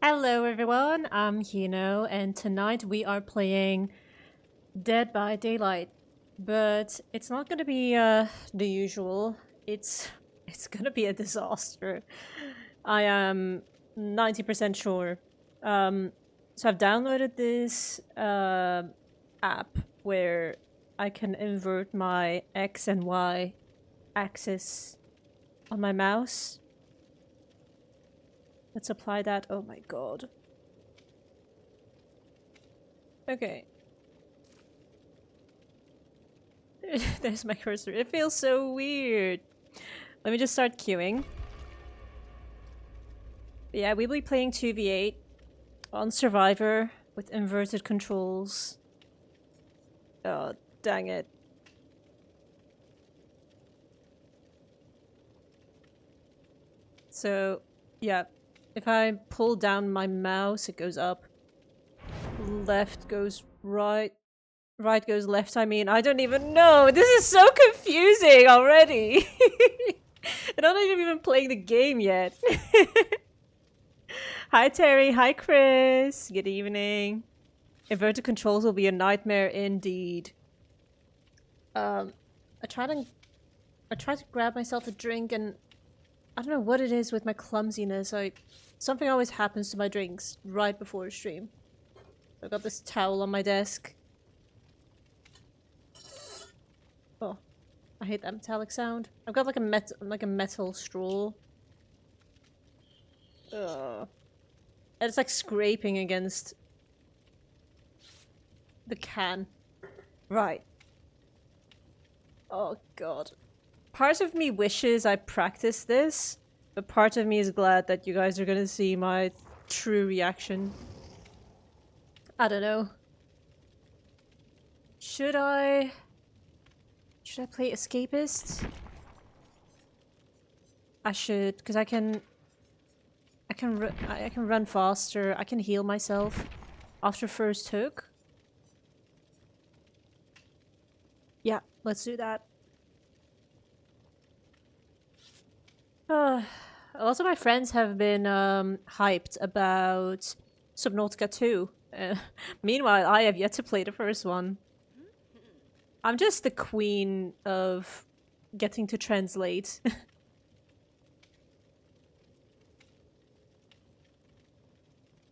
Hello everyone, I'm Hino, and tonight we are playing Dead by Daylight. But it's not gonna be the usual. It's gonna be a disaster. I am 90% sure. So I've downloaded this app where I can invert my X and Y axis on my mouse. Let's apply that. Oh my god. Okay. There's my cursor. It feels so weird. Let me just start queuing. Yeah, we'll be playing 2v8 on Survivor with inverted controls. Oh, dang it. So, yeah. If I pull down my mouse, it goes up. Left goes right. Right goes left, I mean. I don't even know. This is so confusing already. And I'm not even playing the game yet. Hi, Terry. Hi, Chris. Good evening. Inverted controls will be a nightmare indeed. I tried to grab myself a drink and I don't know what it is with my clumsiness. Something always happens to my drinks right before a stream. I've got this towel on my desk. Oh, I hate that metallic sound. I've got like a metal straw. Ugh. And it's like scraping against the can. Right. Oh god. Part of me wishes I practiced this, but part of me is glad that you guys are gonna see my true reaction. I don't know. Should I play Escapist? I should, because I can run faster. I can heal myself after first hook. Yeah, let's do that. A lot of my friends have been hyped about Subnautica 2. Meanwhile, I have yet to play the first one. I'm just the queen of getting to translate.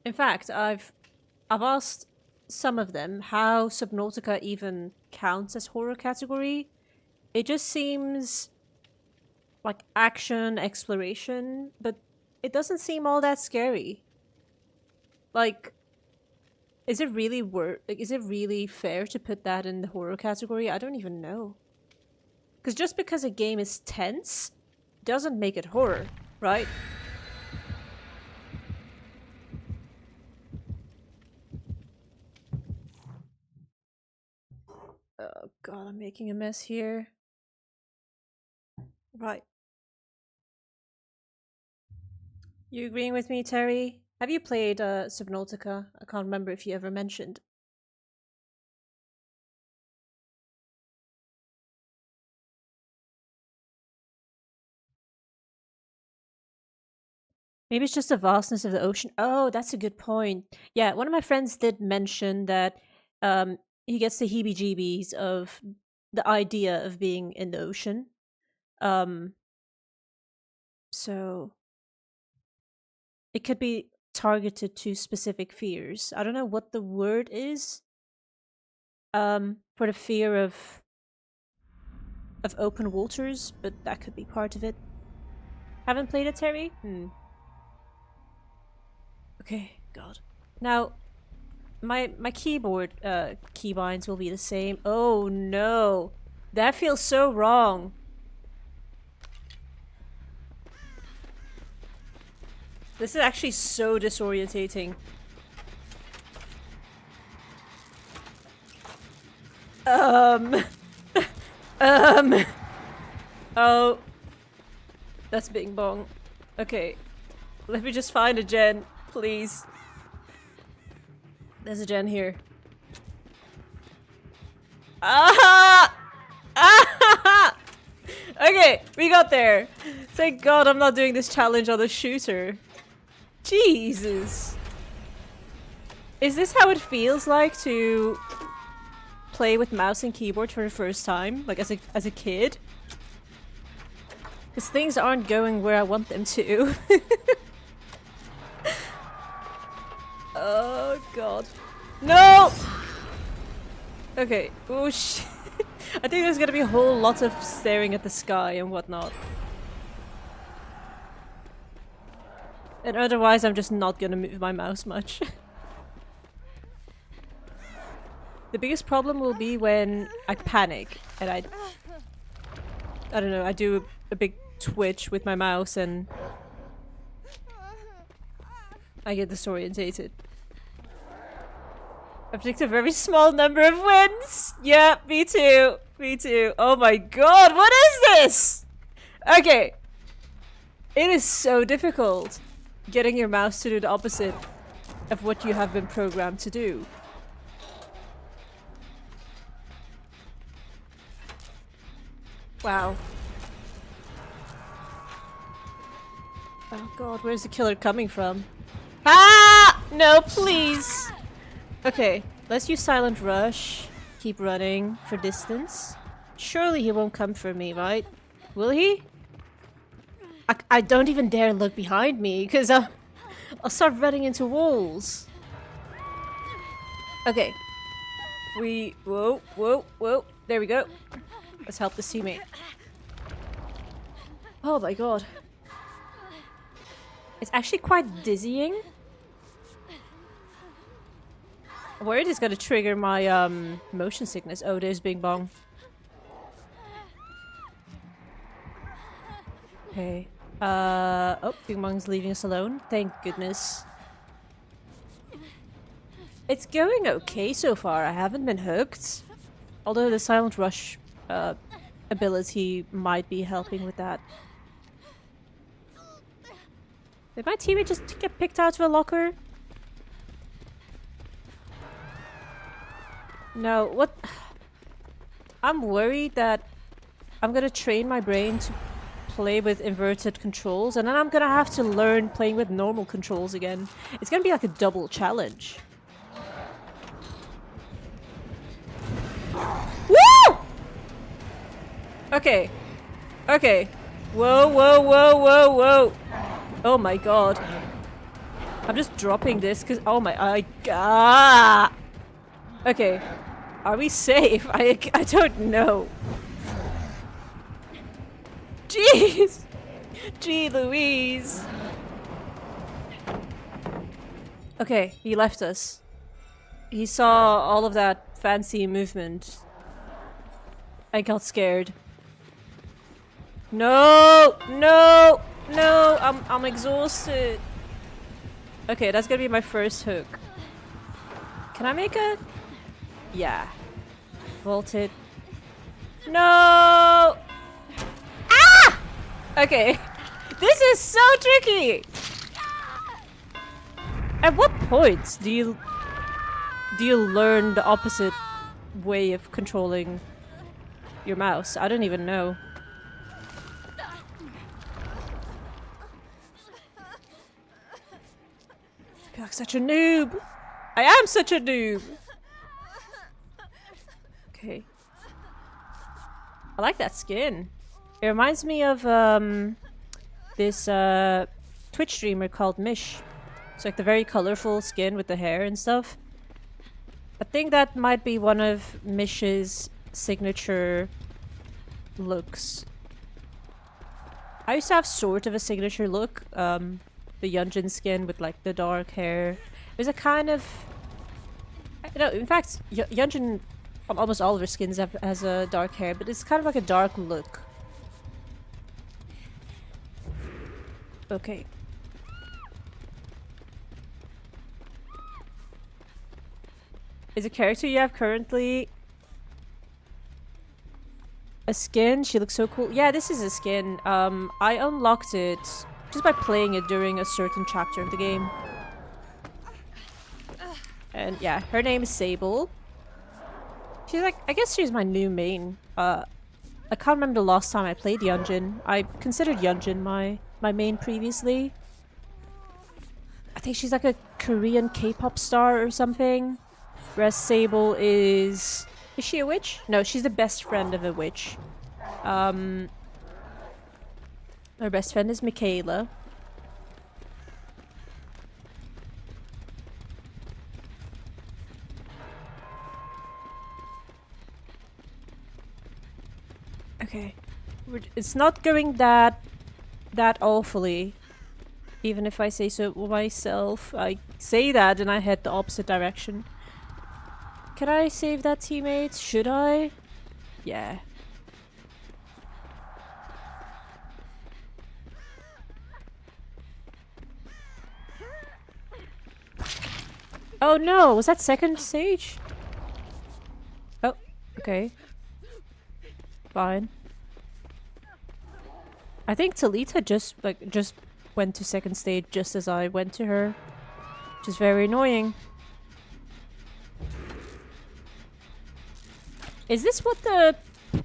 In fact, I've asked some of them how Subnautica even counts as horror category. It just seems like action, exploration, but it doesn't seem all that scary. Like, is it really fair to put that in the horror category? I don't even know. Because just because a game is tense doesn't make it horror, right? Oh god, I'm making a mess here. Right. You agreeing with me, Terry? Have you played Subnautica? I can't remember if you ever mentioned. Maybe it's just the vastness of the ocean. Oh, that's a good point. Yeah, one of my friends did mention that he gets the heebie-jeebies of the idea of being in the ocean. So it could be targeted to specific fears. I don't know what the word is. For the fear of open waters, but that could be part of it. Haven't played it, Terry? Okay, god. Now, my keyboard keybinds will be the same. Oh no. That feels so wrong. This is actually so disorientating. Oh. That's Bing Bong. Okay. Let me just find a gen, please. There's a gen here. Ah! Ah! Okay, we got there. Thank god I'm not doing this challenge on the shooter. Jesus. Is this how it feels like to play with mouse and keyboard for the first time? Like as a kid? Because things aren't going where I want them to. Oh god. No! Okay. Oh shit. I think there's gonna be a whole lot of staring at the sky and whatnot. And otherwise I'm just not gonna move my mouse much. The biggest problem will be when I panic and I don't know, I do a big twitch with my mouse and I get disorientated. I predict a very small number of wins! Yeah, me too. Me too. Oh my god, what is this? Okay. It is so difficult getting your mouse to do the opposite of what you have been programmed to do. Wow. Oh god, where's the killer coming from? Ah! No, please! Okay, let's use Silent Rush. Keep running for distance. Surely he won't come for me, right? Will he? I don't even dare look behind me, because I'll start running into walls. Okay. Whoa, whoa, whoa. There we go. Let's help this teammate. Oh my god. It's actually quite dizzying. I'm worried it's gonna trigger my motion sickness. Oh, there's Bing Bong. Okay. Oh, Bing Bong's leaving us alone. Thank goodness. It's going okay so far. I haven't been hooked. Although the Silent Rush ability might be helping with that. Did my teammate just get picked out to a locker? No, what? I'm worried that I'm gonna train my brain to play with inverted controls, and then I'm gonna have to learn playing with normal controls again. It's gonna be like a double challenge. Woo! Okay. Okay. Whoa, whoa, whoa, whoa, whoa. Oh my god. I'm just dropping this because oh my god. Okay. Are we safe? I don't know. Jeez. Gee Louise. Okay, he left us. He saw all of that fancy movement. I got scared. No! No! No! I'm exhausted. Okay, that's gonna be my first hook. Can I make a... Yeah. Vaulted. No! Ah! Okay. This is so tricky! At what point do you learn the opposite way of controlling your mouse? I don't even know. I feel like such a noob. I am such a noob. Okay. I like that skin. It reminds me of this Twitch streamer called Mish. It's like the very colorful skin with the hair and stuff. I think that might be one of Mish's signature looks. I used to have sort of a signature look. The Yunjin skin with like the dark hair. There's a kind of... No, in fact, Yunjin on almost all of her skins has a dark hair, but it's kind of like a dark look. Okay. Is a character you have currently a skin? She looks so cool. Yeah, this is a skin. I unlocked it just by playing it during a certain chapter of the game. And yeah, her name is Sable. She's like, I guess she's my new main. I can't remember the last time I played Yunjin. I considered Yunjin my main previously. think she's like a Korean K-pop star or something. Whereas Sable is she a witch? No, she's the best friend of a witch. Her best friend is Michaela. Okay. It's not going that awfully. Even if I say so myself. I say that and I head the opposite direction. Can I save that teammate? Should I? Yeah. Oh no! Was that second stage? Oh, okay. Fine. I think Talita just went to second stage just as I went to her. Which is very annoying. Is this what the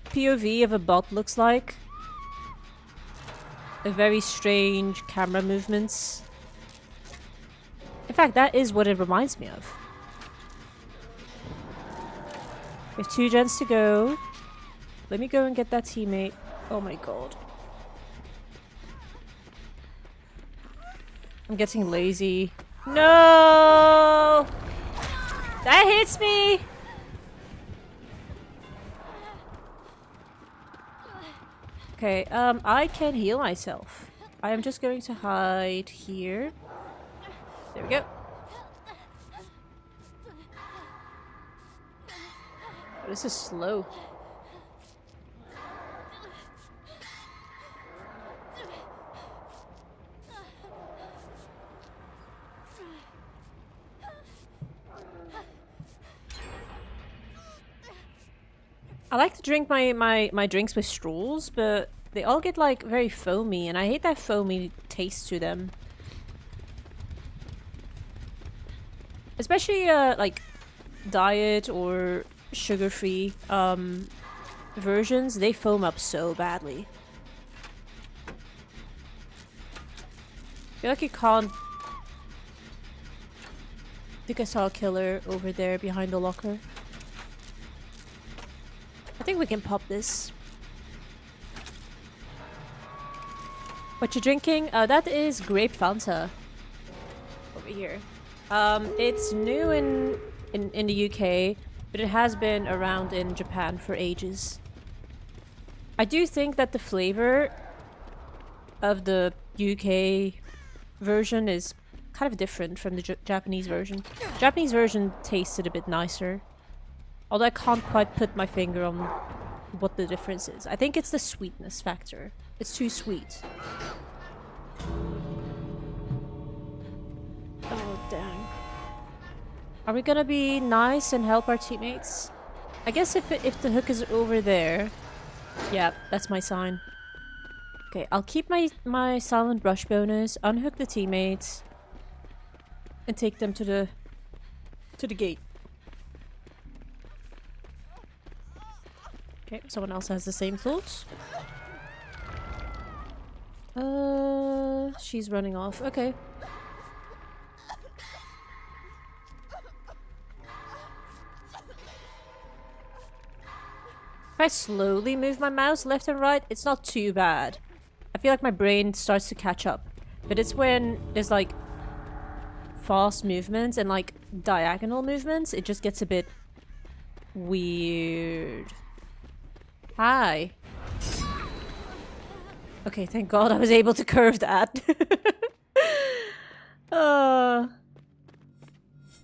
POV of a bot looks like? A very strange camera movements. In fact, that is what it reminds me of. We have 2 gens to go. Let me go and get that teammate. Oh my god. I'm getting lazy. No! That hits me! Okay, I can heal myself. I am just going to hide here. There we go. Oh, this is slow. I like to drink my drinks with straws, but they all get like very foamy, and I hate that foamy taste to them. Especially like diet or sugar-free versions, they foam up so badly. I feel like you can't... I think I saw a killer over there behind the locker. I think we can pop this. What you drinking? That is grape Fanta. Over here. It's new in the UK, but it has been around in Japan for ages. I do think that the flavor of the UK version is kind of different from the Japanese version. Japanese version tasted a bit nicer. Although I can't quite put my finger on what the difference is. I think it's the sweetness factor. It's too sweet. Oh, dang. Are we gonna be nice and help our teammates? I guess if the hook is over there... Yeah, that's my sign. Okay, I'll keep my silent brush bonus, unhook the teammates, and take them to the gate. Okay, someone else has the same thoughts. She's running off. Okay. If I slowly move my mouse left and right, it's not too bad. I feel like my brain starts to catch up. But it's when there's like fast movements and like diagonal movements, it just gets a bit weird. Hi. Okay, thank God I was able to curve that.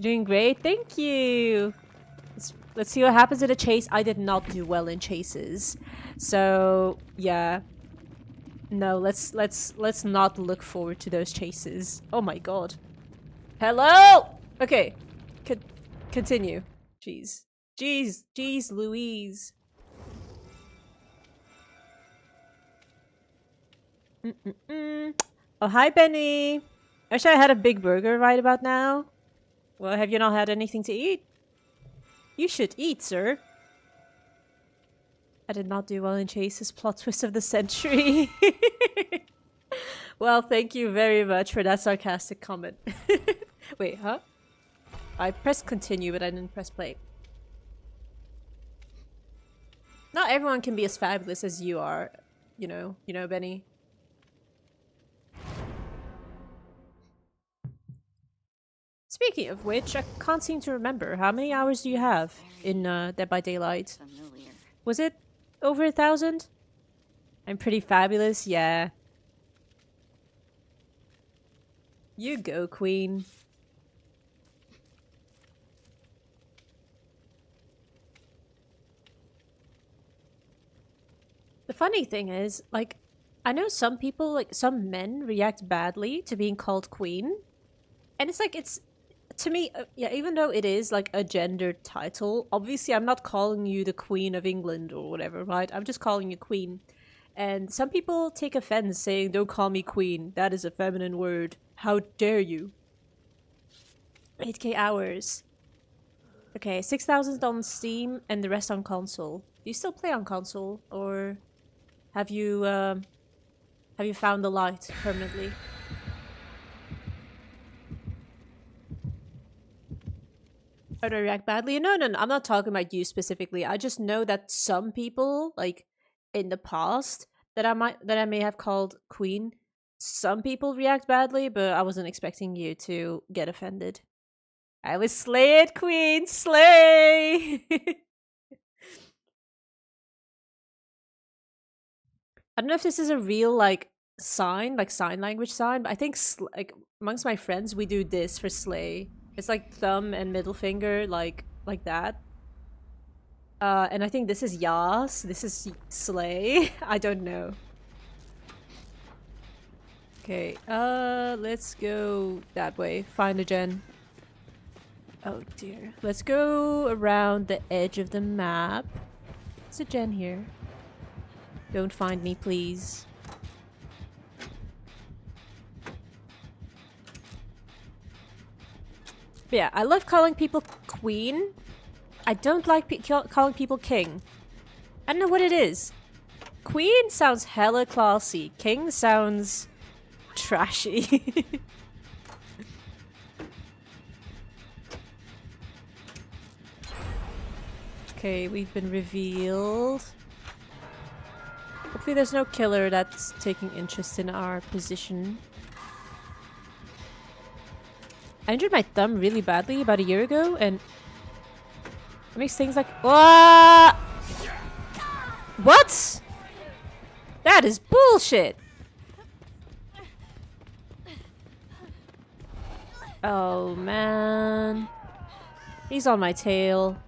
Doing great, thank you. Let's see what happens in a chase. I did not do well in chases, so yeah. No, let's not look forward to those chases. Oh my God. Hello. Okay, continue. Jeez, Louise. Oh, hi, Benny. I wish I had a big burger right about now. Well, have you not had anything to eat? You should eat, sir. I did not do well in chases. Plot twist of the century. Well, thank you very much for that sarcastic comment. Wait, huh? I pressed continue, but I didn't press play. Not everyone can be as fabulous as you are, you know, Benny. Speaking of which, I can't seem to remember. How many hours do you have in Dead by Daylight? Familiar. Was it over 1,000? I'm pretty fabulous, yeah. You go, queen. The funny thing is, like, I know some people, like, some men react badly to being called queen. And it's like, it's, to me, yeah, even though it is, like, a gendered title, obviously I'm not calling you the Queen of England or whatever, right? I'm just calling you queen. And some people take offense saying, don't call me queen. That is a feminine word. How dare you? 8k hours. Okay, 6,000 on Steam and the rest on console. Do you still play on console? Or have you found the light permanently? How do I react badly? No, I'm not talking about you specifically. I just know that some people, like, in the past, that I may have called queen, some people react badly, but I wasn't expecting you to get offended. I was slay it, queen, slay! I don't know if this is a real, like, sign, like sign language sign, but I think like amongst my friends we do this for slay. It's like thumb and middle finger, like that. And I think this is yas, this is slay. I don't know. Okay, let's go that way. Find a gen. Oh dear. Let's go around the edge of the map. There's a gen here. Don't find me, please. But yeah, I love calling people queen. I don't like calling people king. I don't know what it is. Queen sounds hella classy. King sounds trashy. Okay, we've been revealed. Hopefully there's no killer that's taking interest in our position. I injured my thumb really badly about a year ago, and it makes things like... What? That is bullshit! Oh, man. He's on my tail.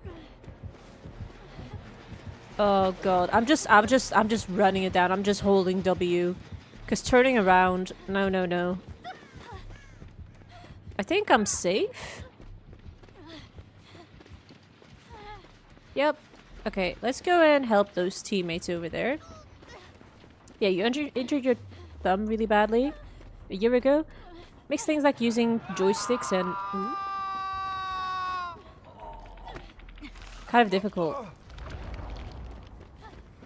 Oh god, I'm just running it down. I'm just holding W. Cause turning around, no. I think I'm safe. Yep. Okay, let's go and help those teammates over there. Yeah, you injured your thumb really badly a year ago. Makes things like using joysticks and kind of difficult.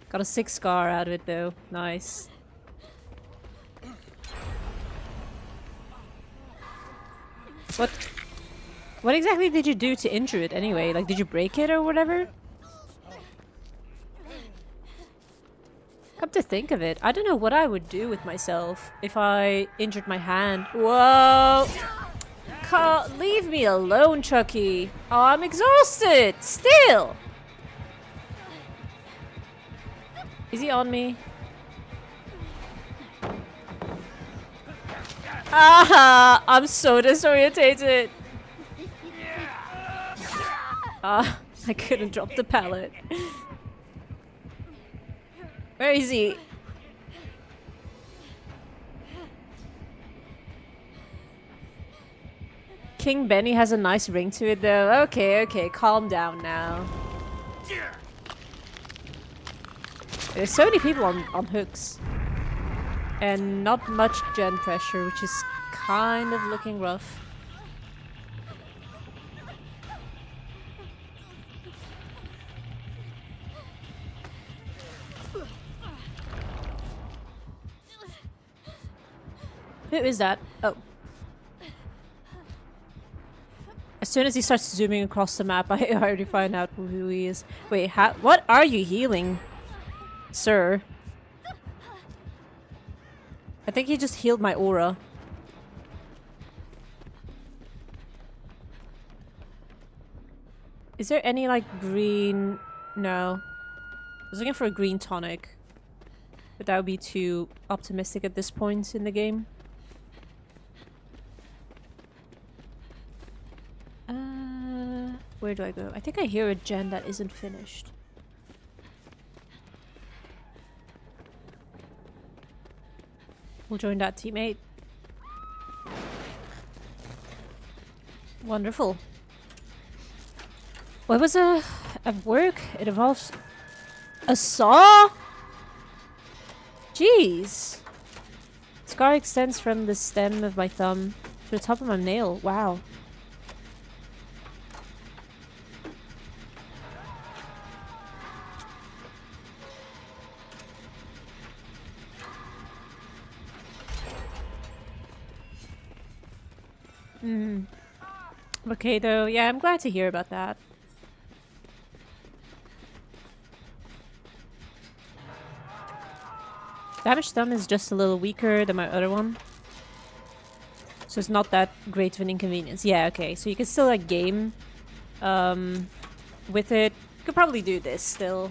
Got a 6 scar out of it though. Nice. What exactly did you do to injure it anyway? Like, did you break it or whatever? Come to think of it, I don't know what I would do with myself if I injured my hand. Whoa! Leave me alone, Chucky. Oh, I'm exhausted! Still! Is he on me? Ah! I'm so disorientated! Ah, I couldn't drop the pallet. Where is he? King Benny has a nice ring to it though. Okay, calm down now. There's so many people on hooks. And not much gen pressure, which is kind of looking rough. Who is that? Oh. As soon as he starts zooming across the map, I already find out who he is. Wait, what are you healing, sir? I think he just healed my aura. Is there any, like, green... No. I was looking for a green tonic. But that would be too optimistic at this point in the game. Where do I go? I think I hear a gen that isn't finished. We'll join that teammate. Wonderful. What was at work? It involves a saw? Jeez. Scar extends from the stem of my thumb to the top of my nail. Wow. Okay, though. Yeah, I'm glad to hear about that. Damaged thumb is just a little weaker than my other one. So it's not that great of an inconvenience. Yeah, okay. So you can still, like, game with it. You could probably do this still.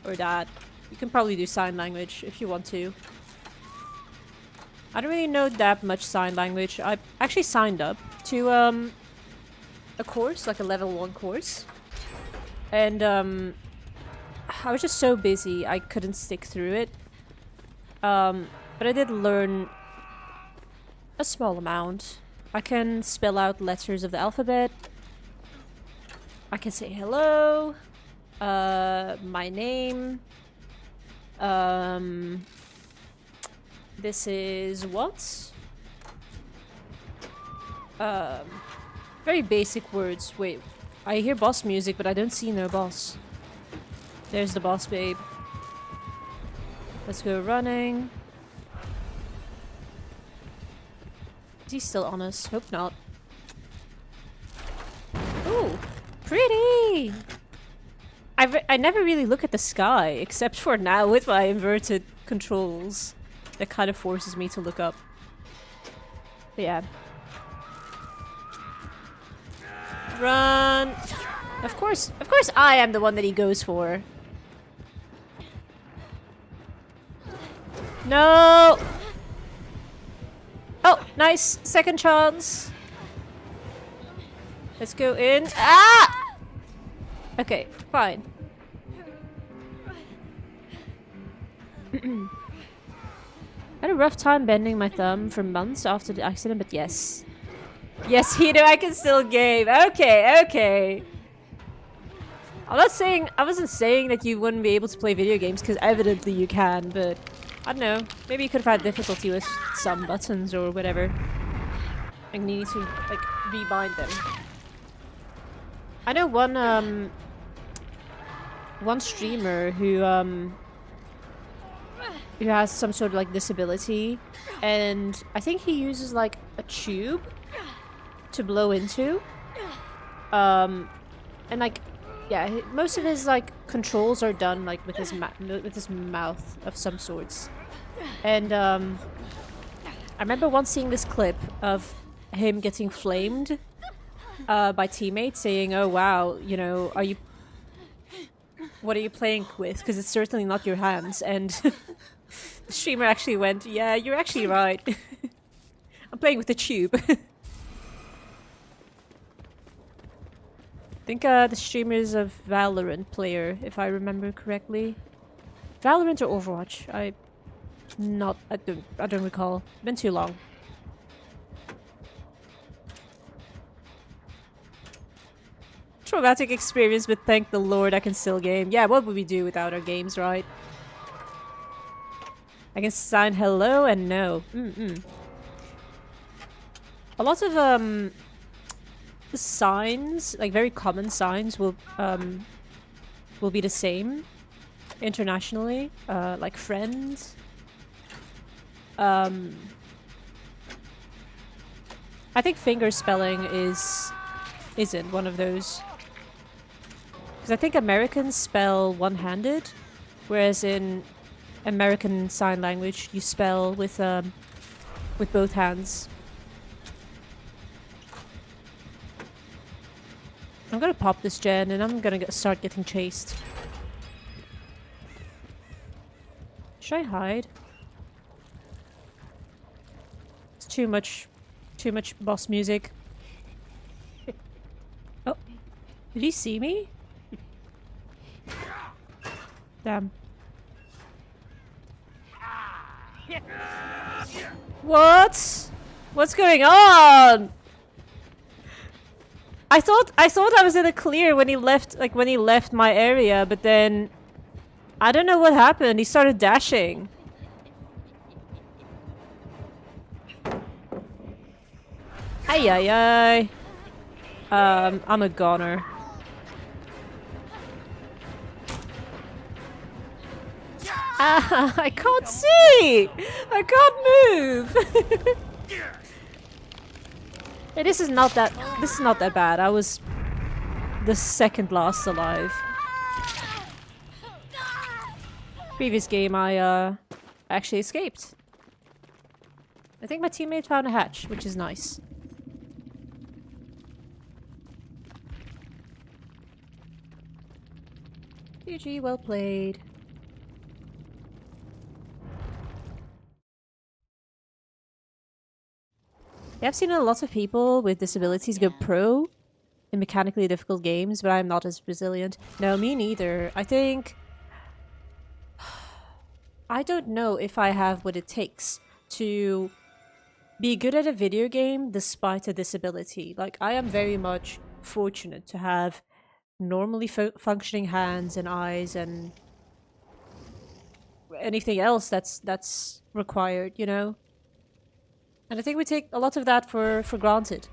Or that. You can probably do sign language if you want to. I don't really know that much sign language. I actually signed up to a course, like a level 1 course. And I was just so busy I couldn't stick through it. But I did learn a small amount. I can spell out letters of the alphabet. I can say hello. My name. This is what? Very basic words. Wait, I hear boss music, but I don't see no boss. There's the boss, babe. Let's go running. Is he still on us? Hope not. Ooh, pretty! I never really look at the sky, except for now with my inverted controls. That kind of forces me to look up. But yeah. Run! Of course I am the one that he goes for. No! Oh, nice. Second chance. Let's go in. Ah! Okay, fine. I had a rough time bending my thumb for months after the accident, but yes. Yes, Hito, I can still game. Okay, okay. I wasn't saying that you wouldn't be able to play video games, because evidently you can, but I don't know. Maybe you could have had difficulty with some buttons or whatever. And you need to, like, rebind them. I know one streamer who has some sort of, like, disability, and I think he uses, like, a tube to blow into. And, like, yeah, most of his, like, controls are done, like, with his mouth of some sorts. And I remember once seeing this clip of him getting flamed by teammates saying, "Oh wow, you know, what are you playing with? Because it's certainly not your hands." And the streamer actually went, "Yeah, you're actually right. I'm playing with the tube." I think the streamer is a Valorant player, if I remember correctly. Valorant or Overwatch? I don't recall. Been too long. Traumatic experience, but thank the Lord I can still game. Yeah, what would we do without our games, right? I can sign hello and no. A lot of the signs, like very common signs, will be the same internationally. Like friends. I think finger spelling isn't one of those. Because I think Americans spell one-handed, whereas in American Sign Language you spell with both hands. I'm gonna pop this gen and I'm gonna start getting chased. Should I hide? It's too much boss music. Oh, did he see me? Damn. What? What's going on? I thought I was in the clear when he left, like when he left my area, but then I don't know what happened. He started dashing. Ay ay ay. I'm a goner. Ah, I can't see! I can't move! Hey, this is not that bad. I was the second last alive. Previous game I actually escaped. I think my teammate found a hatch, which is nice. GG, well played. Yeah, I've seen a lot of people with disabilities go pro in mechanically difficult games, but I'm not as resilient. No, me neither. I think... I don't know if I have what it takes to be good at a video game despite a disability. Like, I am very much fortunate to have normally functioning hands and eyes and anything else that's required, you know? And I think we take a lot of that for granted.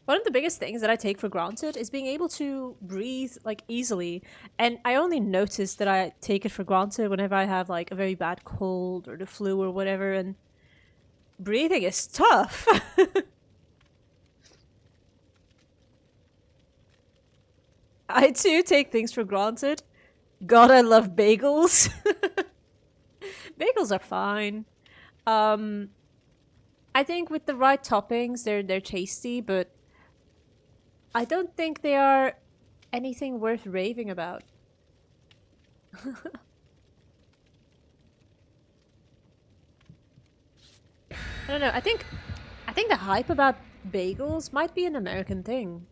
One of the biggest things that I take for granted is being able to breathe, like, easily. And I only notice that I take it for granted whenever I have, like, a very bad cold or the flu or whatever, and breathing is tough. I too take things for granted. God, I love bagels. Bagels are fine. I think with the right toppings, they're tasty, but I don't think they are anything worth raving about. I don't know. I think the hype about bagels might be an American thing.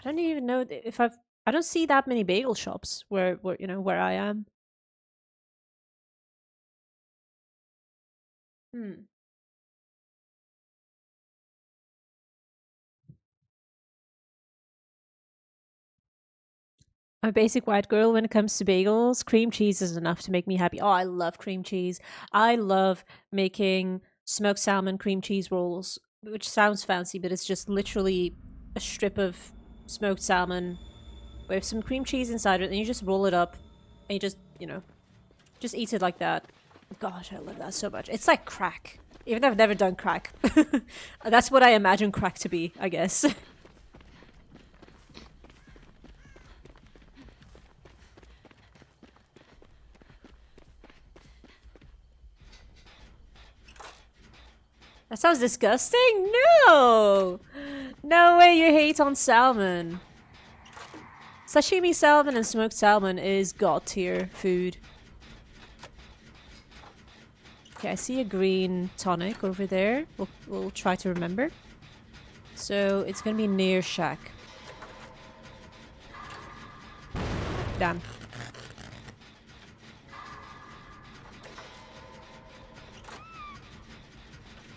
I don't even know if I don't see that many bagel shops where you know where I am. I'm a basic white girl when it comes to bagels. Cream cheese is enough to make me happy. Oh, I love cream cheese. I love making smoked salmon cream cheese rolls, which sounds fancy, but it's just literally a strip of smoked salmon with some cream cheese inside it, and you just roll it up, and you just, you know, just eat it like that. Gosh, I love that so much. It's like crack. Even though I've never done crack. That's what I imagine crack to be, I guess. That sounds disgusting? No! No way you hate on salmon. Sashimi salmon and smoked salmon is god tier food. Okay, I see a green tonic over there. We'll try to remember. So it's gonna be near shack. Damn.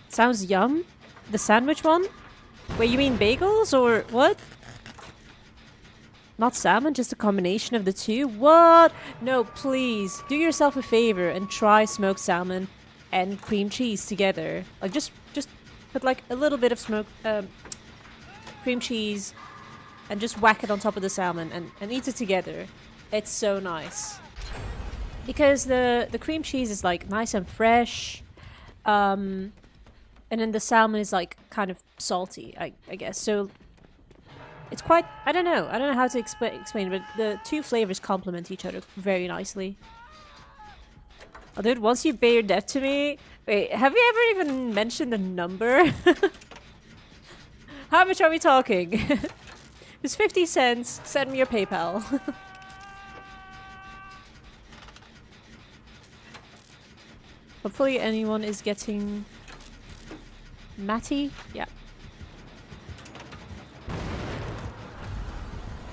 Sounds yum. The sandwich one? Wait, you mean bagels or what? Not salmon, just a combination of the two? What? No, please. Do yourself a favor and try smoked salmon and cream cheese together. Like, just put like a little bit of smoked cream cheese and just whack it on top of the salmon and eat it together. It's so nice. Because the cream cheese is like nice and fresh. And then the salmon is like kind of salty, I guess. So it's quite, I don't know how to explain, but the two flavors complement each other very nicely. Oh dude, once you pay your debt to me, wait, have you ever even mentioned a number? How much are we talking? It's 50 cents. Send me your PayPal. Hopefully anyone is getting Matty? Yeah.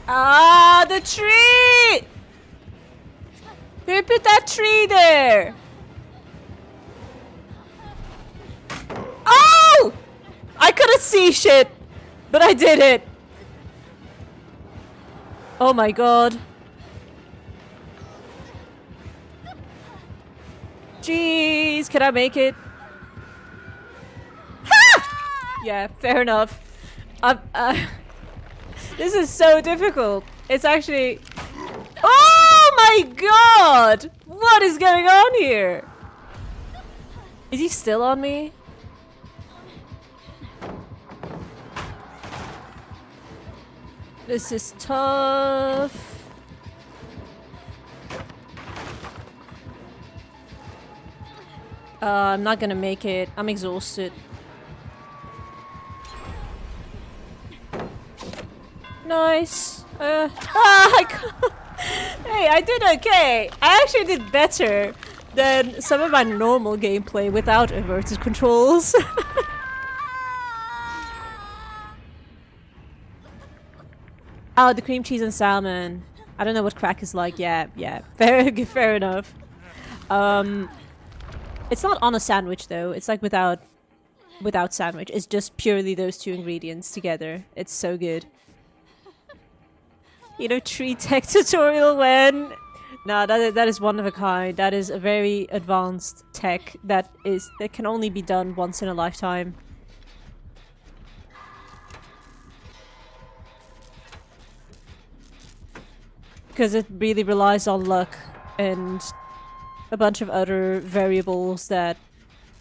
Ah, the tree! Who put that tree there? Oh! I couldn't see shit, but I did it. Oh my god. Jeez, can I make it? Ha! Yeah, fair enough. This is so difficult. It's actually... Oh my god! What is going on here? Is he still on me? This is tough. I'm not gonna make it. I'm exhausted. Nice. I can't. Hey, I did okay. I actually did better than some of my normal gameplay without inverted controls. Oh, the cream cheese and salmon. I don't know what crack is like. Yeah. Fair enough. It's not on a sandwich though. It's like without sandwich. It's just purely those two ingredients together. It's so good. You know, tree tech tutorial when... No, that is one of a kind. That is a very advanced tech that can only be done once in a lifetime. Because it really relies on luck and a bunch of other variables that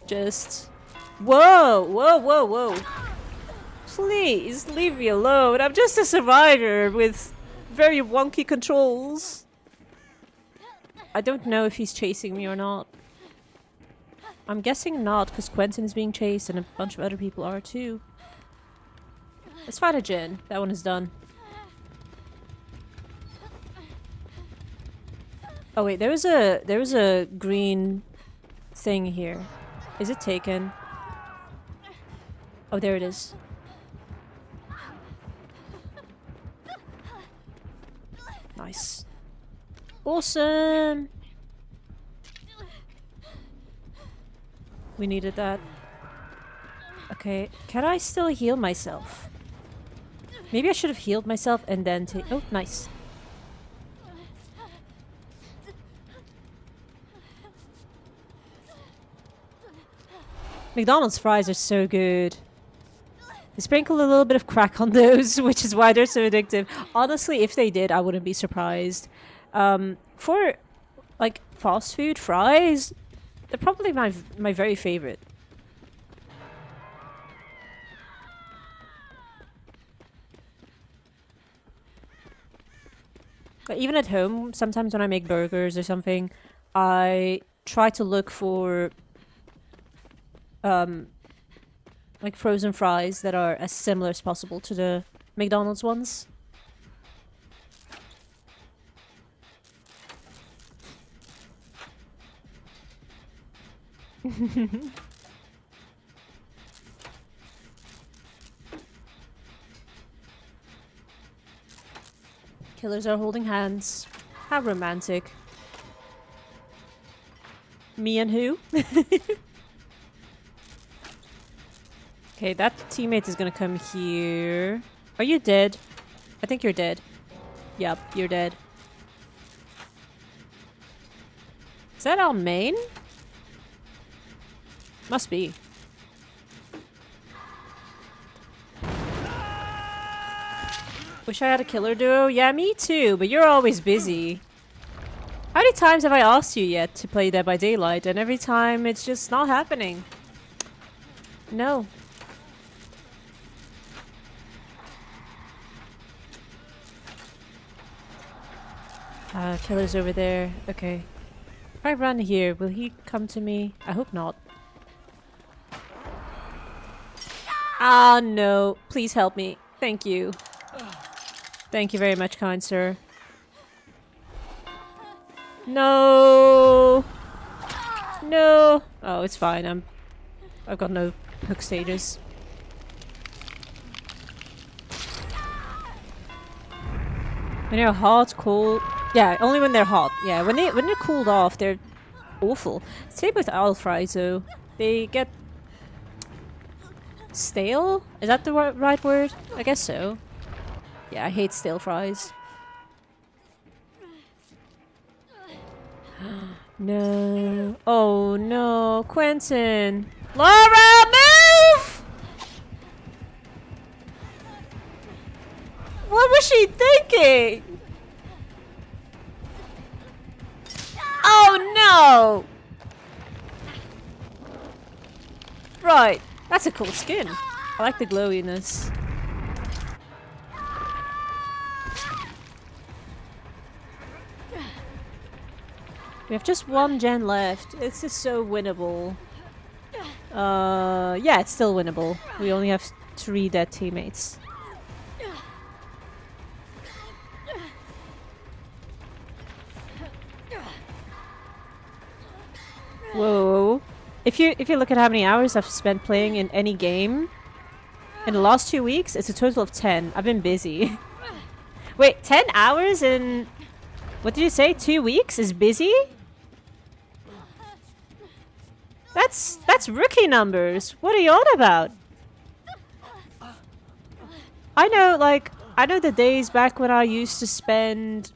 just... Whoa! Please, leave me alone. I'm just a survivor with very wonky controls. I don't know if he's chasing me or not. I'm guessing not, because Quentin is being chased and a bunch of other people are too. Let's fight a Jin. That one is done. Oh wait, there was a green thing here. Is it taken? Oh, there it is. Nice. Awesome! We needed that. Okay, can I still heal myself? Maybe I should have healed myself and then take... Oh, nice. McDonald's fries are so good. They sprinkle a little bit of crack on those, which is why they're so addictive. Honestly, if they did, I wouldn't be surprised. For, like, fast food fries, they're probably my very favorite. But even at home, sometimes when I make burgers or something, I try to look for like frozen fries that are as similar as possible to the McDonald's ones. Killers are holding hands. How romantic. Me and who? Okay, that teammate is gonna come here. Are you dead? I think you're dead. Yup, you're dead. Is that our main? Must be. Wish I had a killer duo. Yeah, me too, but you're always busy. How many times have I asked you yet to play Dead by Daylight, and every time it's just not happening? No. Killer's over there. Okay. If I run here, will he come to me? I hope not. Ah, no. Please help me. Thank you. Thank you very much, kind sir. No. No. Oh, it's fine. I've got no hook stages. When they're hot, cold. Yeah, only when they're hot. Yeah, when they're cooled off, they're awful. Same with owl fries, though. They get stale? Is that the right word? I guess so. Yeah, I hate stale fries. No. Oh no, Quentin. Laura, move! What was she thinking? Oh no! Right, that's a cool skin. I like the glowiness. We have just one gen left. This is so winnable. Yeah, it's still winnable. We only have 3 dead teammates. Whoa. If you look at how many hours I've spent playing in any game in the last 2 weeks, it's a total of 10. I've been busy. Wait, 10 hours in... What did you say? 2 weeks is busy? That's rookie numbers. What are you on about? I know the days back when I used to spend...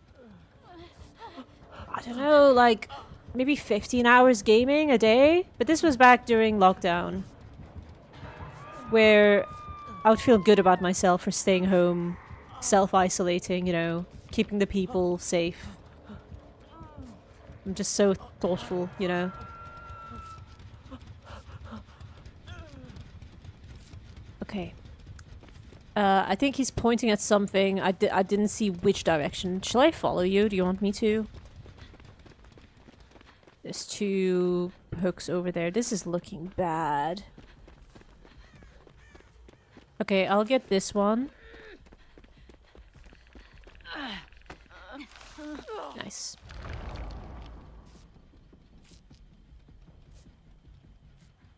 I don't know, like... maybe 15 hours gaming a day? But this was back during lockdown. Where I would feel good about myself for staying home, self-isolating, you know, keeping the people safe. I'm just so thoughtful, you know. Okay. I think he's pointing at something. I didn't see which direction. Shall I follow you? Do you want me to? There's 2 hooks over there. This is looking bad. Okay, I'll get this one. Nice.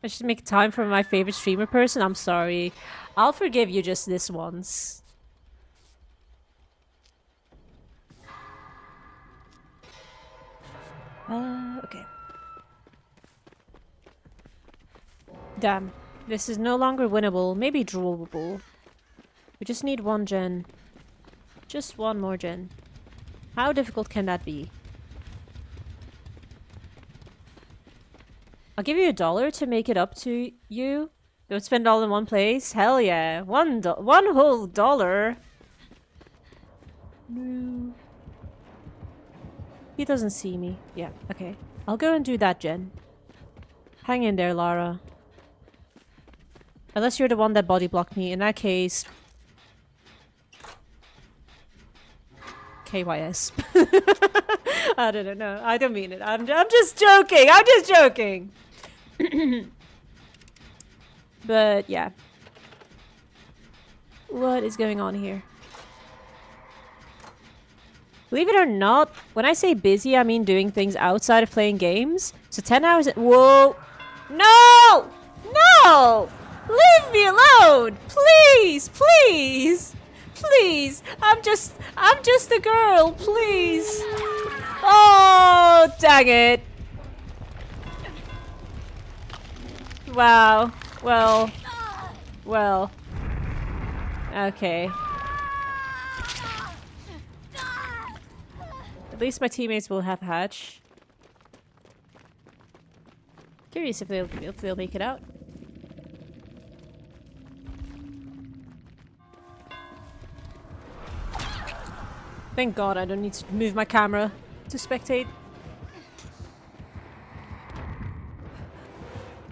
I should make time for my favorite streamer person. I'm sorry. I'll forgive you just this once. Okay. Damn. This is no longer winnable. Maybe drawable. We just need 1 gen. Just 1 more gen. How difficult can that be? I'll give you $1 to make it up to you. Don't spend all in one place. Hell yeah. One whole $1. No. He doesn't see me. Yeah, okay. I'll go and do that, Jen. Hang in there, Lara. Unless you're the one that body blocked me. In that case... KYS. I don't know. I don't mean it. I'm just joking. I'm just joking. But yeah. What is going on here? Believe it or not, when I say busy, I mean doing things outside of playing games. So 10 hours... Whoa! No! No! Leave me alone! Please! Please! Please! I'm just a girl! Please! Oh, dang it! Wow. Well. Well. Okay. At least my teammates will have hatch. Curious if they'll make it out. Thank God I don't need to move my camera to spectate.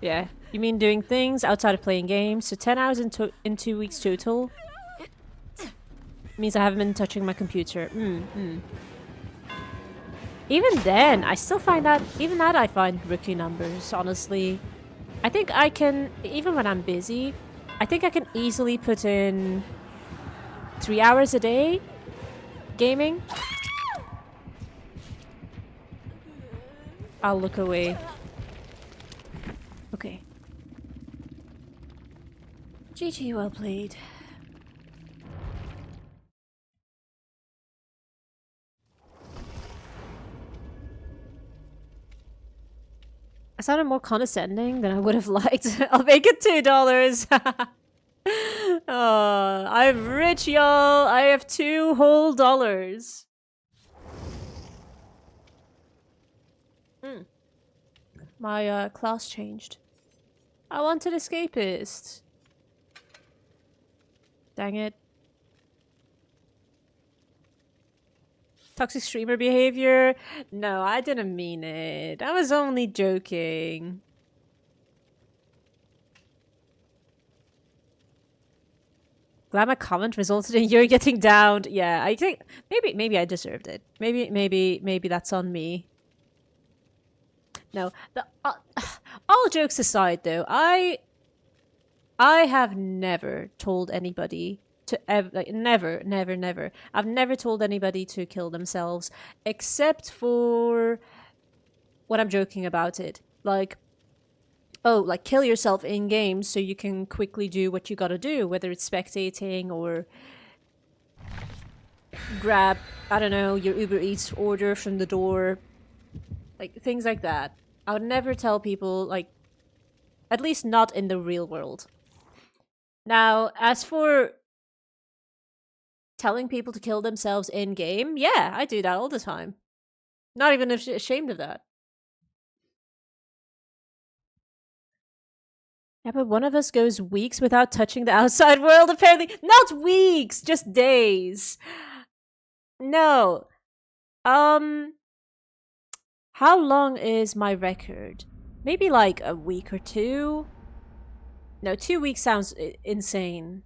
Yeah, you mean doing things outside of playing games? So 10 hours in 2 weeks total? Means I haven't been touching my computer. Even then, I still find that, even that I find rookie numbers, honestly. I think I can, even when I'm busy, I think I can easily put in 3 hours a day gaming. I'll look away. Okay. GG, well played. I sounded more condescending than I would have liked. I'll make it $2. Oh, I'm rich, y'all. I have $2 whole. My class changed. I wanted escapist. Dang it. Toxic streamer behavior? No, I didn't mean it. I was only joking. Glad my comment resulted in you getting downed. Yeah, I think maybe I deserved it. Maybe that's on me. No, all jokes aside, though, I have never told anybody to ever, like, never. I've never told anybody to kill themselves, except for when I'm joking about it. Like, oh, like kill yourself in games so you can quickly do what you gotta do, whether it's spectating or grab, I don't know, your Uber Eats order from the door. Like, things like that. I would never tell people, like, at least not in the real world. Now, as for telling people to kill themselves in-game, yeah, I do that all the time. Not even ashamed of that. Yeah, but one of us goes weeks without touching the outside world, apparently. Not weeks, just days. No. How long is my record? Maybe like a week or two? No, 2 weeks sounds insane.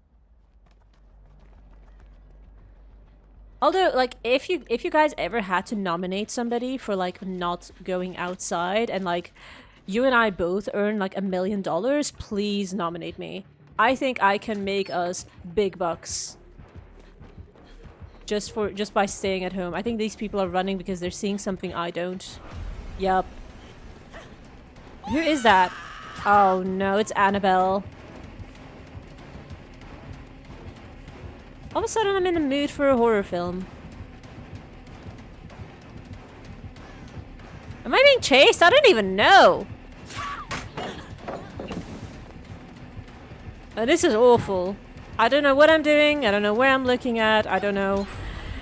Although, like, if you guys ever had to nominate somebody for, like, not going outside and, like, you and I both earn, like, $1 million, please nominate me. I think I can make us big bucks. Just by staying at home. I think these people are running because they're seeing something I don't. Yup. Who is that? Oh no, it's Annabelle. All of a sudden I'm in the mood for a horror film. Am I being chased? I don't even know. Oh, this is awful. I don't know what I'm doing. I don't know where I'm looking at. I don't know.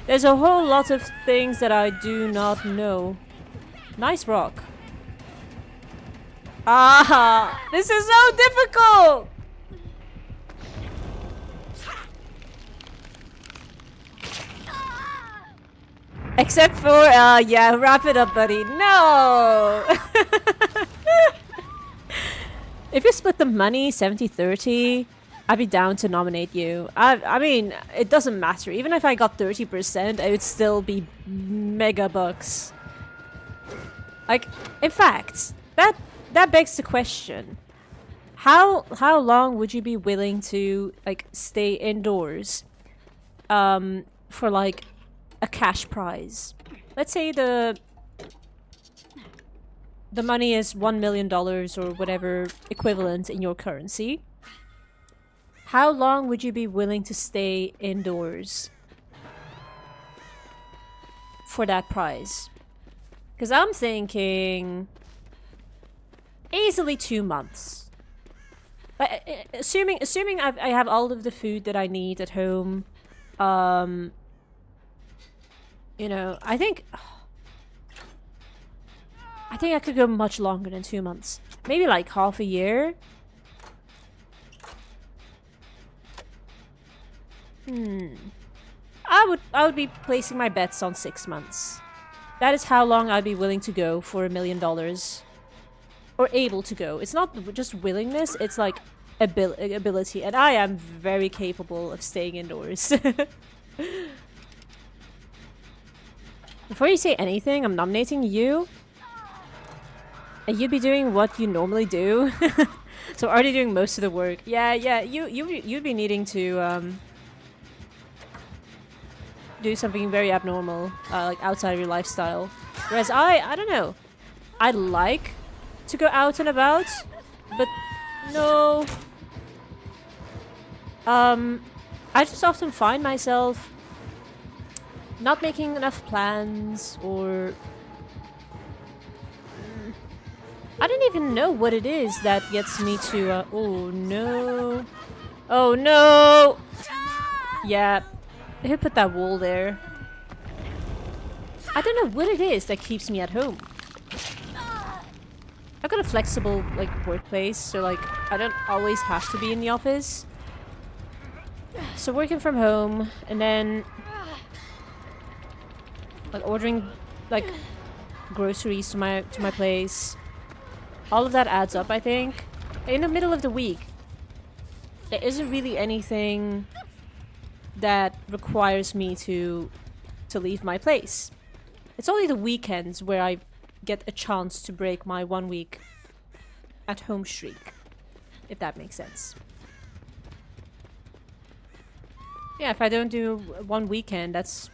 There's a whole lot of things that I do not know. Nice rock. Ah, this is so difficult. Except for, yeah, wrap it up, buddy. No! If you split the money 70-30, I'd be down to nominate you. I mean, it doesn't matter. Even if I got 30%, it would still be mega bucks. Like, in fact, that begs the question. How long would you be willing to, like, stay indoors for, like, a cash prize? Let's say the money is $1 million or whatever equivalent in your currency. How long would you be willing to stay indoors for that prize? Because I'm thinking easily 2 months. But assuming I have all of the food that I need at home, you know, I think I could go much longer than 2 months. Maybe like half a year. I would be placing my bets on 6 months. That is how long I'd be willing to go for $1 million. Or able to go. It's not just willingness, it's like ability. And I am very capable of staying indoors. Before you say anything, I'm nominating you. And you'd be doing what you normally do. So already doing most of the work. Yeah, you'd be needing to do something very abnormal, like outside of your lifestyle. Whereas I don't know. I like to go out and about, but no. I just often find myself not making enough plans, or I don't even know what it is that gets me to, oh no. Oh no! Yeah, who put that wall there? I don't know what it is that keeps me at home. I've got a flexible, like, workplace, so, like, I don't always have to be in the office. So working from home, and then like ordering, like, groceries to my place. All of that adds up, I think. In the middle of the week, there isn't really anything that requires me to leave my place. It's only the weekends where I get a chance to break my 1 week at home streak, if that makes sense. Yeah, if I don't do one weekend, that's,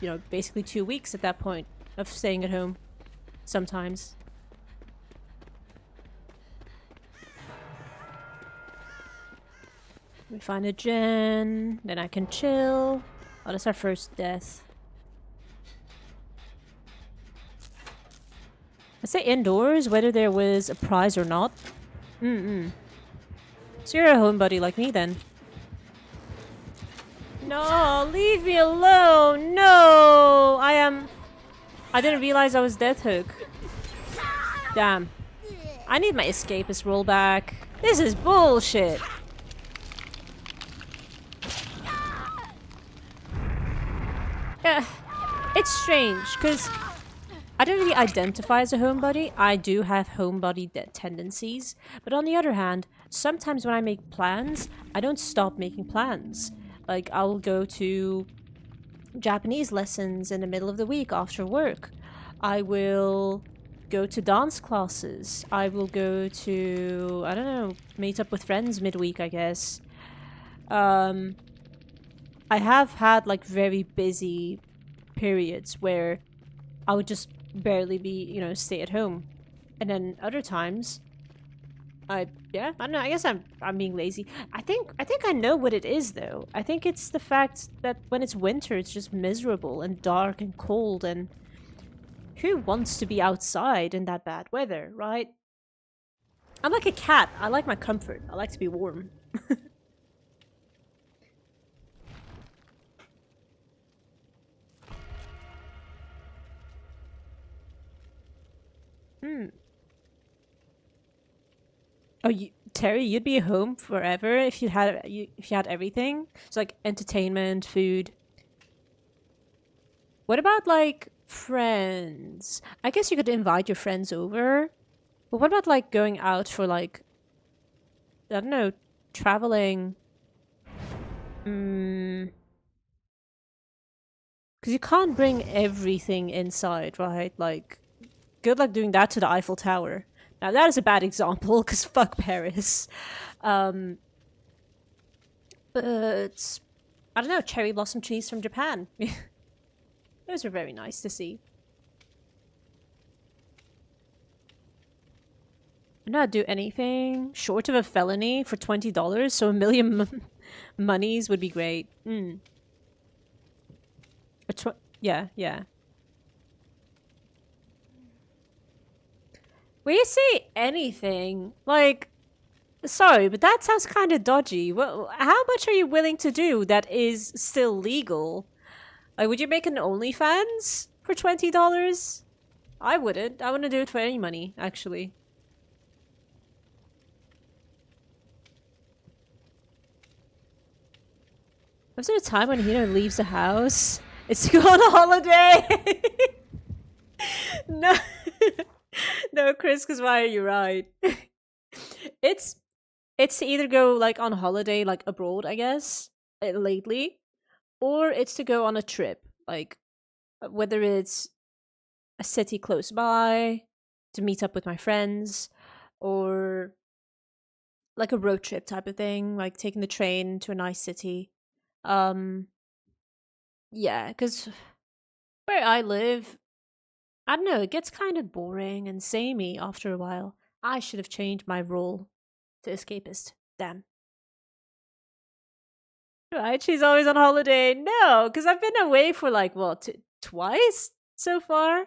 you know, basically 2 weeks at that point of staying at home sometimes. We find a gen, then I can chill. Oh, that's our first death. Let's say indoors, whether there was a prize or not. So you're a homebody like me then. No, leave me alone! No! I didn't realize I was Death Hook. Damn. I need my escapist rollback. This is bullshit. Yeah, it's strange, because I don't really identify as a homebody. I do have homebody tendencies. But on the other hand, sometimes when I make plans, I don't stop making plans. Like, I'll go to Japanese lessons in the middle of the week after work. I will go to dance classes. I will go to, I don't know, meet up with friends midweek, I guess. I have had, like, very busy periods where I would just barely be, you know, stay at home. And then other times, I don't know, I guess I'm being lazy. I think I know what it is, though. I think it's the fact that when it's winter, it's just miserable and dark and cold, and who wants to be outside in that bad weather, right? I'm like a cat. I like my comfort. I like to be warm. Oh, Terry, you'd be home forever if you had everything. It's like entertainment, food. What about, like, friends? I guess you could invite your friends over. But what about, like, going out for, like, I don't know, traveling? Because you can't bring everything inside, right? Like, good luck doing that to the Eiffel Tower. Now, that is a bad example, because fuck Paris. But, I don't know, cherry blossom trees from Japan. Those are very nice to see. Not do anything short of a felony for $20, so $1 million monies would be great. Yeah. When you say anything, like, sorry, but that sounds kind of dodgy. Well, how much are you willing to do that is still legal? Like, would you make an OnlyFans for $20? I wouldn't. I wouldn't do it for any money, actually. Most of the time when Hino leaves the house, it's to go on a holiday. No, no, Chris, because why are you right? it's to either go like on holiday, like abroad, I guess, lately, or it's to go on a trip, like whether it's a city close by to meet up with my friends, or like a road trip type of thing, like taking the train to a nice city. Um, yeah, because where I live, I don't know, it gets kind of boring and samey after a while. I should have changed my role to escapist. Damn. Right? She's always on holiday. No, because I've been away for like, what, twice so far?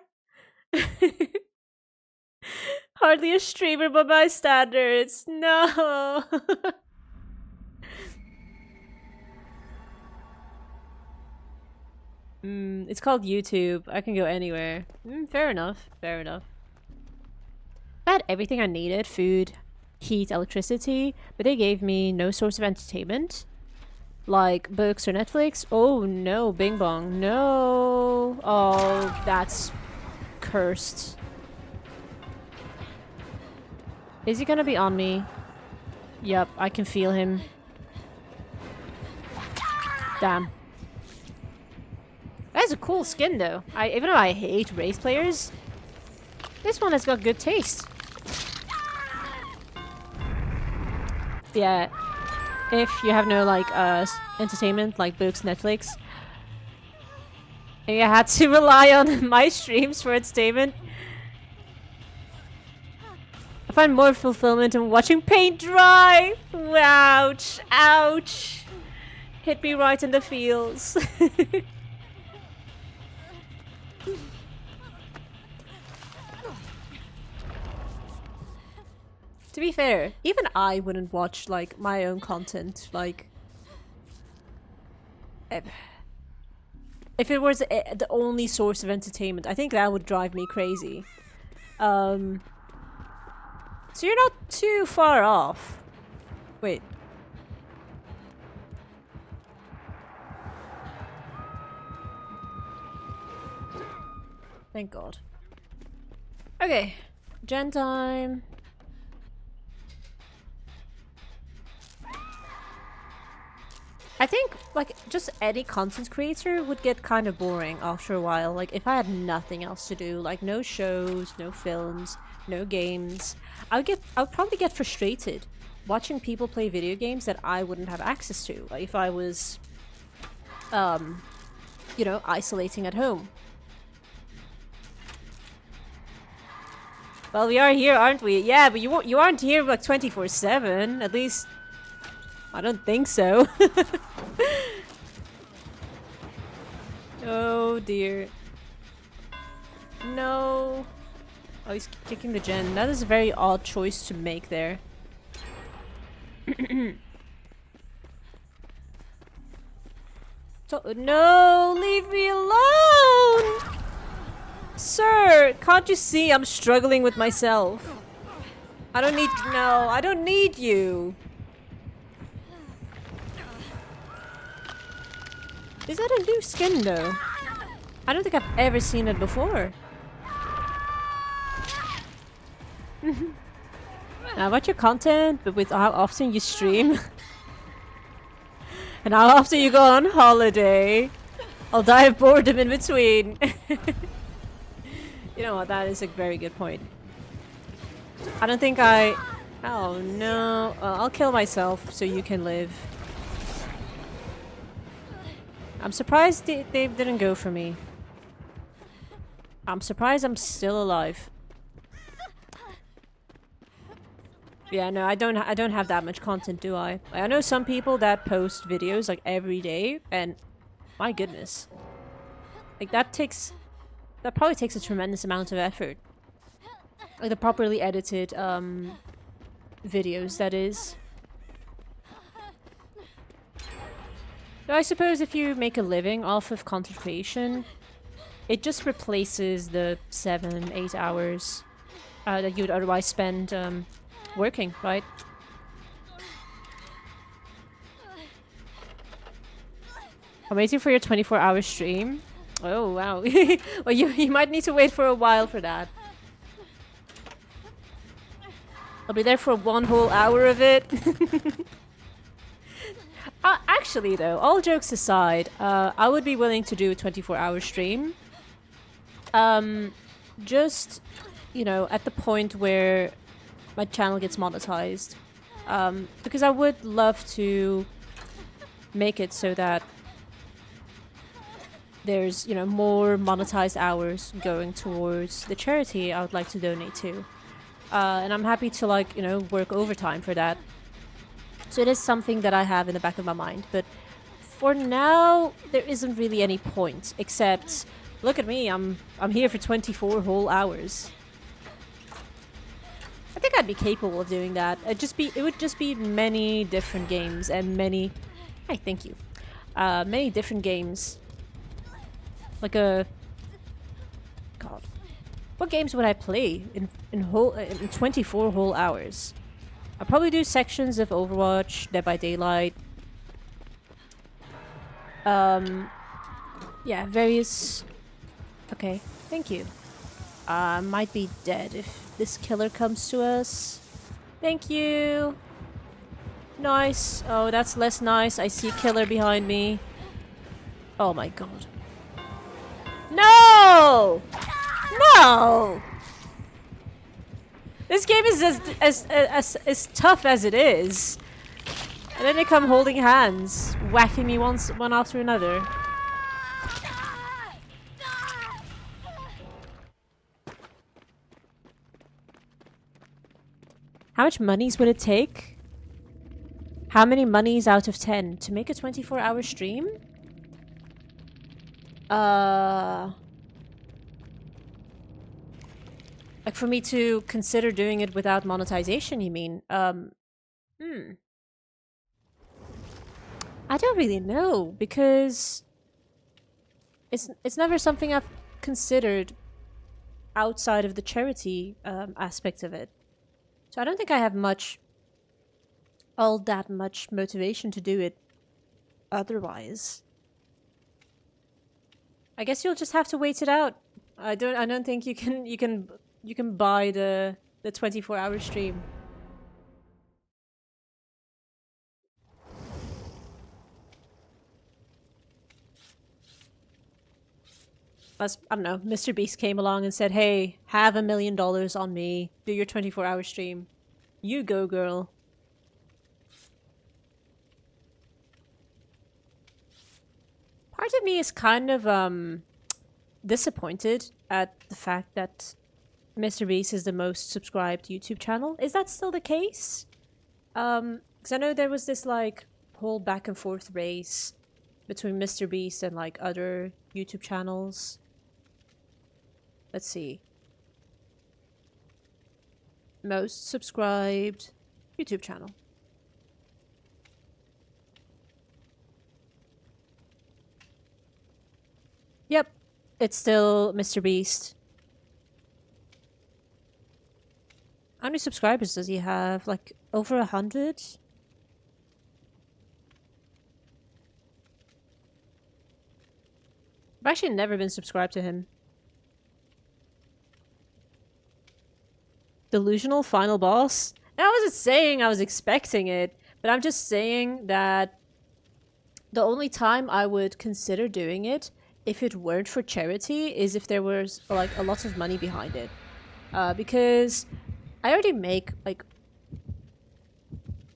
Hardly a streamer by my standards. No. It's called YouTube. I can go anywhere. Fair enough. Fair enough. I had everything I needed: food, heat, electricity, but they gave me no source of entertainment, like books or Netflix. Oh no, Bing Bong. No. Oh, that's cursed. Is he gonna be on me? Yep, I can feel him. Damn. That's a cool skin though. Even though I hate race players, this one has got good taste. Yeah. If you have no like entertainment like books, Netflix, and you had to rely on my streams for entertainment, I find more fulfillment in watching paint dry. Ouch. Ouch. Hit me right in the feels. To be fair, even I wouldn't watch like my own content. Like, if it was the only source of entertainment, I think that would drive me crazy. So you're not too far off. Wait. Thank God. Okay. Gen time. I think, like, just any content creator would get kind of boring after a while. Like, if I had nothing else to do, like, no shows, no films, no games, I would probably get frustrated watching people play video games that I wouldn't have access to. Like, if I was, you know, isolating at home. Well, we are here, aren't we? Yeah, but you aren't here like 24/7. At least, I don't think so. Oh dear. No. Oh, he's kicking the gen. That is a very odd choice to make there. No, leave me alone! Sir, can't you see I'm struggling with myself? I don't need— no, I don't need you. Is that a new skin though? I don't think I've ever seen it before. Now watch your content, but with how often you stream. And how often you go on holiday. I'll die of boredom in between. You know what, that is a very good point. I don't think I— oh no. I'll kill myself so you can live. I'm surprised they didn't go for me. I'm surprised I'm still alive. Yeah, no, I don't have that much content, do I? Like, I know some people that post videos like every day, and my goodness. Like that probably takes a tremendous amount of effort. Like the properly edited videos, that is. So I suppose if you make a living off of content creation, it just replaces the 7-8 hours that you would otherwise spend working, right? I'm waiting for your 24-hour stream. Oh, wow. Well, you might need to wait for a while for that. I'll be there for 1 whole hour of it. Actually, though, all jokes aside, I would be willing to do a 24-hour stream. Just, you know, at the point where my channel gets monetized. Because I would love to make it so that there's, you know, more monetized hours going towards the charity I would like to donate to. And I'm happy to, like, you know, work overtime for that. So it is something that I have in the back of my mind. But for now, there isn't really any point, except, look at me, I'm here for 24 whole hours. I think I'd be capable of doing that. It would just be many different games and many... Hey, thank you. Many different games. Like a... God. What games would I play in 24 whole hours? I'll probably do sections of Overwatch, Dead by Daylight. Yeah, various... Okay, thank you. Might be dead if this killer comes to us. Thank you. Nice. Oh, that's less nice. I see a killer behind me. Oh my god. No! No! This game is as tough as it is. And then they come holding hands, whacking me one after another. How much monies would it take? How many monies out of 10 to make a 24-hour stream? Like for me to consider doing it without monetization, you mean? I don't really know, because it's never something I've considered outside of the charity aspect of it. So I don't think I have all that much motivation to do it otherwise. I guess you'll just have to wait it out. I don't think you can buy the 24-hour stream. Unless, I don't know, Mr. Beast came along and said, hey, have $1 million on me. Do your 24-hour stream. You go, girl. Part of me is kind of disappointed at the fact that Mr. Beast is the most subscribed YouTube channel. Is that still the case? Because I know there was this like whole back and forth race between Mr. Beast and like other YouTube channels. Let's see. Most subscribed YouTube channel. Yep, it's still Mr. Beast. How many subscribers does he have? Like over 100? I've actually never been subscribed to him. Delusional final boss? And I wasn't saying I was expecting it, but I'm just saying that the only time I would consider doing it, if it weren't for charity, is if there was like a lot of money behind it. Because I already make like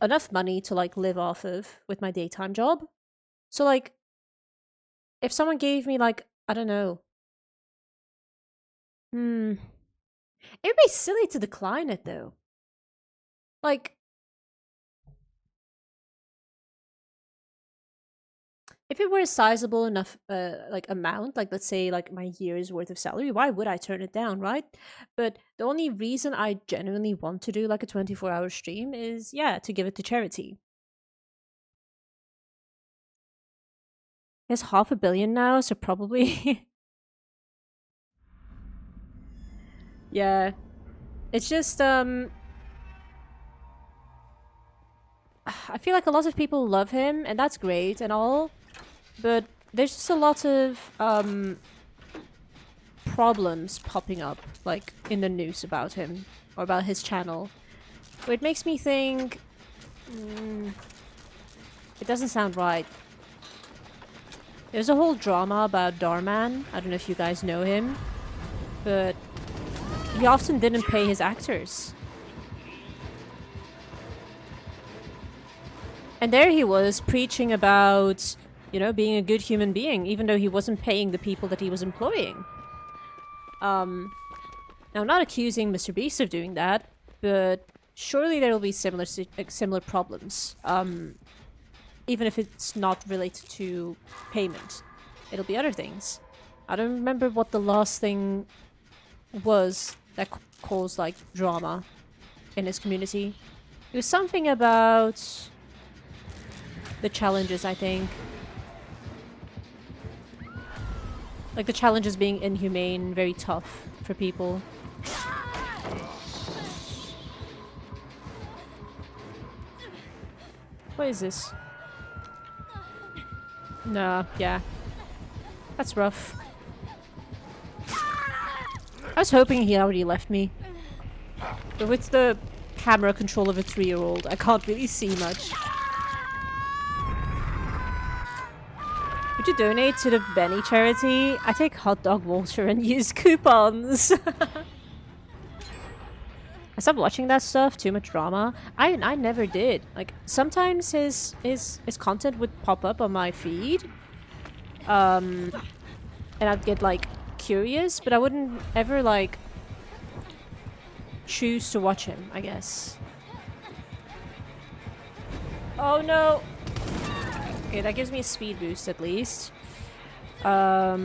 enough money to like live off of with my daytime job. So like, if someone gave me like, I don't know. It would be silly to decline it though. Like, if it were a sizable enough like amount, like let's say like my year's worth of salary, why would I turn it down, right? But the only reason I genuinely want to do like a 24-hour stream is, yeah, to give it to charity. It's $500 million now, so probably... Yeah. It's just, I feel like a lot of people love him, and that's great and all, but there's just a lot of problems popping up, like in the news about him or about his channel. Where it makes me think, it doesn't sound right. There's a whole drama about Darman. I don't know if you guys know him, but he often didn't pay his actors. And there he was preaching about, you know, being a good human being, even though he wasn't paying the people that he was employing. Now, I'm not accusing Mr. Beast of doing that, but surely there will be similar problems. Even if it's not related to payment. It'll be other things. I don't remember what the last thing was that caused, like, drama in his community. It was something about the challenges, I think. Like, the challenges being inhumane, very tough for people. What is this? Nah, yeah. That's rough. I was hoping he already left me. But with the camera control of a 3-year-old, I can't really see much. Would you donate to the Benny charity? I take hot dog water and use coupons. I stopped watching that stuff. Too much drama. I never did. Like, sometimes his content would pop up on my feed. And I'd get, like, curious, but I wouldn't ever, like, choose to watch him, I guess. Oh no! Okay, that gives me a speed boost at least. I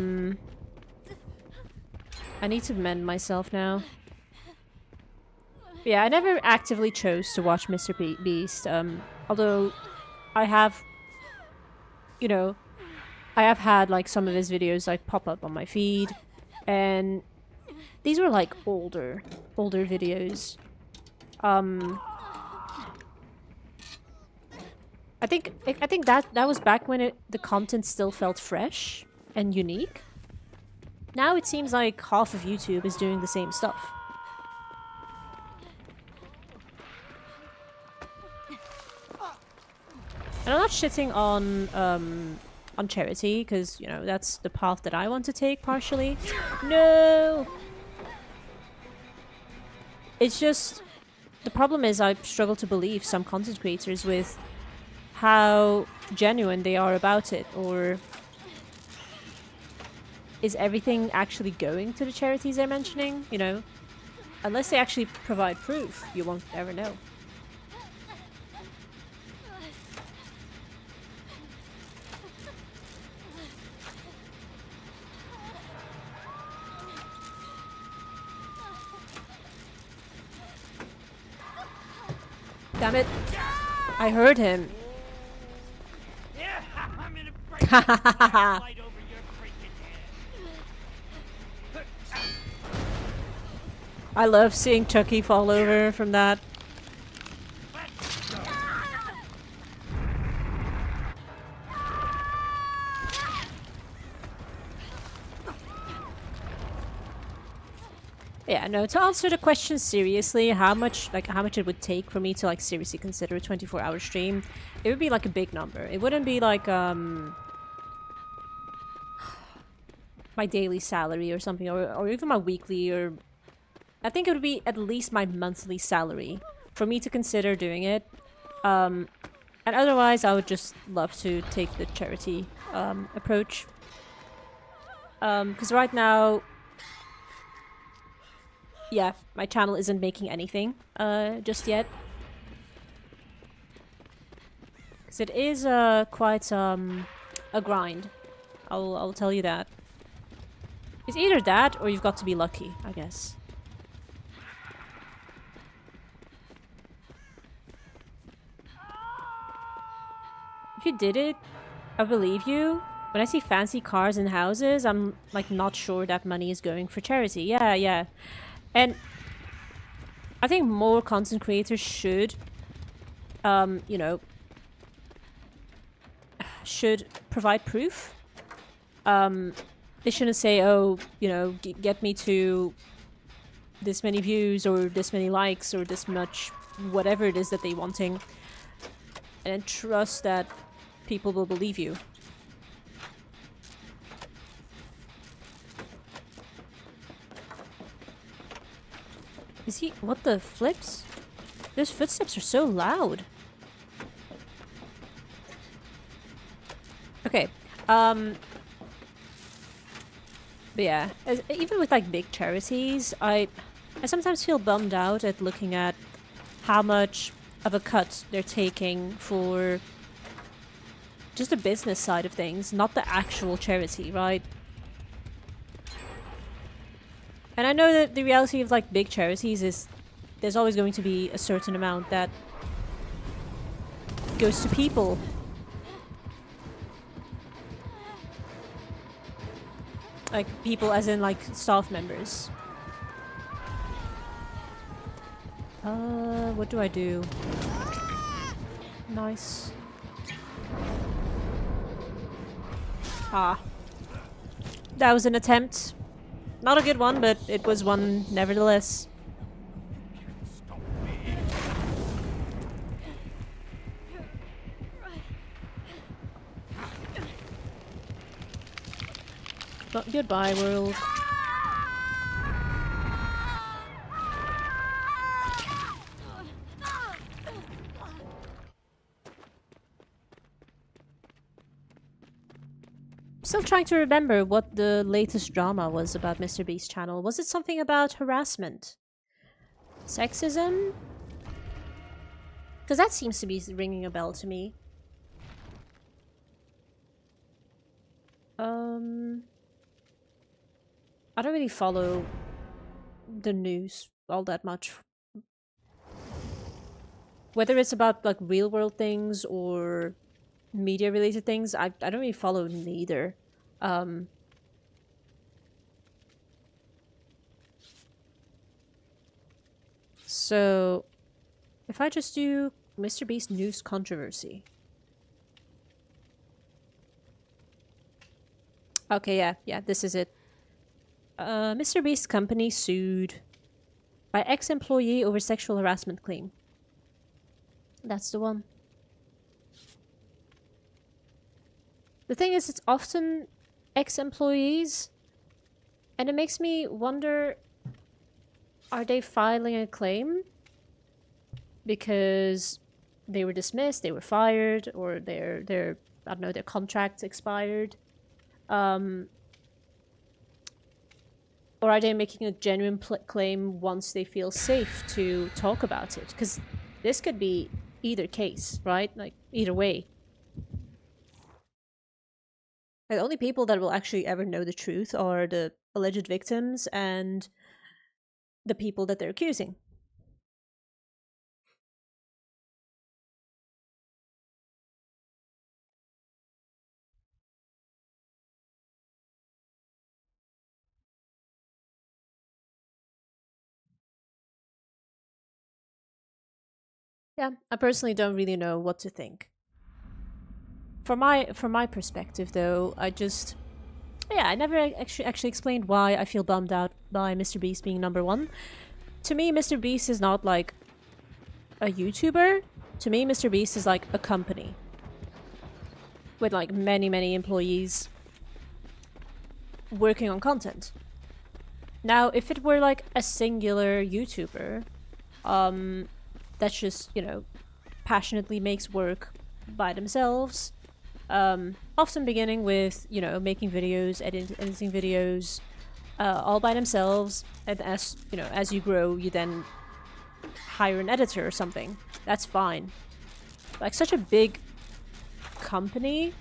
need to mend myself now. Yeah, I never actively chose to watch Mr. Beast, although I have, you know, I have had, like, some of his videos, like, pop up on my feed, and these were, like, older videos. I think that was back when the content still felt fresh and unique. Now it seems like half of YouTube is doing the same stuff. And I'm not shitting on charity, because, you know, that's the path that I want to take, partially. No! It's just... the problem is I struggle to believe some content creators with how genuine they are about it, or... is everything actually going to the charities they're mentioning? You know? Unless they actually provide proof, you won't ever know. Damn it. I heard him. I love seeing Chucky fall over from that. Yeah, no, to answer the question seriously, how much it would take for me to, like, seriously consider a 24-hour stream, it would be, like, a big number. It wouldn't be, like, my daily salary or something, or even my weekly, or... I think it would be at least my monthly salary for me to consider doing it. And otherwise, I would just love to take the charity approach. Because right now... yeah, my channel isn't making anything just yet. Because it is quite a grind. I'll tell you that. It's either that or you've got to be lucky, I guess. If you did it, I believe you. When I see fancy cars and houses, I'm, like, not sure that money is going for charity. Yeah, yeah. And I think more content creators should, you know, should provide proof They shouldn't say, oh, you know, get me to this many views or this many likes or this much whatever it is that they're wanting, and then trust that people will believe you. Is he— what the flips? Those footsteps are so loud. Okay, but yeah, even with like big charities, I sometimes feel bummed out at looking at how much of a cut they're taking for just the business side of things, not the actual charity, right? And I know that the reality of like big charities is there's always going to be a certain amount that goes to people. Like people as in like staff members. What do I do? Nice. Ah. That was an attempt. Not a good one, but it was one nevertheless. But goodbye, world. Still trying to remember what the latest drama was about Mr. Beast's channel. Was it something about harassment? Sexism? Because that seems to be ringing a bell to me. I don't really follow the news all that much. Whether it's about like real world things or media related things, I don't really follow neither. So if I just do Mr. Beast news controversy. Okay, yeah, this is it. Mr. Beast's company sued by ex-employee over sexual harassment claim. That's the one. The thing is, it's often ex-employees, and it makes me wonder, are they filing a claim because they were dismissed, they were fired, or their I don't know, their contract expired? Or are they making a genuine claim once they feel safe to talk about it? Because this could be either case, right? Like, either way. And the only people that will actually ever know the truth are the alleged victims and the people that they're accusing. Yeah, I personally don't really know what to think. From my perspective, though, I never actually explained why I feel bummed out by Mr. Beast being #1. To me, Mr. Beast is not like a YouTuber. To me, Mr. Beast is like a company with like many employees working on content. Now, if it were like a singular YouTuber, that's just, you know, passionately makes work by themselves, often beginning with, you know, making videos, editing videos, all by themselves, and as, you know, as you grow, you then hire an editor or something. That's fine. Like, such a big company,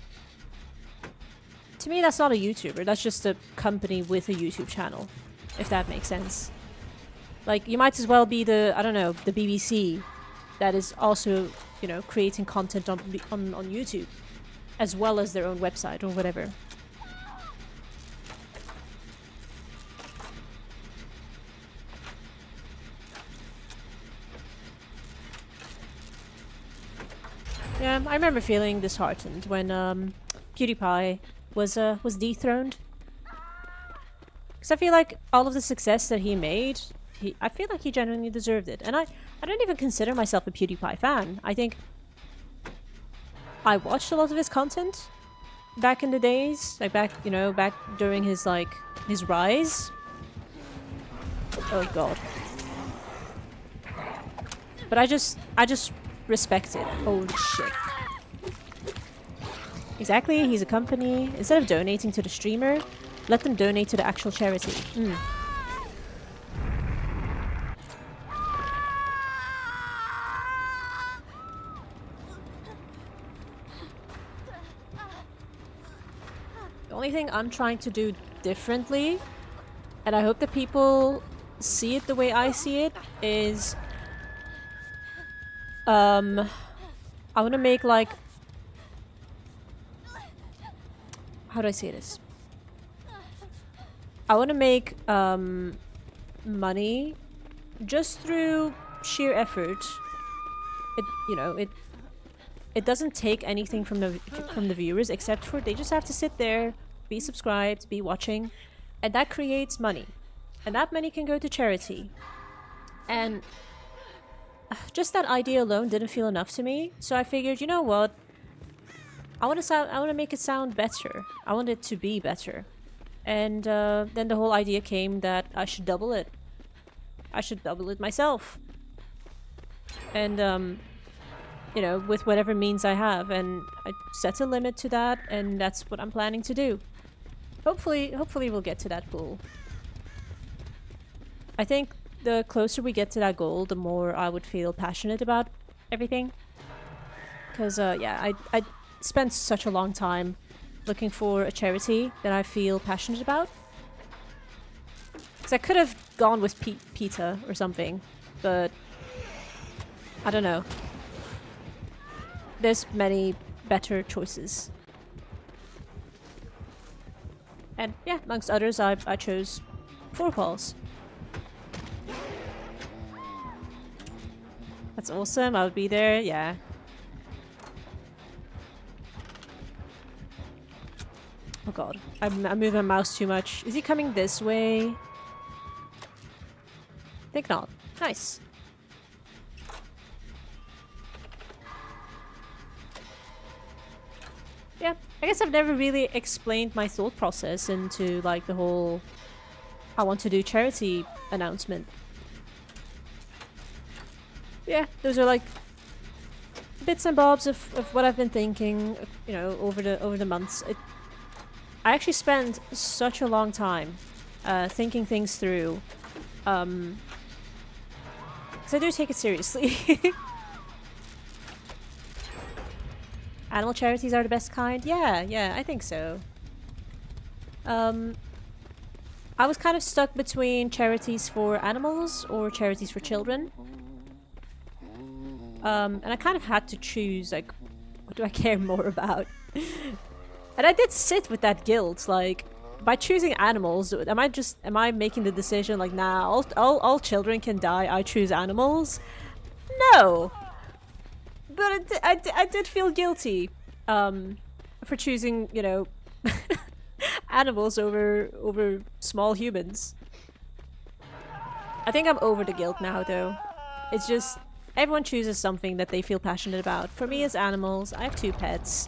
to me, that's not a YouTuber. That's just a company with a YouTube channel, if that makes sense. Like, you might as well be the, I don't know, the BBC that is also, you know, creating content on YouTube, as well as their own website or whatever. Yeah, I remember feeling disheartened when PewDiePie was dethroned. Because I feel like all of the success that he made, I feel like he genuinely deserved it. And I don't even consider myself a PewDiePie fan. I think I watched a lot of his content back in the days, like back during his his rise. Oh god. But I just respect it. Holy shit. Exactly, he's a company. Instead of donating to the streamer, let them donate to the actual charity. The only thing I'm trying to do differently, and I hope that people see it the way I see it, is I want to make like, how do I say this? I want to make money just through sheer effort. It doesn't take anything from the viewers except for they just have to sit there, be subscribed, be watching, and that creates money. And that money can go to charity. And just that idea alone didn't feel enough to me, so I figured, you know what? I want to make it sound better. I want it to be better. And then the whole idea came that I should double it. I should double it myself. And you know, with whatever means I have, and I set a limit to that, and that's what I'm planning to do. Hopefully we'll get to that goal. I think the closer we get to that goal, the more I would feel passionate about everything. Because, yeah, I spent such a long time looking for a charity that I feel passionate about. Because I could have gone with PETA or something, but I don't know. There's many better choices. And yeah, amongst others, I chose 4 Paws. That's awesome, I would be there, yeah. Oh god, I'm moving my mouse too much. Is he coming this way? Think not. Nice. Yeah, I guess I've never really explained my thought process into like the whole I want to do charity announcement. Yeah, those are like bits and bobs of what I've been thinking, you know, over the months. I actually spent such a long time thinking things through. Because I do take it seriously. Animal charities are the best kind? Yeah, I think so. I was kind of stuck between charities for animals or charities for children. And I kind of had to choose, like, what do I care more about? And I did sit with that guilt, like, by choosing animals, am I making the decision, like, nah, all children can die, I choose animals? No! But I did feel guilty for choosing, you know, animals over small humans. I think I'm over the guilt now, though. It's just everyone chooses something that they feel passionate about. For me, it's animals. I have 2 pets.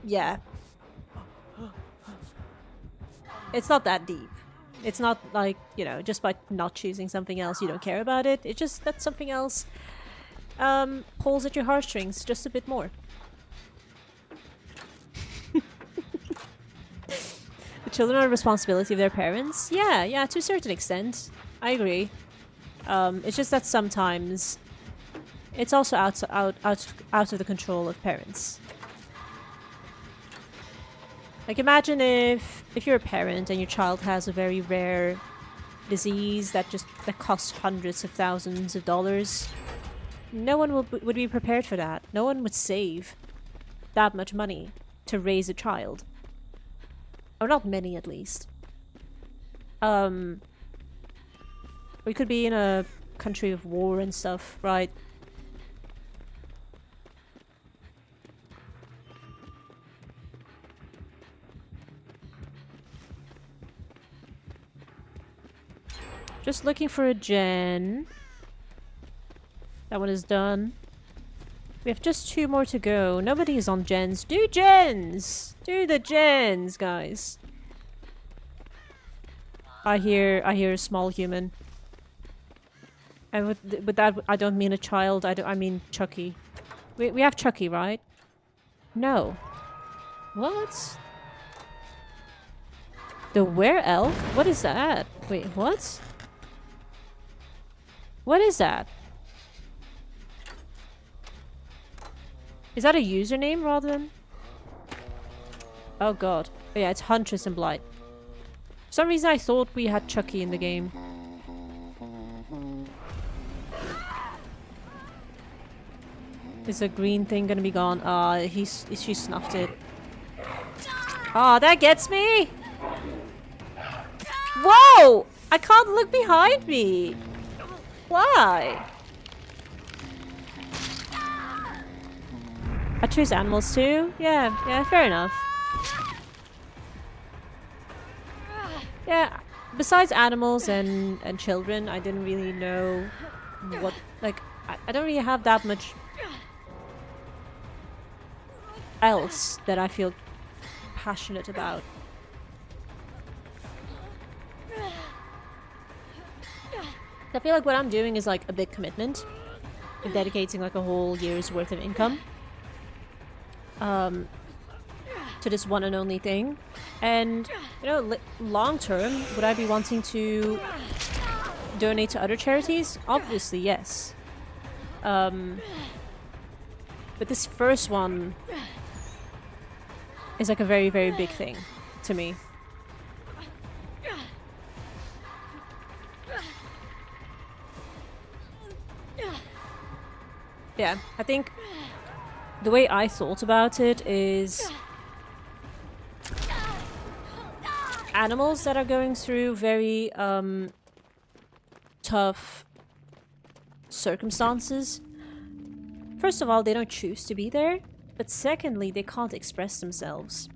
Yeah. It's not that deep. It's not like, you know, just by not choosing something else you don't care about it. It's just that something else pulls at your heartstrings just a bit more. The children are the responsibility of their parents? Yeah, to a certain extent. I agree. It's just that sometimes it's also out of the control of parents. Like, imagine if you're a parent and your child has a very rare disease that costs hundreds of thousands of dollars. No one would be prepared for that. No one would save that much money to raise a child. Or not many, at least. We could be in a country of war and stuff, right? Just looking for a gen. That one is done. We have just 2 more to go. Nobody is on gens. Do gens! Do the gens, guys. I hear a small human. And with that, I don't mean a child. I mean Chucky. We have Chucky, right? No. What? The were-elk? What is that? Wait, what? What is that? Is that a username rather than... Oh god. Oh, yeah, it's Huntress and Blight. For some reason I thought we had Chucky in the game. Is the green thing gonna be gone? She snuffed it. Ah, that gets me! Whoa! I can't look behind me! Why? I choose animals too? Yeah, fair enough. Yeah, besides animals and children, I didn't really know what... Like, I don't really have that much else that I feel passionate about. I feel like what I'm doing is like a big commitment. I'm dedicating like a whole year's worth of income to this one and only thing. And, you know, long term, would I be wanting to donate to other charities? Obviously, yes. But this first one is like a very, very big thing to me. Yeah, I think the way I thought about it is animals that are going through very tough circumstances. First of all, they don't choose to be there, but secondly, they can't express themselves.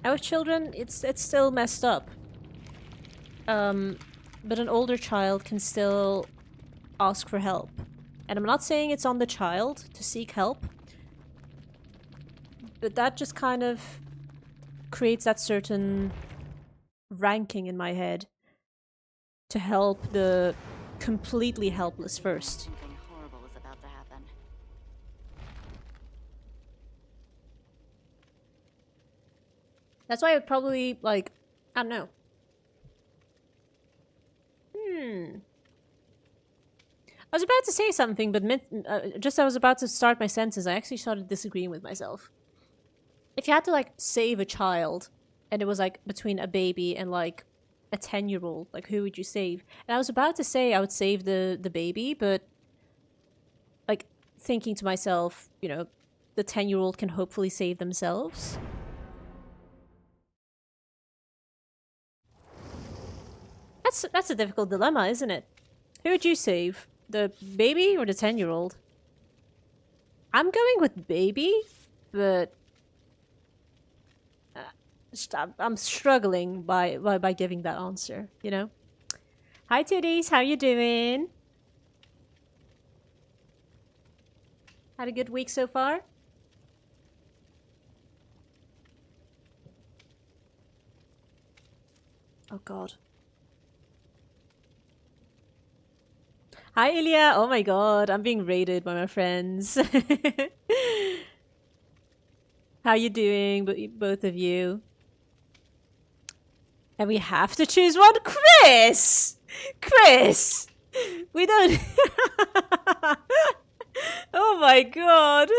And with children, it's still messed up. But an older child can still ask for help. And I'm not saying it's on the child to seek help, but that just kind of creates that certain ranking in my head to help the completely helpless first. Something horrible is about to happen. That's why I would probably, like, I don't know. I was about to say something, but just as I was about to start my sentence, I actually started disagreeing with myself. If you had to, like, save a child, and it was, like, between a baby and, like, a 10-year-old, like, who would you save? And I was about to say I would save the baby, but, like, thinking to myself, you know, the 10-year-old can hopefully save themselves. That's a difficult dilemma, isn't it? Who would you save? The baby or the 10-year-old? I'm going with baby, but I'm struggling by giving that answer, you know? Hi Titties, how you doing? Had a good week so far? Oh god. Hi Ilya! Oh my god, I'm being raided by my friends. How you doing, both of you? And we have to choose one. Chris! Chris! We don't... Oh my god.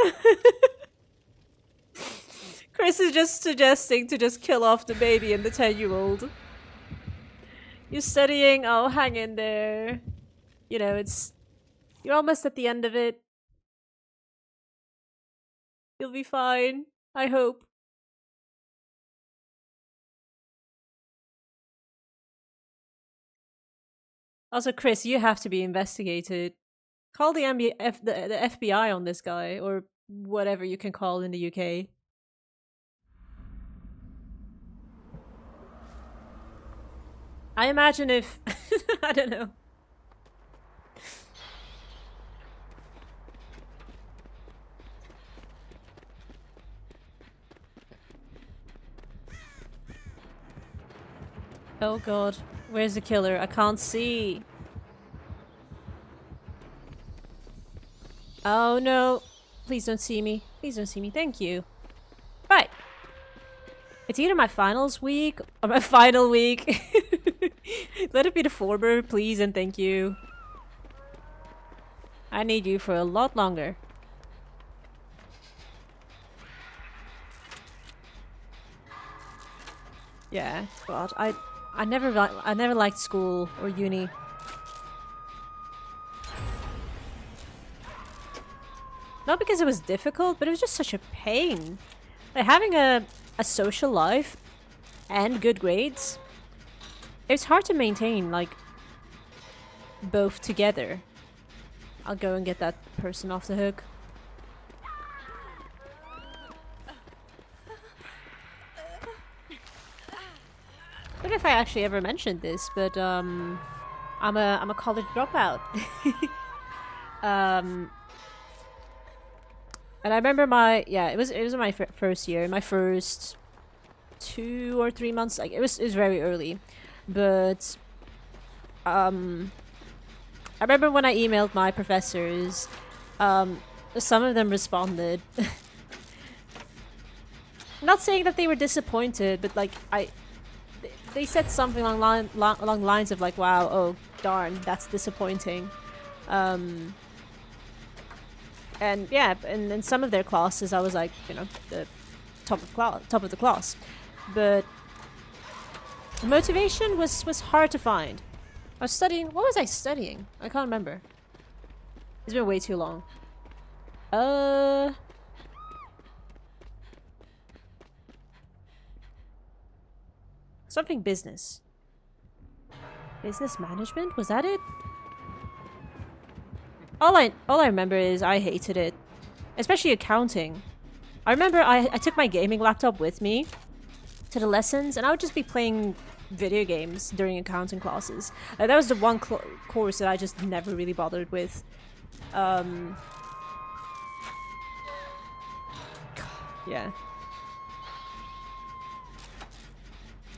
Chris is just suggesting to just kill off the baby and the 10-year-old. You're studying? Oh, hang in there. You know, you're almost at the end of it. You'll be fine. I hope. Also, Chris, you have to be investigated. Call the FBI on this guy, or whatever you can call in the UK. I imagine if... I don't know. Oh god. Where's the killer? I can't see. Oh no. Please don't see me. Please don't see me. Thank you. Right. It's either my finals week or my final week. Let it be the former, please and thank you. I need you for a lot longer. Yeah, God, I never liked school or uni. Not because it was difficult, but it was just such a pain. Like having a social life and good grades, it's hard to maintain, like, both together. I'll go and get that person off the hook. I don't know if I actually ever mentioned this, but I'm a college dropout. And I remember it was in my first year, my first 2 or 3 months. Like it was very early, but I remember when I emailed my professors, some of them responded. Not saying that they were disappointed, but like they said something along lines of like, "Wow, oh darn, that's disappointing." And yeah, and in some of their classes, I was like, you know, the top of the class, but motivation was hard to find. I was studying. What was I studying? I can't remember. It's been way too long. Something business. Business management? Was that it? All I remember is I hated it. Especially accounting. I remember I took my gaming laptop with me to the lessons, and I would just be playing video games during accounting classes. That was the one course that I just never really bothered with. Yeah.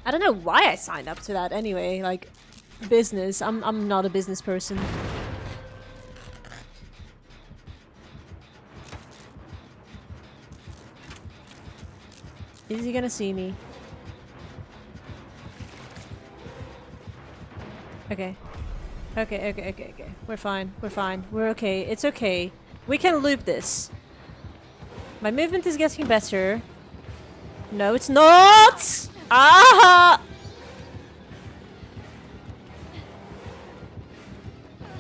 I don't know why I signed up to that anyway. Like, business. I'm not a business person. Is he gonna see me? Okay. Okay. We're fine. We're fine. We're okay. It's okay. We can loop this. My movement is getting better. No, it's not! Ah!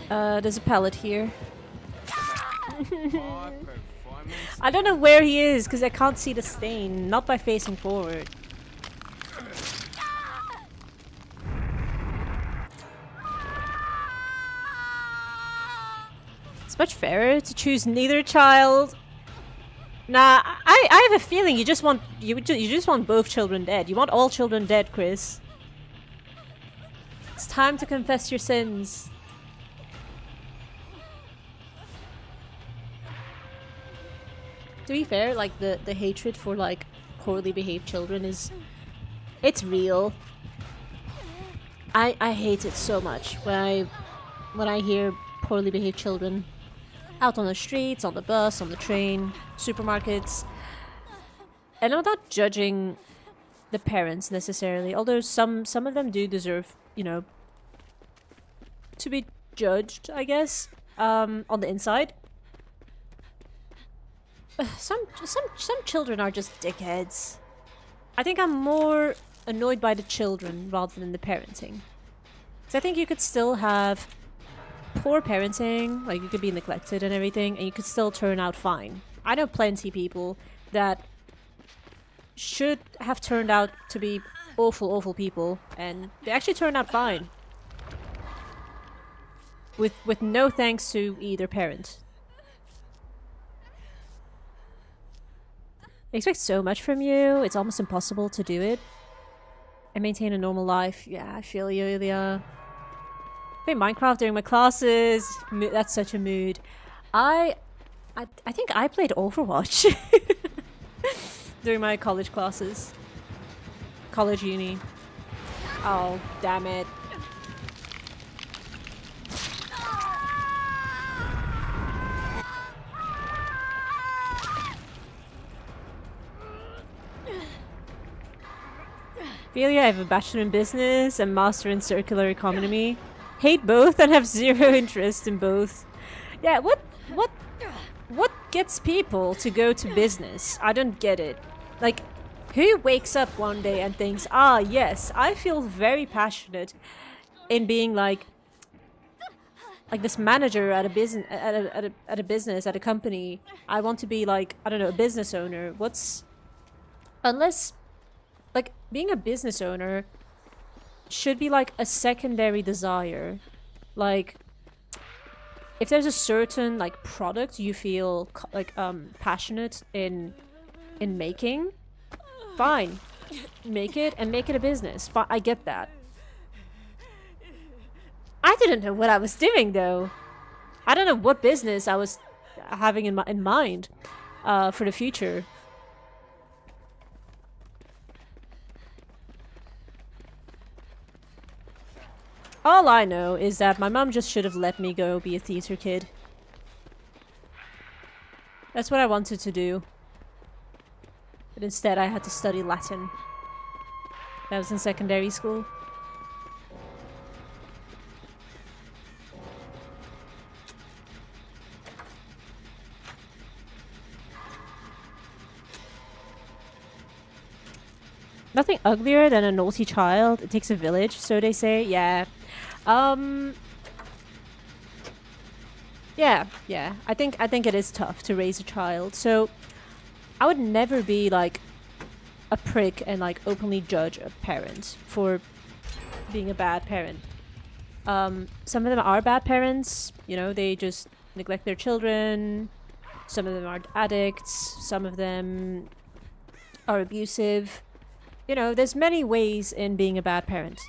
There's a pallet here. I don't know where he is because I can't see the stain. Not by facing forward. It's much fairer to choose neither child. Nah, I have a feeling you just want both children dead. You want all children dead, Chris. It's time to confess your sins. To be fair, like the hatred for like poorly behaved children it's real. I hate it so much when I hear poorly behaved children out on the streets, on the bus, on the train, supermarkets. And I'm not judging the parents necessarily, although some of them do deserve, you know, to be judged, I guess, on the inside. Some children are just dickheads. I think I'm more annoyed by the children rather than the parenting. Because I think you could still have poor parenting, like you could be neglected and everything, and you could still turn out fine. I know plenty people that should have turned out to be awful people, and they actually turned out fine. With no thanks to either parent. I expect so much from you, it's almost impossible to do it. and maintain a normal life. Yeah, I feel you, Ilya. Play Minecraft during my classes. That's such a mood. I think I played Overwatch during my college classes. College uni. Oh, damn it. Feel I have a bachelor in business and master in circular economy. Hate both and have zero interest in both. Yeah, what gets people to go to business? I don't get it. Like, who wakes up one day and thinks, ah, yes, I feel very passionate in being like this manager at a business, at a business, at a company. I want to be like, I don't know, a business owner. Unless, like, being a business owner should be like a secondary desire. Like, if there's a certain like product you feel like passionate in making, fine, make it and make it a business. But I get that. I didn't know what I was doing though. I don't know what business I was having in mind for the future. All I know is that my mom just should have let me go be a theater kid. That's what I wanted to do. But instead I had to study Latin. I was in secondary school. Nothing uglier than a naughty child. It takes a village, so they say. Yeah. Yeah. I think it is tough to raise a child. So I would never be like a prick and like openly judge a parent for being a bad parent. Some of them are bad parents, you know, they just neglect their children. Some of them are addicts, some of them are abusive. You know, there's many ways in being a bad parent.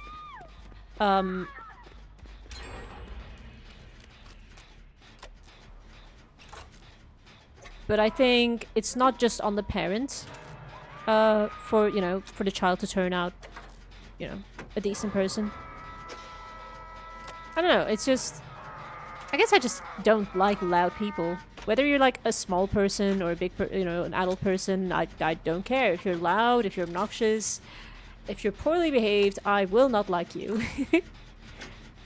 But I think it's not just on the parent for the child to turn out, you know, a decent person. I don't know, it's just... I guess I just don't like loud people. Whether you're like a small person or a big an adult person, I don't care. If you're loud, if you're obnoxious, if you're poorly behaved, I will not like you.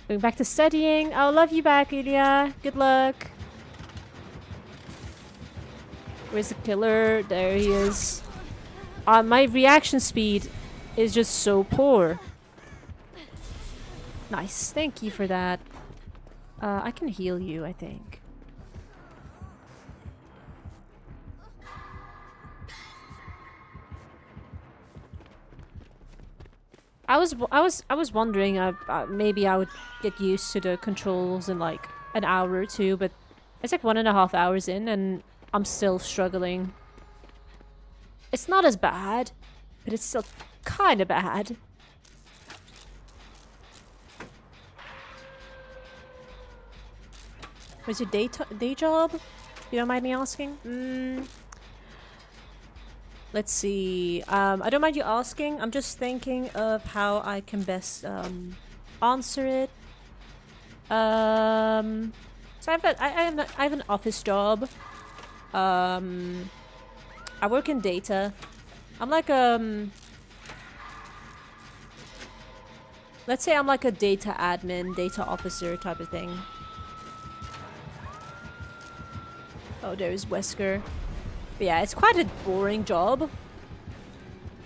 Going back to studying. I'll love you back, Ilya. Good luck. Where's the killer? There he is. My reaction speed is just so poor. Nice. Thank you for that. I can heal you, I think. I was wondering maybe I would get used to the controls in like an hour or two, but it's like 1.5 hours in and I'm still struggling. It's not as bad, but it's still kind of bad. What's your day job? If you don't mind me asking? Let's see. I don't mind you asking. I'm just thinking of how I can best answer it. So I have an office job. I work in data. I'm like let's say I'm like a data admin, data officer type of thing. Oh, there's Wesker. But yeah, it's quite a boring job.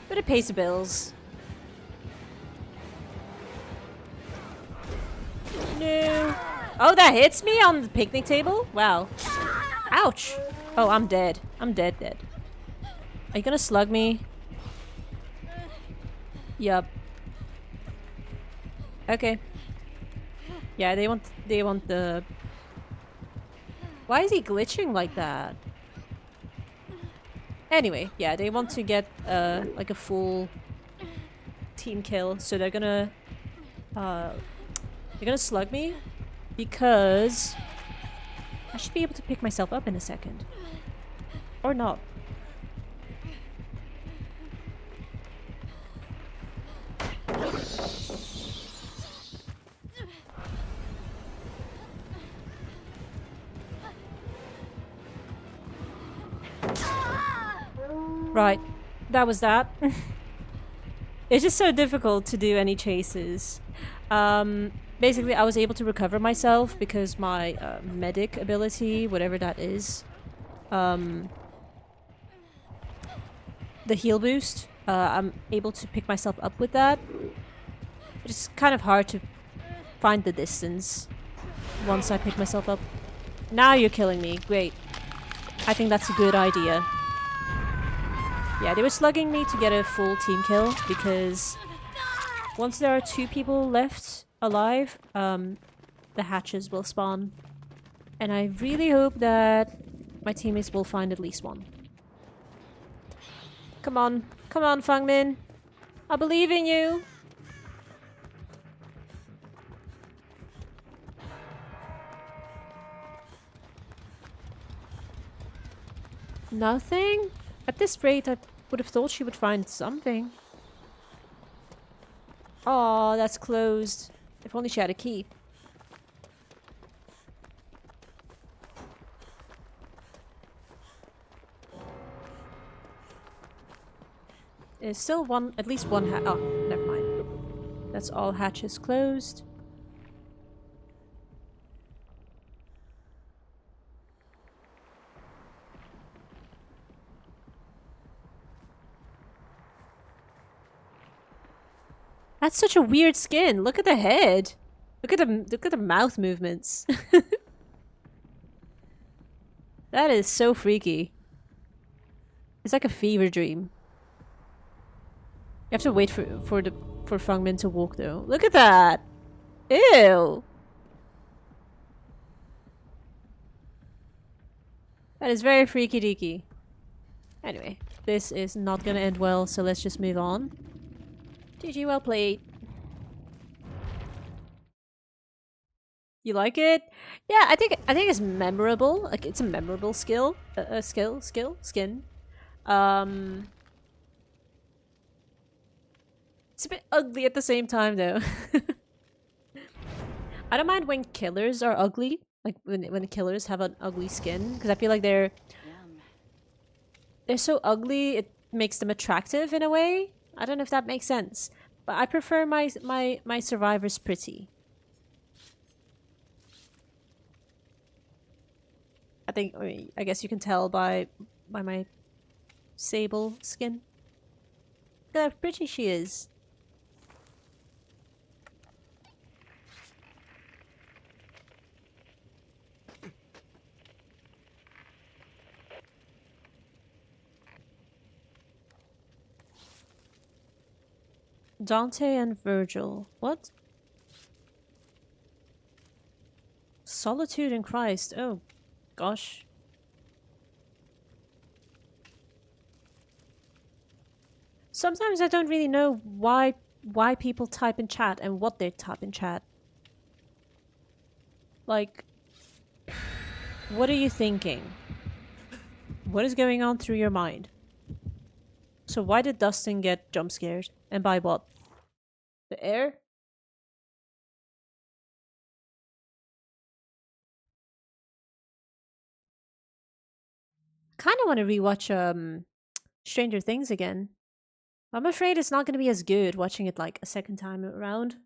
But it pays the bills. No. Oh, that hits me on the picnic table? Wow. Ouch. Oh, I'm dead. I'm dead. Are you gonna slug me? Yup. Okay. Yeah, they want the... Why is he glitching like that? Anyway, yeah, they want to get like a full team kill, so they're gonna slug me because I should be able to pick myself up in a second. Or not. Right. That was that. It's just so difficult to do any chases. Basically, I was able to recover myself because my medic ability, whatever that is, the heal boost, I'm able to pick myself up with that. It's kind of hard to find the distance once I pick myself up. Now you're killing me. Great. I think that's a good idea. Yeah, they were slugging me to get a full team kill because once there are 2 people left alive, the hatches will spawn. And I really hope that my teammates will find at least one. Come on. Come on, Fangmin. I believe in you. Nothing? At this rate, I would have thought she would find something. Oh, that's closed. If only she had a key. There's still at least one oh, never mind. That's all hatches closed. That's such a weird skin. Look at the head. Look at the mouth movements. That is so freaky. It's like a fever dream. You have to wait for Fangmin to walk though. Look at that. Ew. That is very freaky deaky. Anyway, this is not gonna end well, so let's just move on. GG, well played. You like it? Yeah, I think it's memorable. Like it's a memorable skin. It's a bit ugly at the same time though. I don't mind when killers are ugly, like when killers have an ugly skin, because I feel like they're so ugly it makes them attractive in a way. I don't know if that makes sense, but I prefer my survivors pretty. I guess you can tell by my sable skin. Look how pretty she is. Dante and Virgil. What? Solitude in Christ. Oh, gosh. Sometimes I don't really know why people type in chat and what they type in chat. Like, what are you thinking? What is going on through your mind? So why did Dustin get jump scared? And by what? The air? Kind of want to rewatch Stranger Things again. I'm afraid it's not going to be as good watching it like a second time around.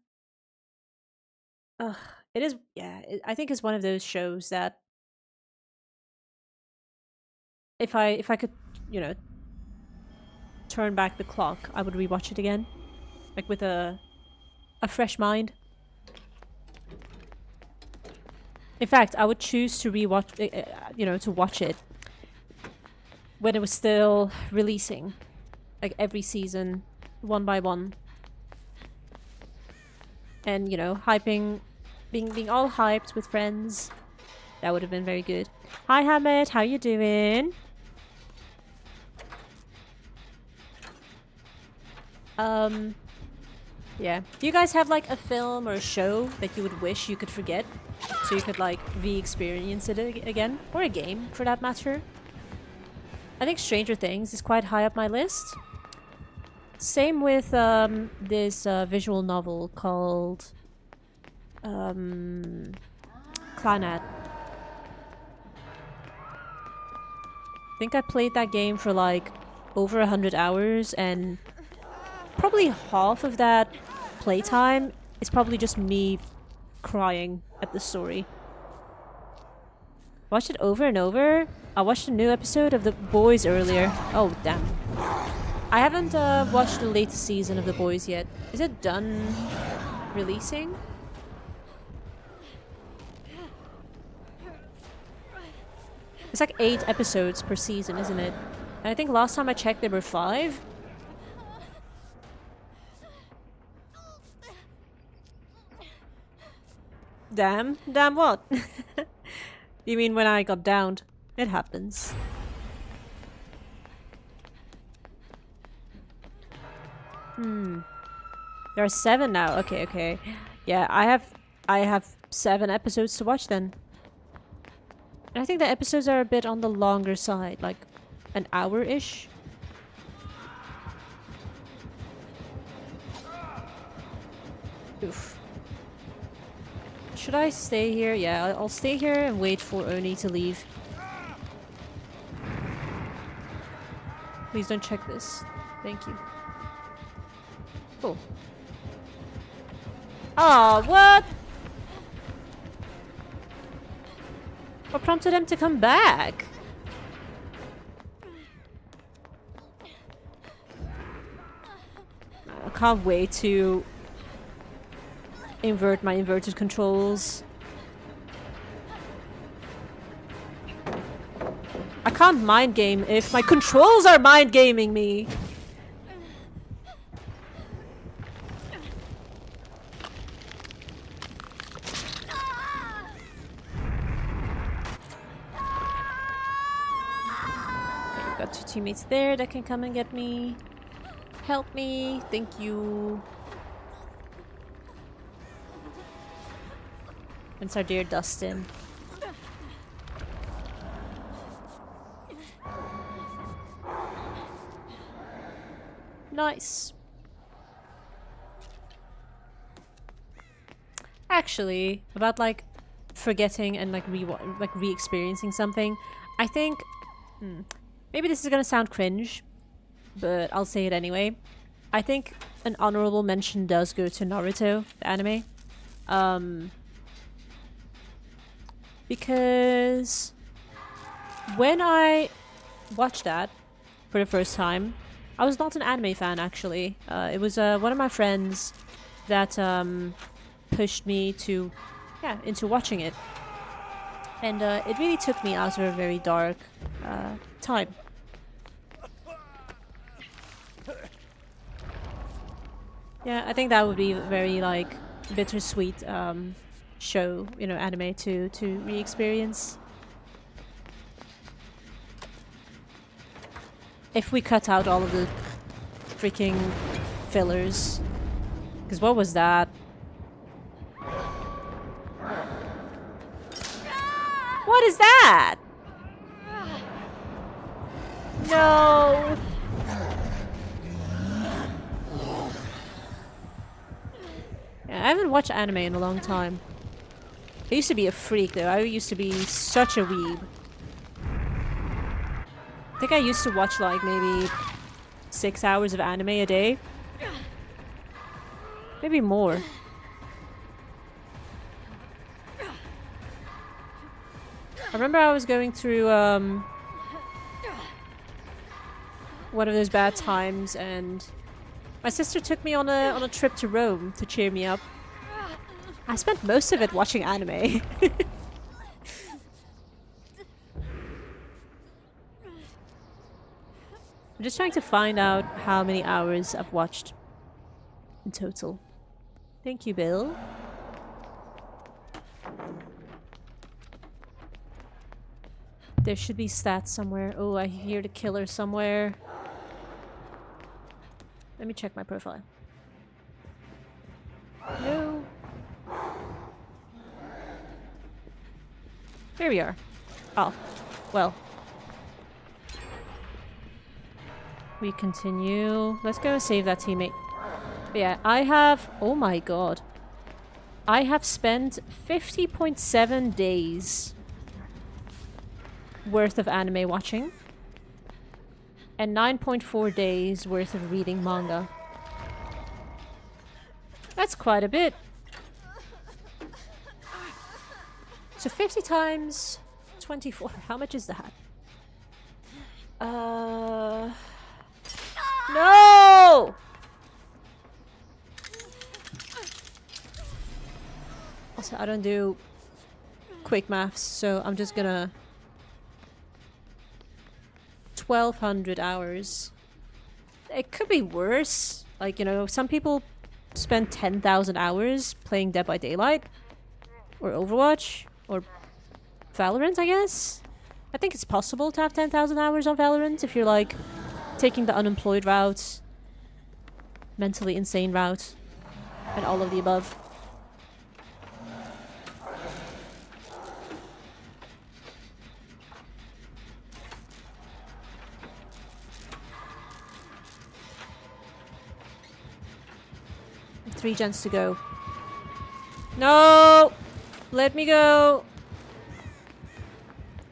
Ugh, it is. Yeah, I think it's one of those shows that if I could, you know, turn back the clock, I would rewatch it again, like with a fresh mind. In fact, I would choose to rewatch, to watch it when it was still releasing, like every season, one by one, and hyping, being all hyped with friends. That would have been very good. Hi, Hamid, how you doing? Yeah. Do you guys have like a film or a show that you would wish you could forget? So you could like re-experience it again? Or a game, for that matter? I think Stranger Things is quite high up my list. Same with this visual novel called Clannad. I think I played that game for like over 100 hours, and probably half of that playtime is probably just me crying at the story. Watched it over and over. I watched a new episode of The Boys earlier. Oh, damn. I haven't watched the latest season of The Boys yet. Is it done releasing? It's like 8 episodes per season, isn't it? And I think last time I checked there were 5. Damn? Damn what? You mean when I got downed? It happens. There are 7 now. Okay, okay. Yeah, I have 7 episodes to watch then. And I think the episodes are a bit on the longer side, like an hour-ish. Oof. Should I stay here? Yeah, I'll stay here and wait for Oni to leave. Please don't check this. Thank you. Cool. Oh, what? What prompted him to come back? I can't wait to invert my inverted controls. I can't mind game if my controls are mind gaming me. Got 2 teammates there that can come and get me. Help me. Thank you. It's our dear Dustin. Nice. Actually, about like forgetting and like re-experiencing something, I think maybe this is gonna sound cringe, but I'll say it anyway. I think an honorable mention does go to Naruto, the anime. Because when I watched that for the first time, I was not an anime fan actually. It was one of my friends that pushed me to, into watching it. And it really took me out of a very dark time. Yeah, I think that would be a very like bittersweet show, you know, anime to re-experience. If we cut out all of the freaking fillers. Because what was that? What is that? No! Yeah, I haven't watched anime in a long time. I used to be a freak though. I used to be such a weeb. I think I used to watch like maybe 6 hours of anime a day. Maybe more. I remember I was going through one of those bad times, and my sister took me on a trip to Rome to cheer me up. I spent most of it watching anime. I'm just trying to find out how many hours I've watched in total. Thank you, Bill. There should be stats somewhere. Oh, I hear the killer somewhere. Let me check my profile. Here we are. Oh, well. We continue. Let's go save that teammate. But yeah, I have... Oh my god. I have spent 50.7 days worth of anime watching. And 9.4 days worth of reading manga. That's quite a bit. So 50 times 24. How much is that? No! Also, I don't do quick maths, so I'm just gonna... 1,200 hours. It could be worse. Like, you know, some people spend 10,000 hours playing Dead by Daylight. Or Overwatch. Or Valorant, I guess? I think it's possible to have 10,000 hours on Valorant if you're, like, taking the unemployed route, mentally insane route, and all of the above. Three gens to go. No! Let me go!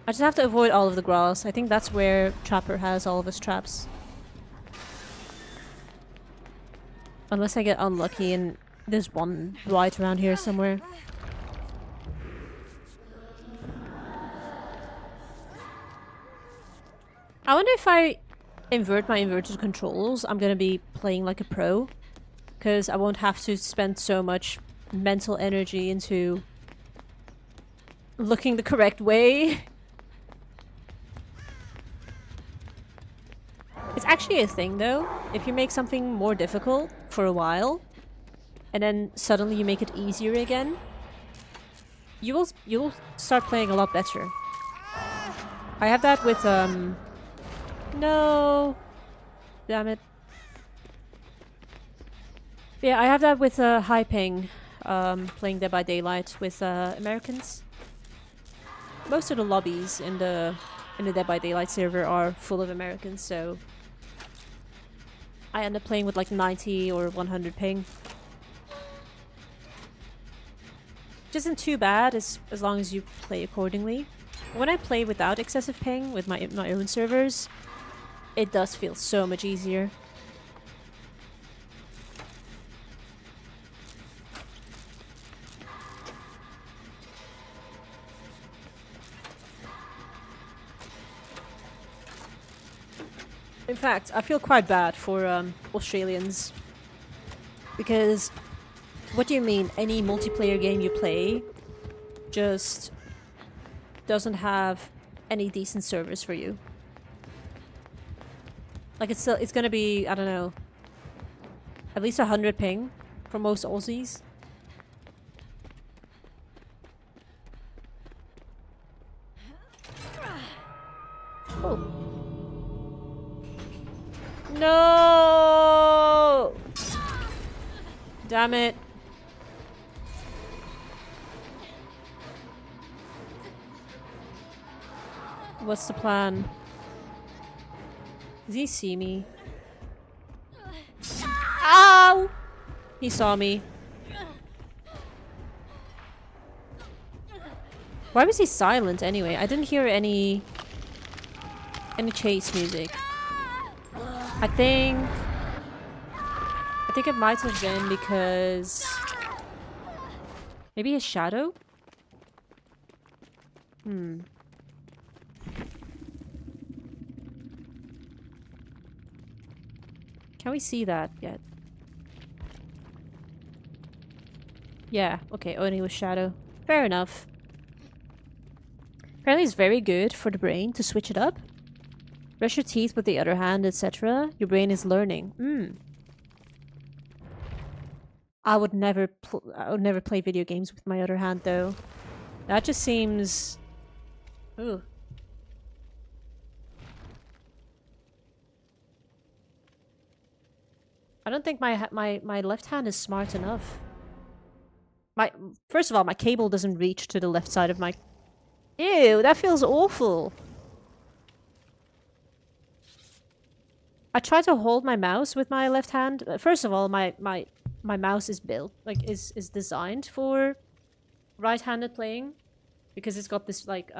I just have to avoid all of the grass. I think that's where Trapper has all of his traps. Unless I get unlucky and there's one right around here somewhere. I wonder if I invert my inverted controls, I'm gonna be playing like a pro. Because I won't have to spend so much mental energy into looking the correct way. It's actually a thing though. If you make something more difficult for a while, and then suddenly you make it easier again, you'll start playing a lot better. I have that with no, damn it. Yeah, I have that with high ping, playing Dead by Daylight with Americans. Most of the lobbies in the Dead by Daylight server are full of Americans, so I end up playing with like 90 or 100 ping. Which isn't too bad as long as you play accordingly. When I play without excessive ping with my own servers, it does feel so much easier. In fact, I feel quite bad for Australians. Because, what do you mean any multiplayer game you play just doesn't have any decent servers for you? Like it's gonna be, I don't know, at least 100 ping for most Aussies. Oh. No! Damn it. What's the plan? Does he see me? Ow! He saw me. Why was he silent anyway? I didn't hear any chase music. I think it might have been because maybe his shadow? Hmm. Can we see that yet? Yeah, okay, only with shadow. Fair enough. Apparently it's very good for the brain to switch it up. Brush your teeth with the other hand, etc. Your brain is learning. I would never play video games with my other hand though. That just seems... Ooh. I don't think my left hand is smart enough. First of all, my cable doesn't reach to the left side of my Ew, that feels awful. I try to hold my mouse with my left hand. First of all, my mouse is built, like, is designed for right-handed playing. Because it's got this, like,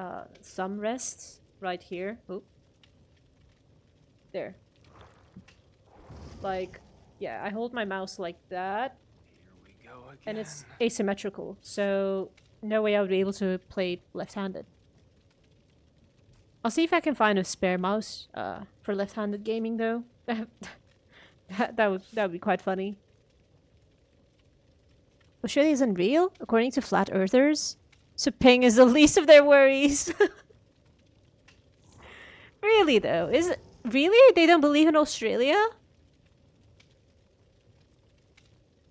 thumb rest right here. Oop. There. Like, yeah, I hold my mouse like that. Here we go again. And it's asymmetrical, so no way I would be able to play left-handed. I'll see if I can find a spare mouse for left-handed gaming, though. that would be quite funny. Australia isn't real, according to flat earthers. So ping is the least of their worries. Really, though? Is it really? They don't believe in Australia?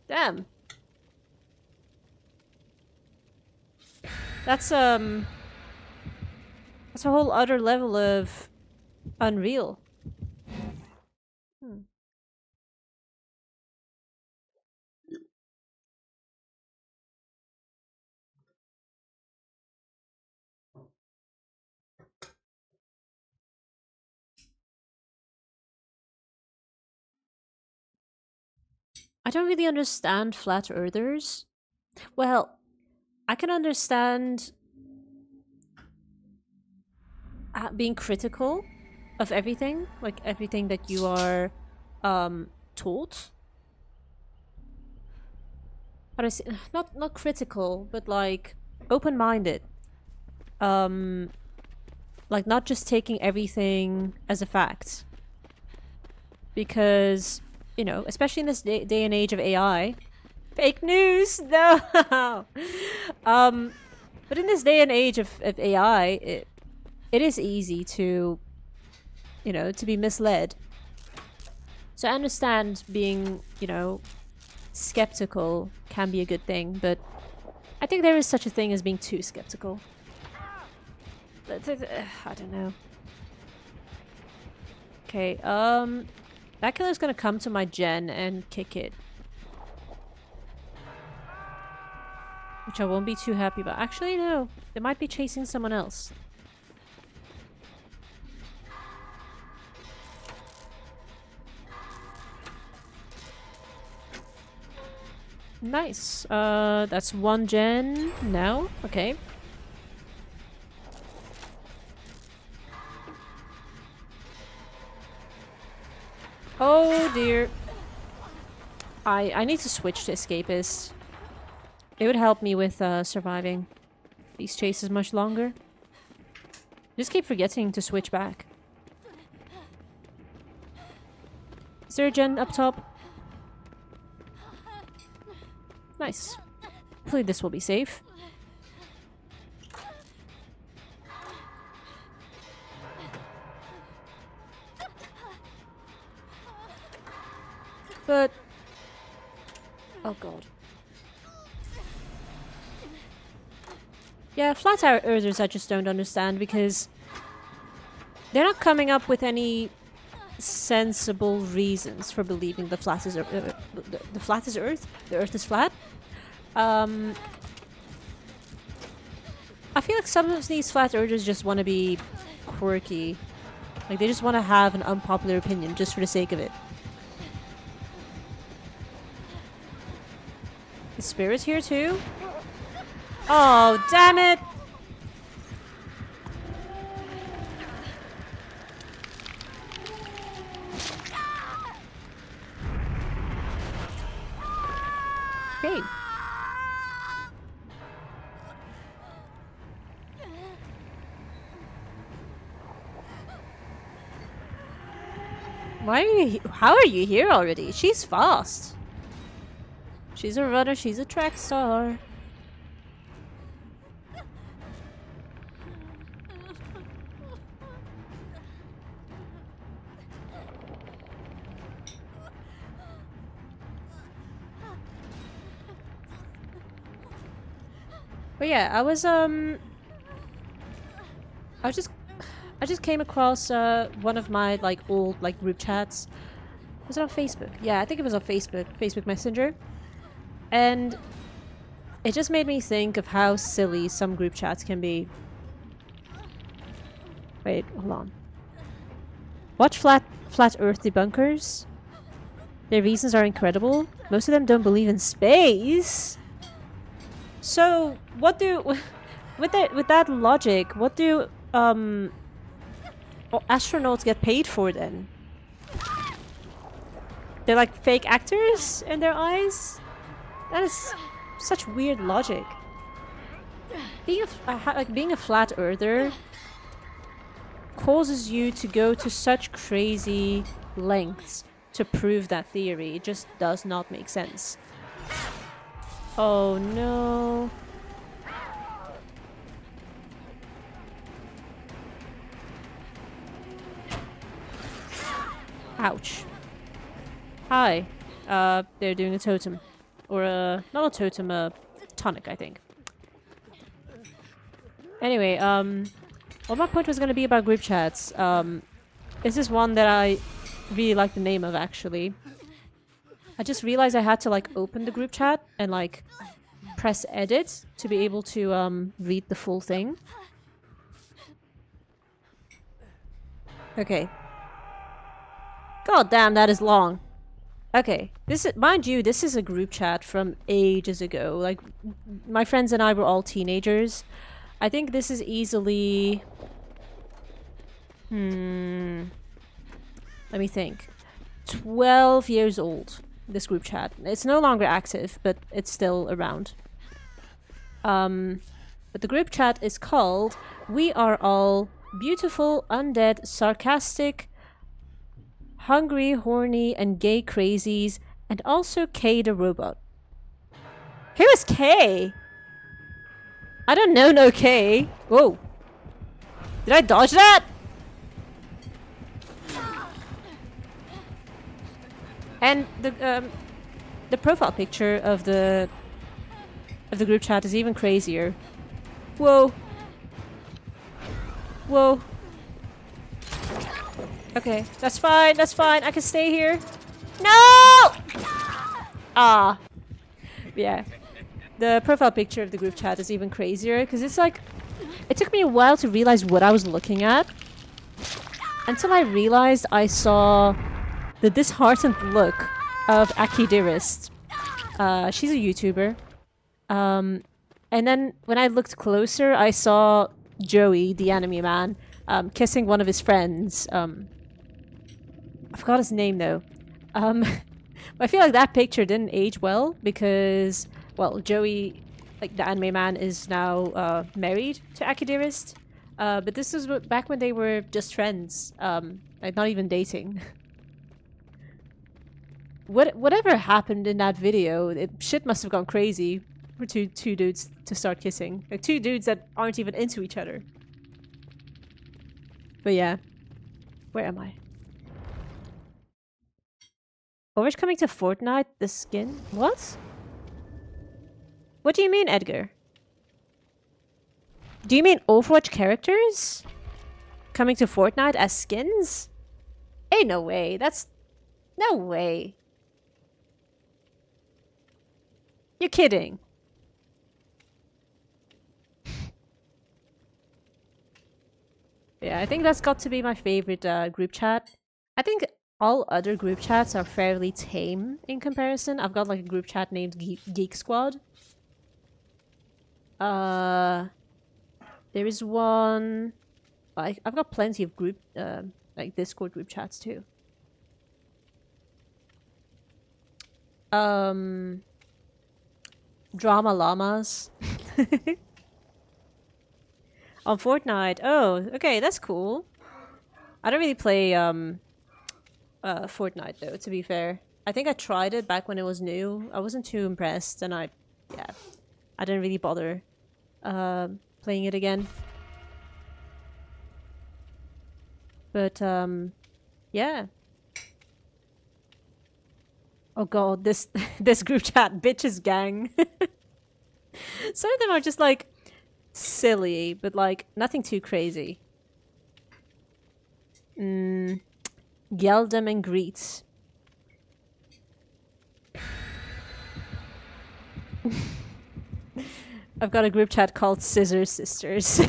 Damn. That's a whole other level of unreal. I don't really understand flat earthers. Well, I can understand being critical of everything, like everything that you are taught. How do I say? Not critical, but like open-minded. Like not just taking everything as a fact. Because, you know, especially in this day and age of AI, fake news, no. But in this day and age of AI, it is easy to, you know, to be misled. So I understand being, you know, skeptical can be a good thing, but I think there is such a thing as being too skeptical. I don't know. Okay, that killer's gonna come to my gen and kick it. Which I won't be too happy about. Actually, no. They might be chasing someone else. Nice. That's one gen now. Okay. Oh dear. I need to switch to escapist. It would help me with surviving these chases much longer. Just keep forgetting to switch back. Is there a gen up top? Nice. Hopefully this will be safe. But... oh god. Yeah, flat earthers I just don't understand because they're not coming up with any sensible reasons for believing the flat is the flat is Earth. The Earth is flat. I feel like some of these flat earthers just want to be quirky, like they just want to have an unpopular opinion just for the sake of it. Is Spirit here too? Oh, damn it! Okay. Why are you how are you here already? She's fast. She's a runner, she's a track star. But yeah, I just came across one of my like old like group chats. Was it on Facebook? Yeah, I think it was on Facebook Messenger. And it just made me think of how silly some group chats can be. Wait, hold on. Watch Flat Earth debunkers. Their reasons are incredible. Most of them don't believe in space. So, what do... with that logic, what do astronauts get paid for then? They're like fake actors in their eyes? That is such weird logic. Being a flat earther causes you to go to such crazy lengths to prove that theory. It just does not make sense. Oh no. Ouch. Hi. They're doing a totem. Or not a totem, a tonic, I think. Anyway, what my point was gonna be about group chats, is this one that I really like the name of, actually. I just realized I had to, like, open the group chat and, like, press edit to be able to, read the full thing. Okay. God damn, that is long. Okay, mind you, this is a group chat from ages ago. Like, my friends and I were all teenagers. I think this is easily... Let me think. 12 years old, this group chat. It's no longer active, but it's still around. But the group chat is called "We Are All Beautiful, Undead, Sarcastic, Hungry, Horny, and Gay Crazies, and also Kay the Robot." Who is Kay? I don't know no Kay. Whoa. Did I dodge that? And the profile picture of the group chat is even crazier. Whoa. Whoa. Okay, that's fine, I can stay here. No! Ah. Yeah. The profile picture of the group chat is even crazier, because it's like... It took me a while to realize what I was looking at. Until I realized I saw the disheartened look of Aki Dearest. She's a YouTuber. And then when I looked closer, I saw Joey, the anime man, kissing one of his friends. I forgot his name though. I feel like that picture didn't age well because, well, Joey, like the anime man, is now married to Aki Dearest. But this was back when they were just friends, like not even dating. Whatever happened in that video, shit must have gone crazy for two dudes to start kissing. Like two dudes that aren't even into each other. But yeah. Where am I? Overwatch coming to Fortnite, the skin? What? What do you mean, Edgar? Do you mean Overwatch characters? Coming to Fortnite as skins? Ain't no way. That's... No way. You're kidding. Yeah, I think that's got to be my favorite group chat. I think all other group chats are fairly tame in comparison. I've got like a group chat named Geek Squad. There is one... I've got plenty of group, like Discord group chats too. Drama Llamas. On Fortnite. Oh, okay, that's cool. I don't really play Fortnite though, to be fair. I think I tried it back when it was new. I wasn't too impressed, and I didn't really bother playing it again. But yeah. Oh god, this group chat bitches gang. Some of them are just like silly, but like nothing too crazy. Geldem and Greets. I've got a group chat called Scissor Sisters.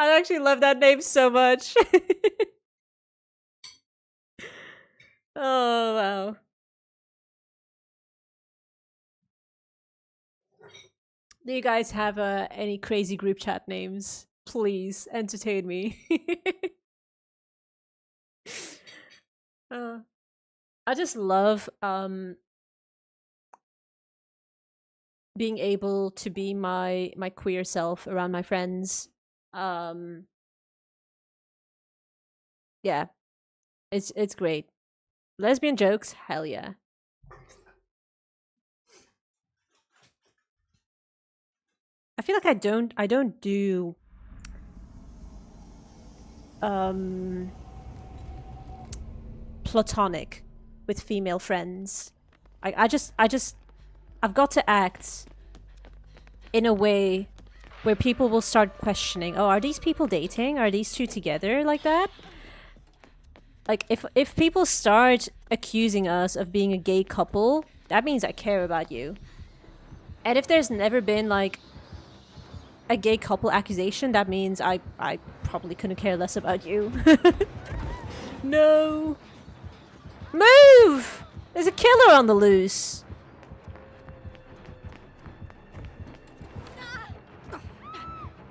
I actually love that name so much. Oh, wow. Do you guys have any crazy group chat names? Please entertain me. uh, I just love being able to be my queer self around my friends. Yeah, it's great. Lesbian jokes, hell yeah. I feel like I don't do um platonic with female friends. I've got to act in a way where people will start questioning, oh, are these people dating? Are these two together like that? Like if people start accusing us of being a gay couple, that means I care about you. And if there's never been like a gay couple accusation, that means I probably couldn't care less about you. No. Move! There's a killer on the loose.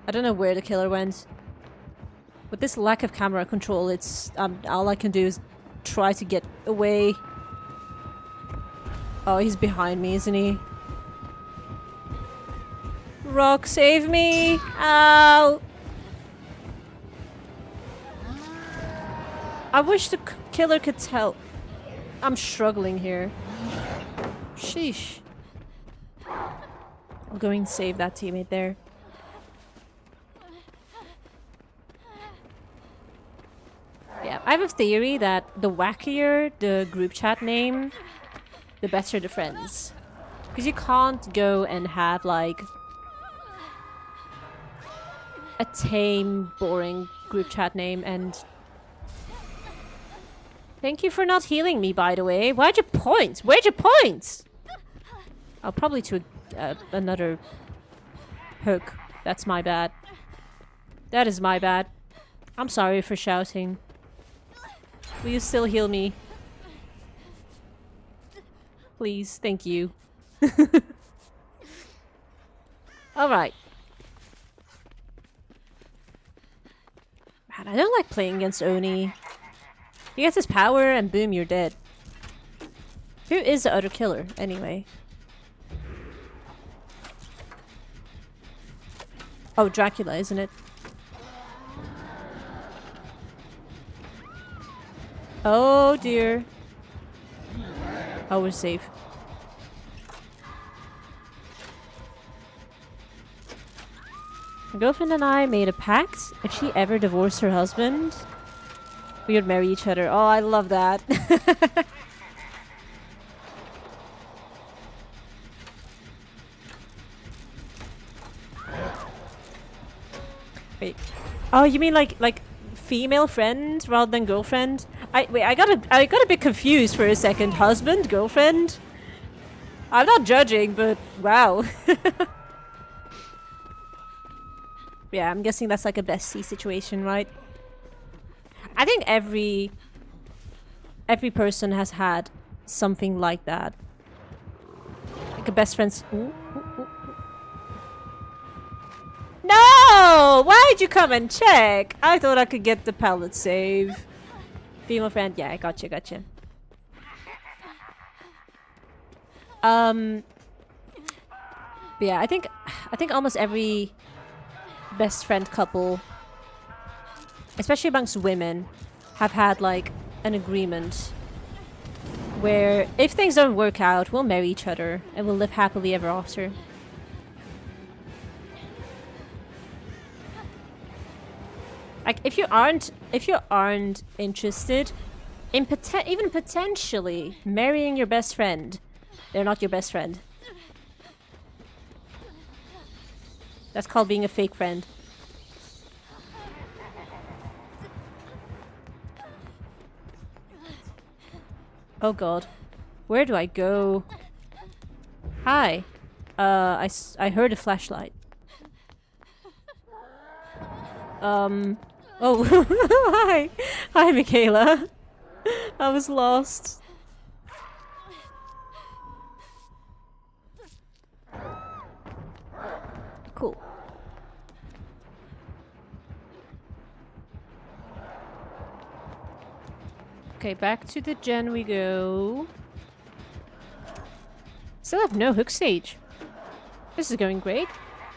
I don't know where the killer went. With this lack of camera control, it's all I can do is try to get away. Oh, he's behind me, isn't he? Rock, save me! Ow! I wish the killer could tell. I'm struggling here. Sheesh. I'll go and save that teammate there. Yeah, I have a theory that the wackier the group chat name, the better the friends. Because you can't go and have like a tame, boring group chat name and... Thank you for not healing me, by the way. Why'd you point? Where'd you point? Oh, probably to another hook. That's my bad. That is my bad. I'm sorry for shouting. Will you still heal me? Please, thank you. Alright. Man, I don't like playing against Oni. He gets his power and boom, you're dead. Who is the other killer, anyway? Oh, Dracula, isn't it? Oh dear. Oh, we're safe. My girlfriend and I made a pact. If she ever divorced her husband, we would marry each other. Oh, I love that. Wait. Oh, you mean like female friend rather than girlfriend? I got a bit confused for a second. Husband, girlfriend? I'm not judging, but wow. Yeah, I'm guessing that's like a bestie situation, right? I think every person has had something like that. Like a best friend's... Ooh, ooh, ooh, ooh. No! Why'd you come and check? I thought I could get the pallet save. Female friend, yeah, gotcha. But yeah, I think almost every best friend couple, especially amongst women, have had like an agreement where if things don't work out, we'll marry each other and we'll live happily ever after. Like if you aren't interested in even potentially marrying your best friend, they're not your best friend. That's called being a fake friend. Oh god. Where do I go? Hi. I heard a flashlight. Oh, hi. Hi, Michaela. I was lost. Cool. Okay, back to the gen we go. Still have no hook stage. This is going great.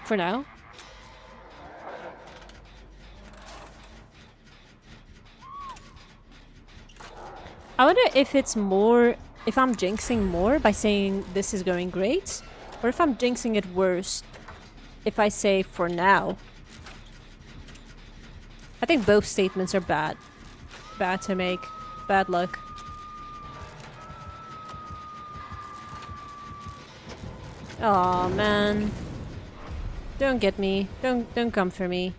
For now. I wonder if it's more... if I'm jinxing more by saying this is going great, or if I'm jinxing it worse if I say for now. I think both statements are bad. Bad to make. Bad luck. Aw, man. Don't get me. Don't come for me.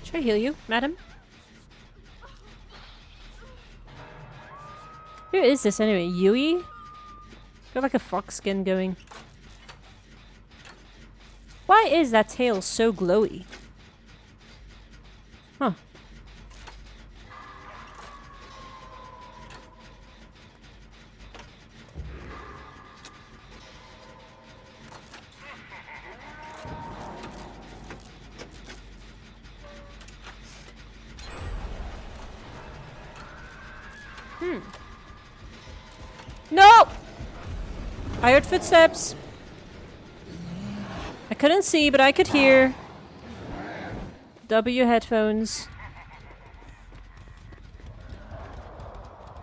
Should I heal you, madam? Who is this anyway? Yui? Got like a fox skin going. Why is that tail so glowy? Huh. No! I heard footsteps. I couldn't see, but I could hear. W headphones.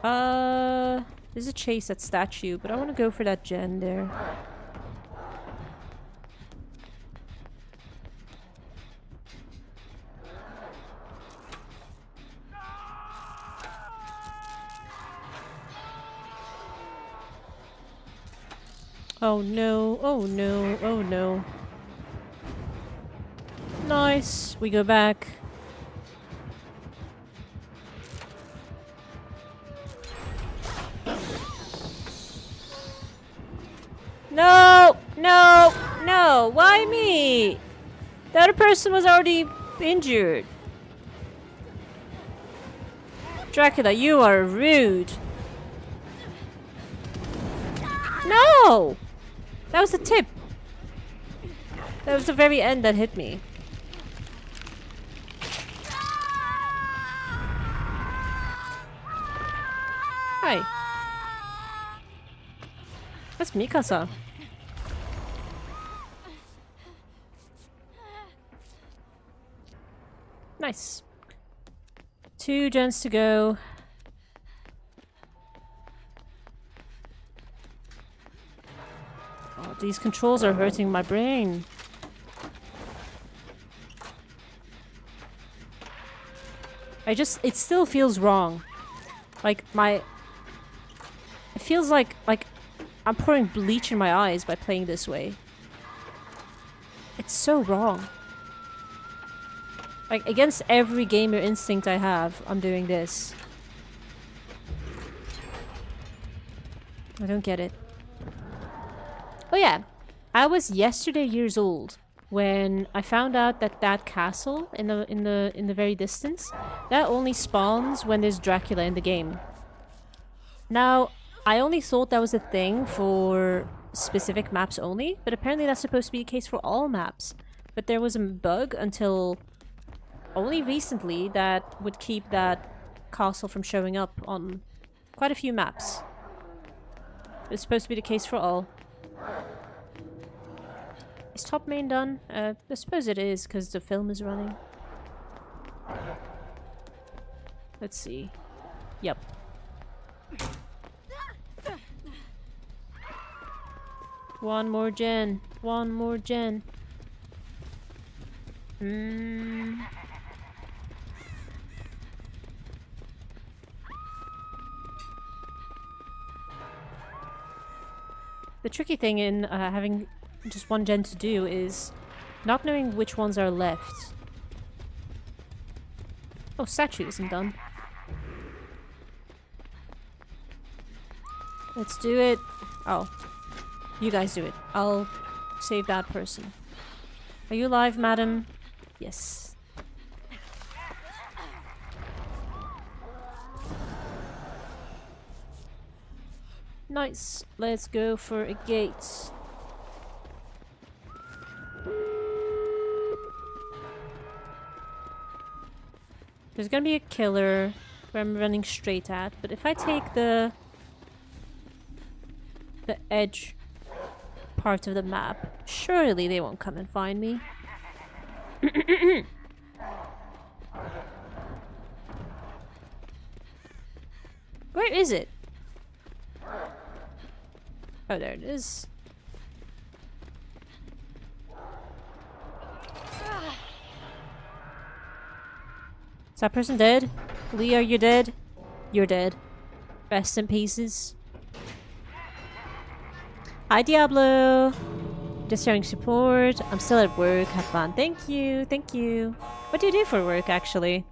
There's a chase at statue, but I want to go for that gen there. Oh no, oh no, oh no. Nice, we go back. No, no, no, why me? The other person was already injured. Dracula, you are rude. No! That was the tip. That was the very end that hit me. Hi. That's Mikasa. Nice. 2 gens to go. Oh, these controls are hurting my brain. It still feels wrong. Like it feels like I'm pouring bleach in my eyes by playing this way. It's so wrong. Like, against every gamer instinct I have, I'm doing this. I don't get it. Oh yeah, I was yesterday years old when I found out that that castle in the very distance, that only spawns when there's Dracula in the game. Now, I only thought that was a thing for specific maps only, but apparently that's supposed to be the case for all maps. But there was a bug until only recently that would keep that castle from showing up on quite a few maps. It's supposed to be the case for all. Is top main done? I suppose it is, because the film is running. Let's see. Yep. One more gen. One more gen. The tricky thing in having just one gen to do is not knowing which ones are left. Oh, statue isn't done. Let's do it. Oh. You guys do it. I'll save that person. Are you alive, madam? Yes. Nice. Let's go for a gate. There's gonna be a killer where I'm running straight at, but if I take the edge part of the map, surely they won't come and find me. Where is it? Oh, there it is. Is that person dead? Leah, you're dead? You're dead. Rest in pieces. Hi, Diablo! Just showing support. I'm still at work. Have fun. Thank you. Thank you. What do you do for work, actually?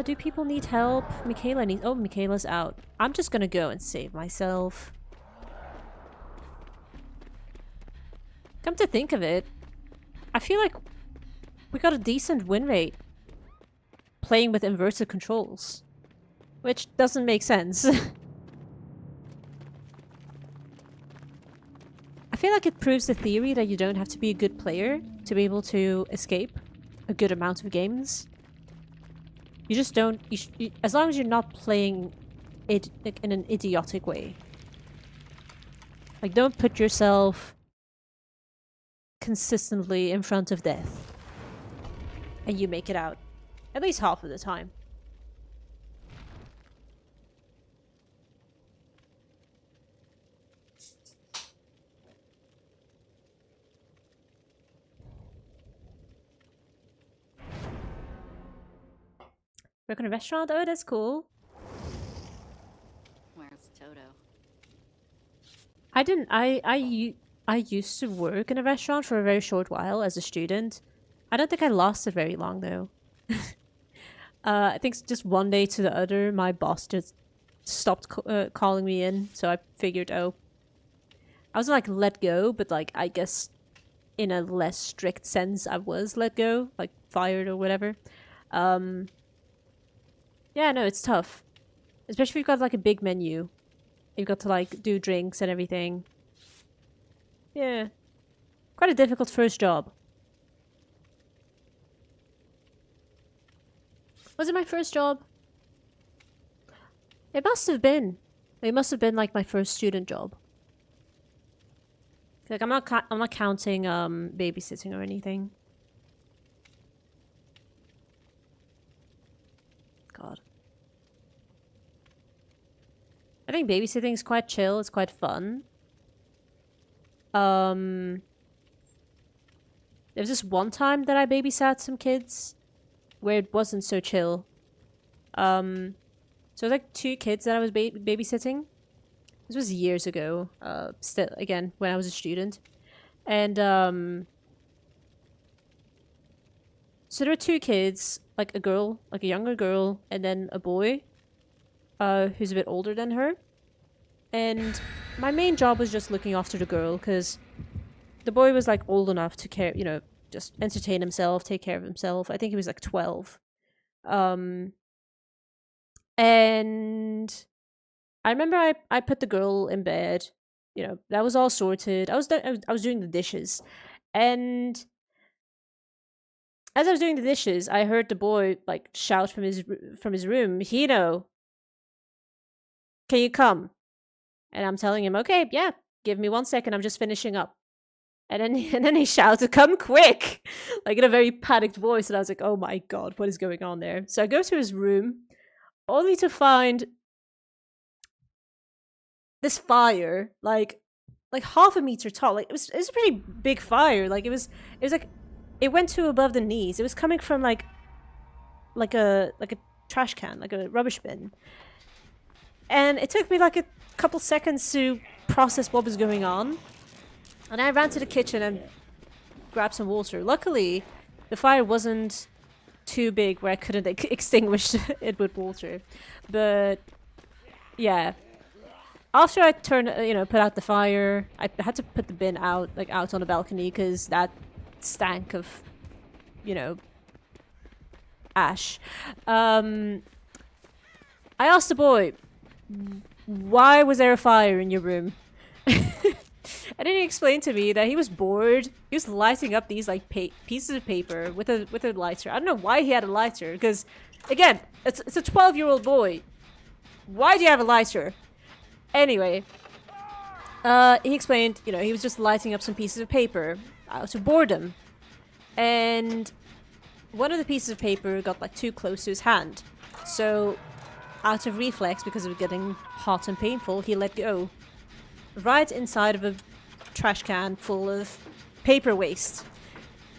Do people need help? Michaela needs- oh, Michaela's out. I'm just gonna go and save myself. Come to think of it, I feel like we got a decent win rate playing with inverted controls. Which doesn't make sense. I feel like it proves the theory that you don't have to be a good player to be able to escape a good amount of games. You just don't... as long as you're not playing it like, in an idiotic way. Like, don't put yourself consistently in front of death. And you make it out. At least half of the time. Work in a restaurant? Oh, that's cool. Where's Toto? I used to work in a restaurant for a very short while as a student. I don't think I lasted very long though. I think just one day to the other, my boss just stopped calling me in. So I figured, oh, I wasn't like let go, but like I guess in a less strict sense, I was let go, like fired or whatever. Yeah, no, it's tough, especially if you've got like a big menu. You've got to like do drinks and everything. Yeah. Quite a difficult first job. Was it my first job? It must have been. It must have been like my first student job. Like I'm not counting babysitting or anything. God. I think babysitting is quite chill, it's quite fun. There was this one time that I babysat some kids where it wasn't so chill. So it was like 2 kids that I was babysitting. This was years ago. Still, again, when I was a student. And, so there were 2 kids, like a girl, like a younger girl, and then a boy, who's a bit older than her. And my main job was just looking after the girl, because the boy was like old enough to care, you know, just entertain himself, take care of himself. I think he was like 12. And I remember I put the girl in bed, you know, that was all sorted. I was doing the dishes. And as I was doing the dishes, I heard the boy like shout from his room, "Hino, can you come?" And I'm telling him, "Okay, yeah, give me 1 second. I'm just finishing up." And then he shouted, "Come quick!" like in a very panicked voice. And I was like, "Oh my god, what is going on there?" So I go to his room, only to find this fire, like half a meter tall. Like it was a pretty big fire. Like it was like it went to above the knees. It was coming from like a trash can, like a rubbish bin. And it took me like a couple seconds to process what was going on. And I ran to the kitchen and grabbed some water. Luckily, the fire wasn't too big where I couldn't extinguish it with water. But yeah, after I put out the fire, I had to put the bin out, like out on the balcony, because that stank of, ash. I asked the boy, why was there a fire in your room? And then he explained to me that he was bored. He was lighting up these like pieces of paper with a lighter. I don't know why he had a lighter, because again, it's a 12-year-old boy. Why do you have a lighter? Anyway, he explained, he was just lighting up some pieces of paper out of boredom, and one of the pieces of paper got like too close to his hand. So, out of reflex, because of it getting hot and painful, he let go right inside of a trash can full of paper waste.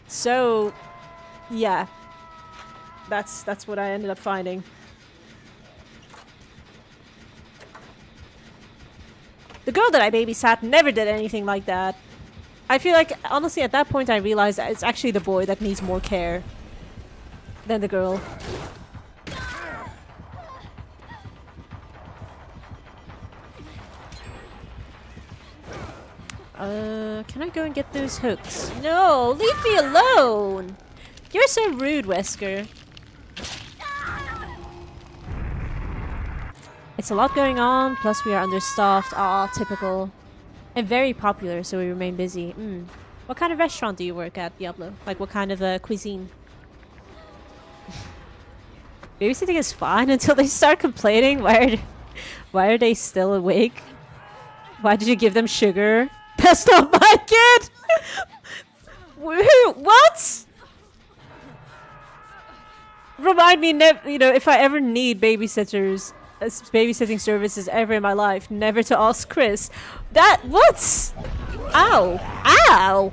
So, yeah, that's what I ended up finding. The girl that I babysat never did anything like that. I feel like, honestly, at that point I realized that it's actually the boy that needs more care than the girl. Can I go and get those hooks? No, leave me alone! You're so rude, Wesker. It's a lot going on, plus we are understaffed. Ah, typical. And very popular, so we remain busy. What kind of restaurant do you work at, Diablo? Like, what kind of cuisine? Babysitting is fine until they start complaining. Why are they still awake? Why did you give them sugar? That's not my kid! What? Remind me, if I ever need babysitting services ever in my life, never to ask Chris. What? Ow! Ow!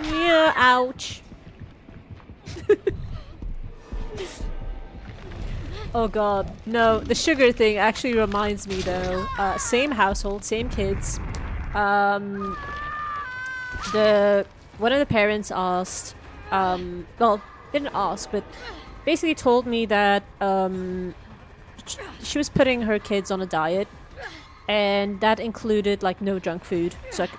Yeah, ouch. Oh god, no, the sugar thing actually reminds me though. Same household, same kids. One of the parents asked, well, didn't ask, but basically told me that she was putting her kids on a diet, and that included like no junk food, so like,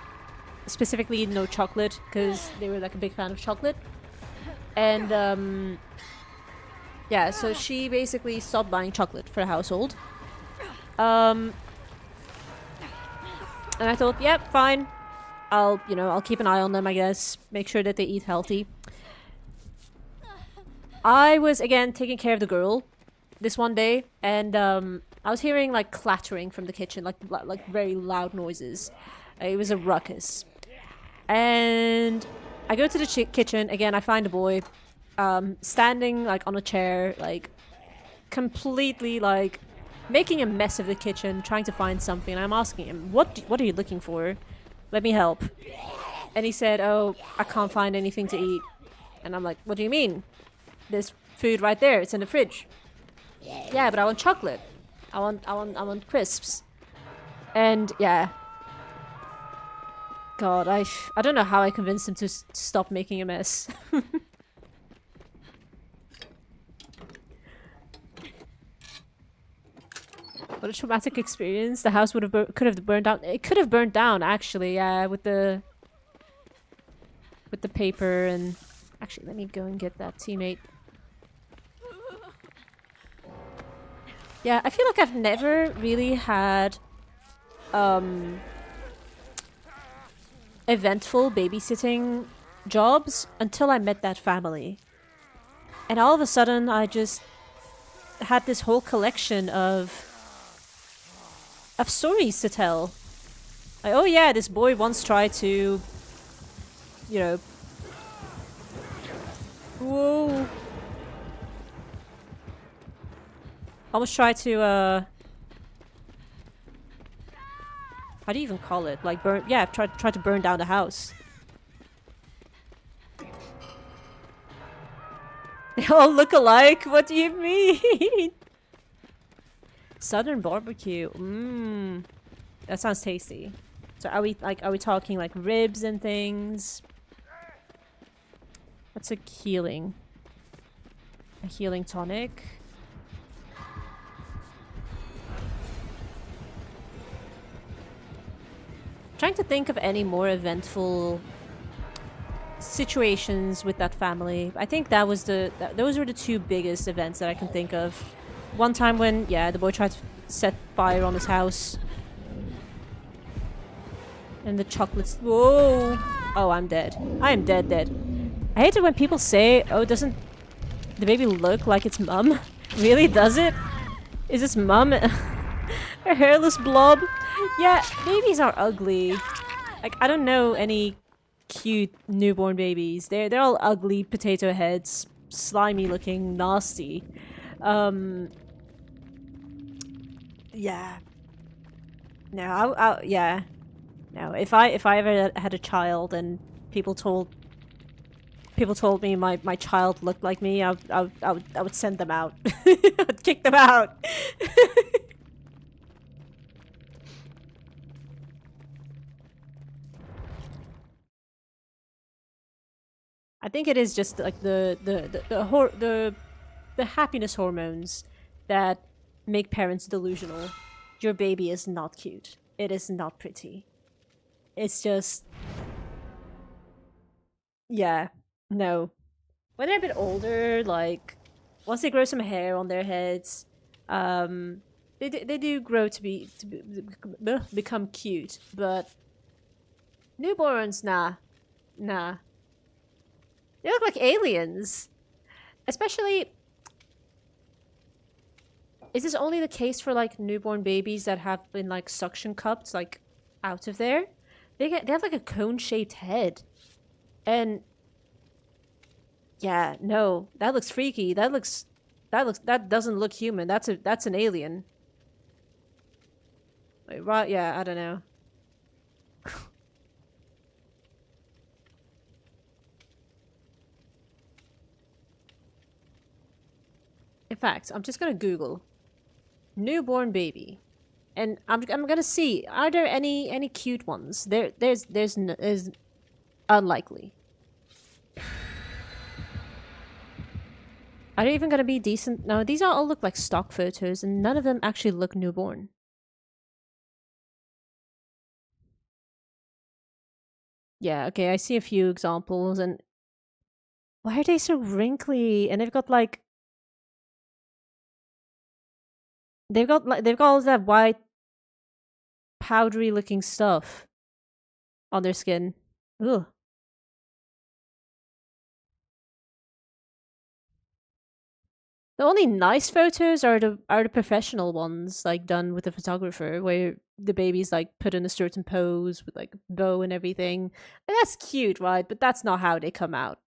specifically no chocolate, because they were like a big fan of chocolate. And yeah, so she basically stopped buying chocolate for the household. And I thought, yep, fine. I'll keep an eye on them, I guess. Make sure that they eat healthy. I was, again, taking care of the girl this one day, and I was hearing, like, clattering from the kitchen, like very loud noises. It was a ruckus. And I go to the kitchen, again, I find a boy, standing, like, on a chair, like, completely, like, making a mess of the kitchen, trying to find something. And I'm asking him, what are you looking for? Let me help. And he said, oh, I can't find anything to eat. And I'm like, what do you mean? There's food right there. It's in the fridge. Yeah, but I want chocolate. I want crisps. And yeah. God, I don't know how I convinced him to stop making a mess. What a traumatic experience. The house could have burned down. It could have burned down, actually, yeah, with the paper. And actually, let me go and get that teammate. Yeah, I feel like I've never really had eventful babysitting jobs until I met that family. And all of a sudden, I just had this whole collection of stories to tell. Like, oh yeah, this boy once tried to, whoa, almost tried to, how do you even call it? Like burn? Yeah, tried to burn down the house. They all look alike? What do you mean? Southern barbecue. Mmm. That sounds tasty. So are we talking like ribs and things? What's a healing? A healing tonic? Trying to think of any more eventful situations with that family. I think that was those were the two biggest events that I can think of. One time when, yeah, the boy tried to set fire on his house. And the chocolates. Whoa! Oh, I'm dead. I am dead. I hate it when people say, oh, doesn't the baby look like its mum? Really, does it? Is its mum a hairless blob? Yeah, babies are ugly. Like, I don't know any cute newborn babies. They're all ugly potato heads, slimy looking, nasty. Yeah. No, yeah. No, if I ever had a child and people told me my child looked like me, I would send them out. I'd kick them out. I think it is just like the happiness hormones that make parents delusional. Your baby is not cute. It is not pretty. It's just, yeah, no. When they're a bit older, like once they grow some hair on their heads, they do grow to become cute. But newborns, nah. They look like aliens. Especially, is this only the case for like newborn babies that have been like suction cupped like out of there? They have like a cone-shaped head, and yeah, no, that looks freaky. That doesn't look human. That's an alien. Like, right? Yeah, I don't know. In fact, I'm just gonna Google newborn baby, and I'm gonna see, are there any cute ones? There's unlikely. Are they even gonna be decent? No, these all look like stock photos, and none of them actually look newborn. Yeah, okay, I see a few examples, and why are they so wrinkly? And they've got all that white powdery looking stuff on their skin. Ugh. The only nice photos are the professional ones, like done with a photographer, where the baby's like put in a certain pose with like bow and everything. And that's cute, right? But that's not how they come out.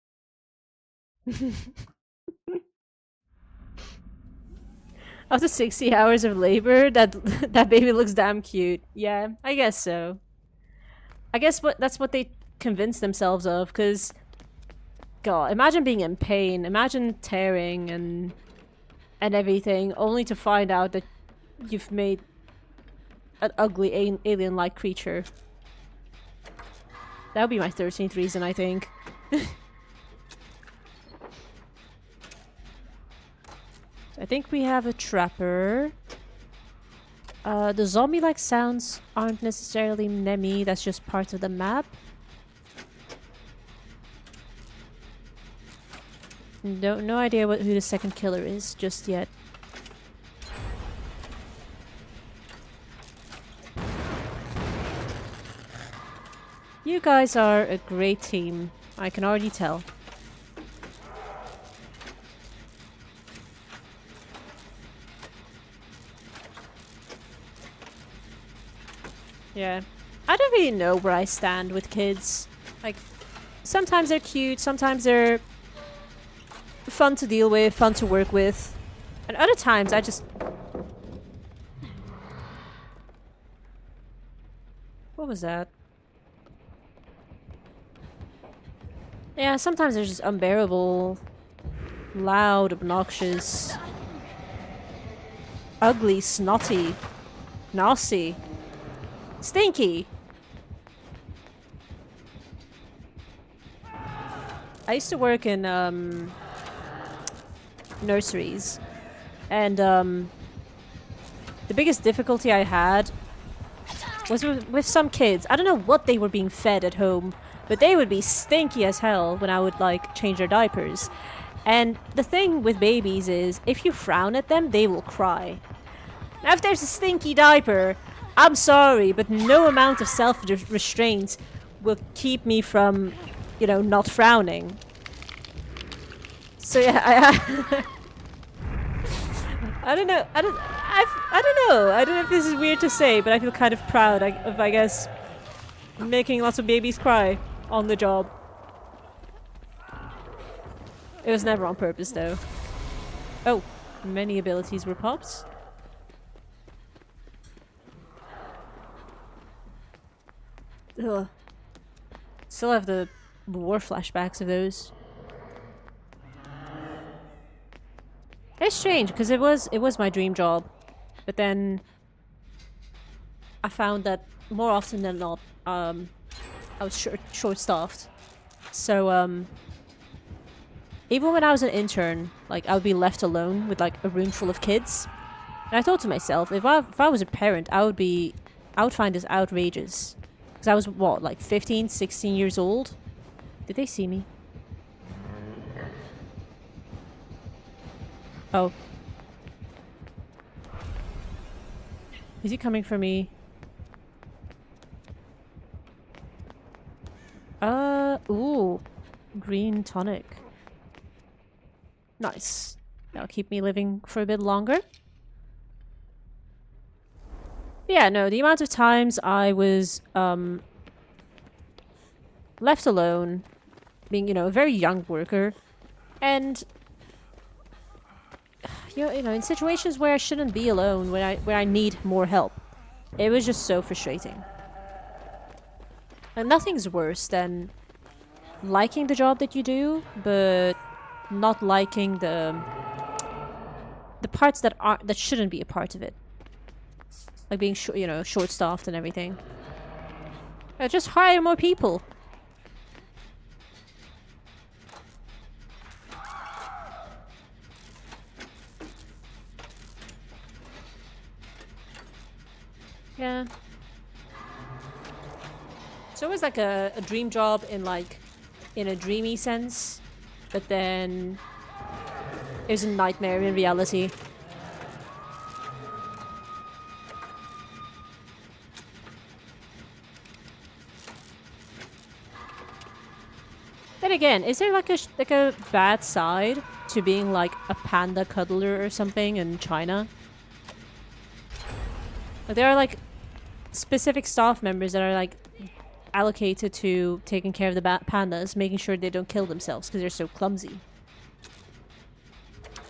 After 60 hours of labor, that baby looks damn cute. Yeah, I guess so. I guess that's what they convince themselves of, because God, imagine being in pain, imagine tearing and everything, only to find out that you've made an ugly alien-like creature. That would be my 13th reason, I think. I think we have a trapper. The zombie-like sounds aren't necessarily Nemi, that's just part of the map. No idea who the second killer is just yet. You guys are a great team. I can already tell. Yeah. I don't really know where I stand with kids. Like, sometimes they're cute, sometimes they're fun to deal with, fun to work with. And other times I just... What was that? Yeah, sometimes they're just unbearable. Loud, obnoxious. Ugly, snotty. Nasty. Stinky. I used to work in nurseries, and the biggest difficulty I had was with some kids. I don't know what they were being fed at home, but they would be stinky as hell when I would like change their diapers. And the thing with babies is, if you frown at them, they will cry. Now if there's a stinky diaper, I'm sorry, but no amount of self-restraint will keep me from, you know, not frowning. So yeah, I don't know. I don't know. I don't know if this is weird to say, but I feel kind of proud of, I guess, making lots of babies cry on the job. It was never on purpose, though. Oh, many abilities were popped. Ugh. Still have the war flashbacks of those. It's strange because it was my dream job, but then I found that more often than not, I was short-staffed. So even when I was an intern, like I would be left alone with like a room full of kids, and I thought to myself, if I was a parent, I would find this outrageous. Because I was, what, like 15, 16 years old? Did they see me? Oh. Is he coming for me? Ooh. Green tonic. Nice. That'll keep me living for a bit longer. Yeah, no, the amount of times I was left alone, being, you know, a very young worker, and you know, in situations where I shouldn't be alone, where I need more help, it was just so frustrating. And nothing's worse than liking the job that you do, but not liking the parts that shouldn't be a part of it. Like being, you know, short-staffed and everything. Just hire more people. Yeah. It's always like a dream job in a dreamy sense, but then it was a nightmare in reality. Then again, is there like a bad side to being like a panda cuddler or something in China? Like, there are like specific staff members that are like allocated to taking care of the pandas, making sure they don't kill themselves because they're so clumsy.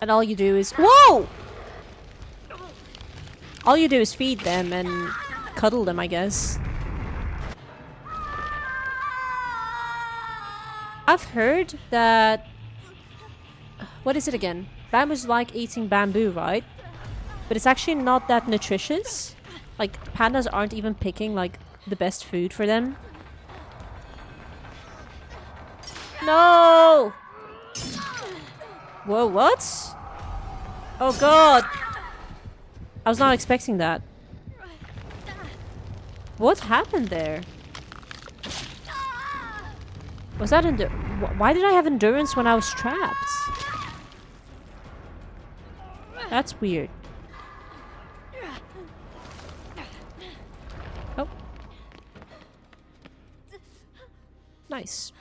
And all you do is— whoa! All you do is feed them and cuddle them, I guess. I've heard that— what is it again? Bamboo's like eating bamboo, right? But it's actually not that nutritious. Like, pandas aren't even picking, like, the best food for them. No! Whoa, what? Oh god! I was not expecting that. What happened there? Was that why did I have endurance when I was trapped? That's weird. Oh. Nice.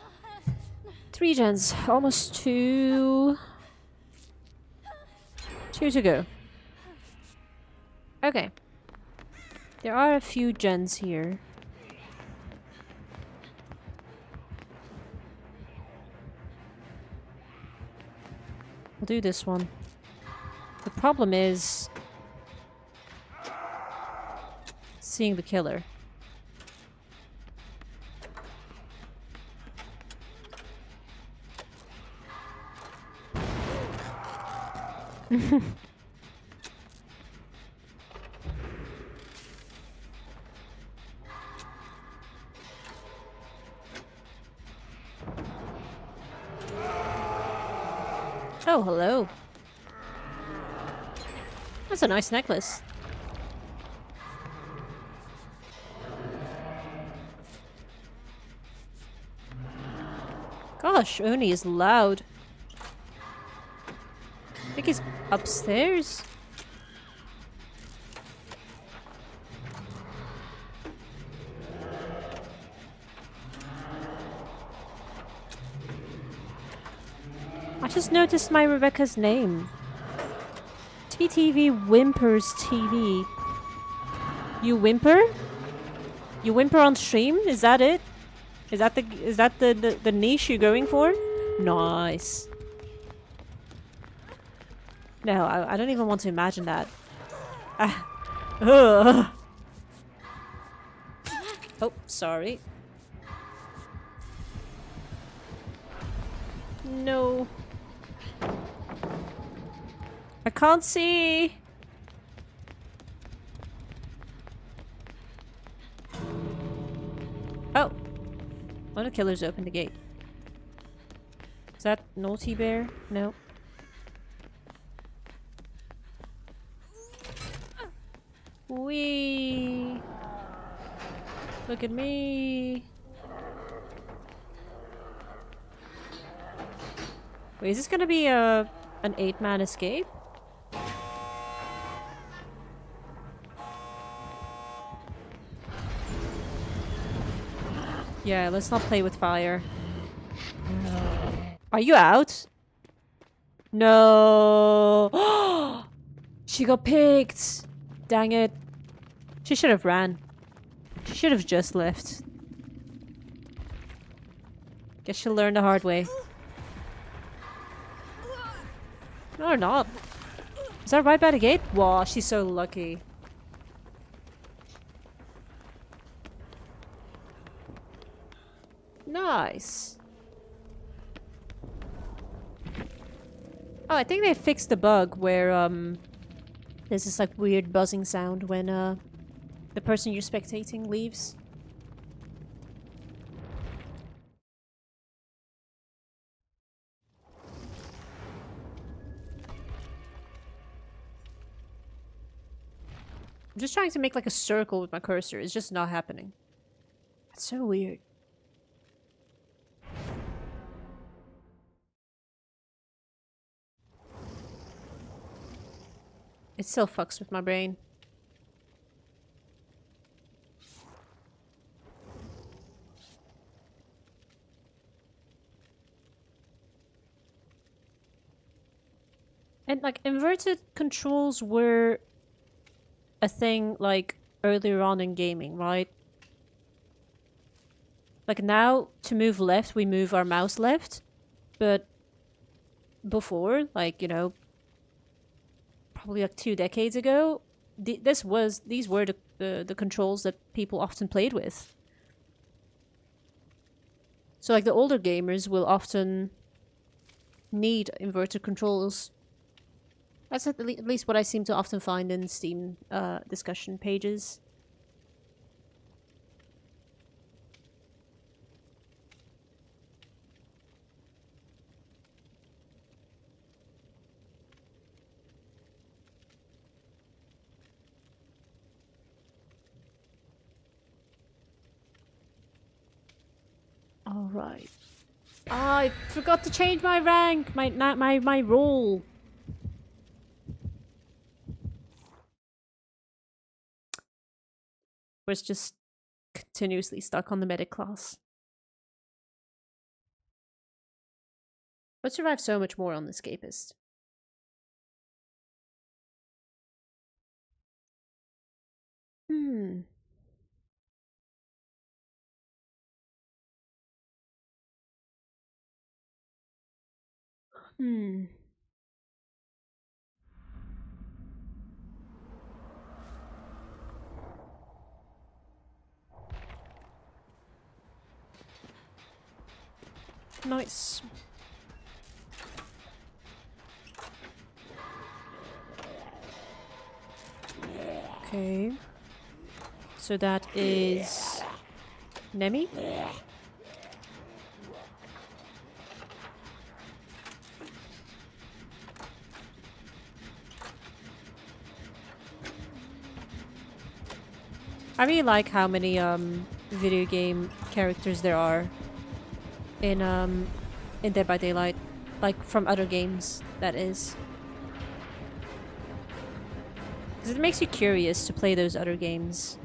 3 gens. Almost 2 to go. Okay. There are a few gens here. I'll do this one. The problem is seeing the killer. Oh, hello. That's a nice necklace. Gosh, Oni is loud. I think he's upstairs. I just noticed my Rebecca's name. TTV Whimpers TV. You whimper? You whimper on stream? Is that it? Is that the niche you're going for? Nice. No, I don't even want to imagine that. Ugh. Oh, sorry. No. I can't see. Oh. One of the killers opened the gate. Is that Naughty Bear? No. Wee. Look at me. Wait, is this gonna be an 8-man escape? Yeah, let's not play with fire. Are you out? No. She got picked. Dang it. She should have ran. She should have just left. Guess she'll learn the hard way. No, or not. Is that right by the gate? Wow, she's so lucky. Nice. Oh, I think they fixed the bug where there's this like weird buzzing sound when the person you're spectating leaves. I'm just trying to make like a circle with my cursor. It's just not happening. That's so weird. It still fucks with my brain. And like inverted controls were a thing like earlier on in gaming, right? Like now to move left, we move our mouse left, but before, like, you know, probably like 2 decades ago, these were the controls that people often played with. So like the older gamers will often need inverted controls. That's at least what I seem to often find in Steam discussion pages. All right. I forgot to change my rank, my role. Was just continuously stuck on the medic class. But survived so much more on the escapist. Hmm. Hmm. Nice. Okay. So that is Nemi? I really like how many video game characters there are in Dead by Daylight, like from other games, that is. 'Cause it makes you curious to play those other games.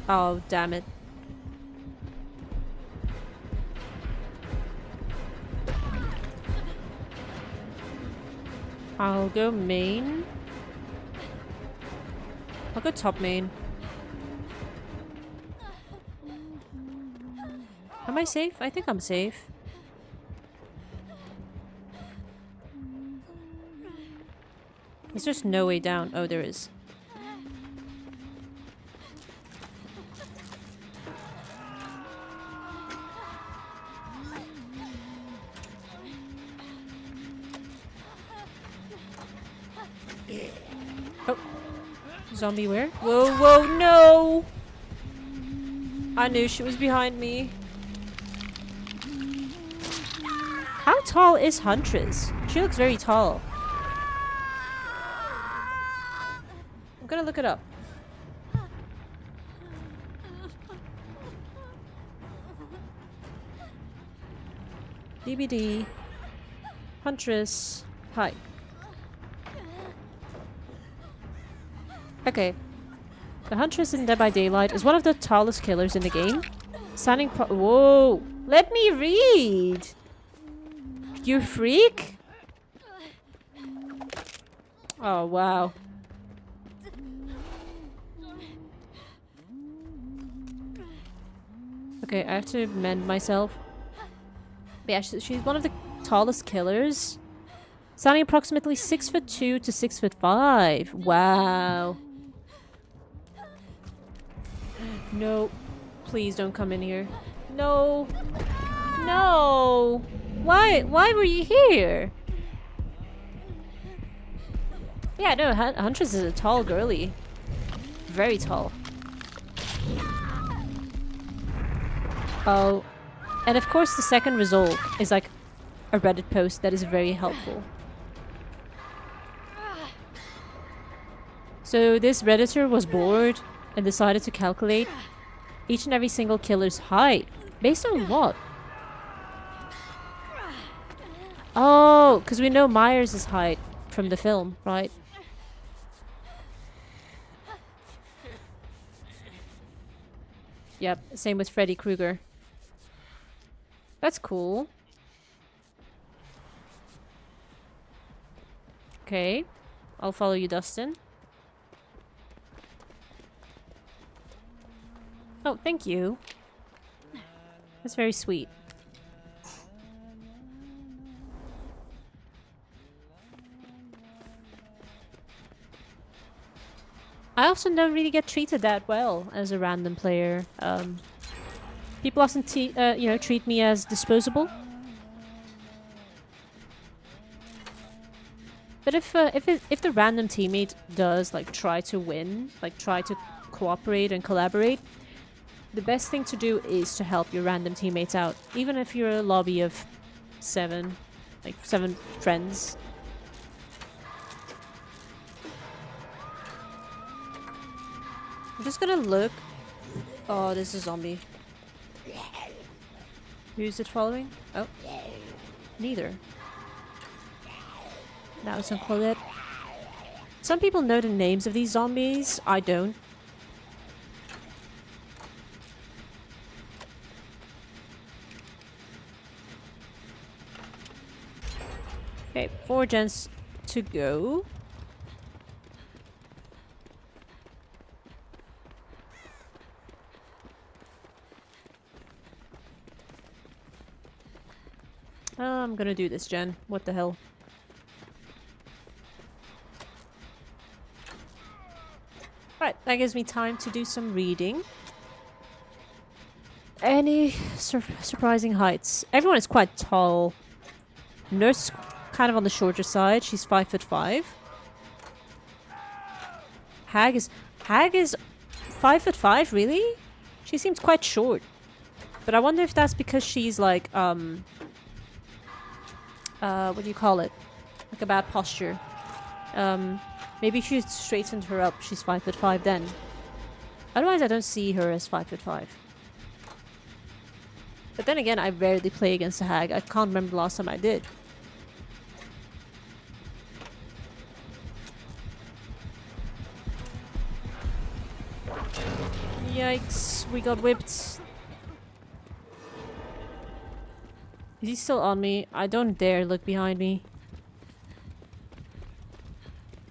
Oh, damn it. I'll go main. I'll go top main. Am I safe? I think I'm safe. There's just no way down. Oh, there is. Oh. Zombie where? Whoa, whoa, no! I knew she was behind me. How tall is Huntress? She looks very tall. I'm gonna look it up. DBD. Huntress. Hi. Okay. The Huntress in Dead by Daylight is one of the tallest killers in the game. Standing Whoa! Let me read! You freak? Oh, wow. Okay, I have to mend myself. But yeah, she's one of the tallest killers. Standing approximately 6'2" to 6'5". Wow. No. Please don't come in here. No. No. Why were you here? Yeah, no, Huntress is a tall girly. Very tall. Oh. And of course the second result is like a Reddit post that is very helpful. So this Redditor was bored and decided to calculate each and every single killer's height. Based on what? Oh, because we know Myers' height from the film, right? Yep, same with Freddy Krueger. That's cool. Okay, I'll follow you, Dustin. Oh, thank you. That's very sweet. I also don't really get treated that well as a random player. People often, you know, treat me as disposable. But if the random teammate does like try to win, like try to cooperate and collaborate, the best thing to do is to help your random teammates out, even if you're a lobby of 7 friends. I'm just gonna look. Oh, this is a zombie. Who's it following? Oh. Neither. Now it's on Claudette. Some people know the names of these zombies. I don't. Okay, 4 gens to go. I'm gonna do this, Jen. What the hell? Right, that gives me time to do some reading. Any surprising heights? Everyone is quite tall. Nurse kind of on the shorter side. She's 5'5". Hag is 5'5", really? She seems quite short. But I wonder if that's because she's like, what do you call it? Like a bad posture. Maybe if you straightened her up, she's 5'5" then. Otherwise, I don't see her as 5'5". But then again, I rarely play against a hag. I can't remember the last time I did. Yikes, we got whipped. Is he still on me? I don't dare look behind me.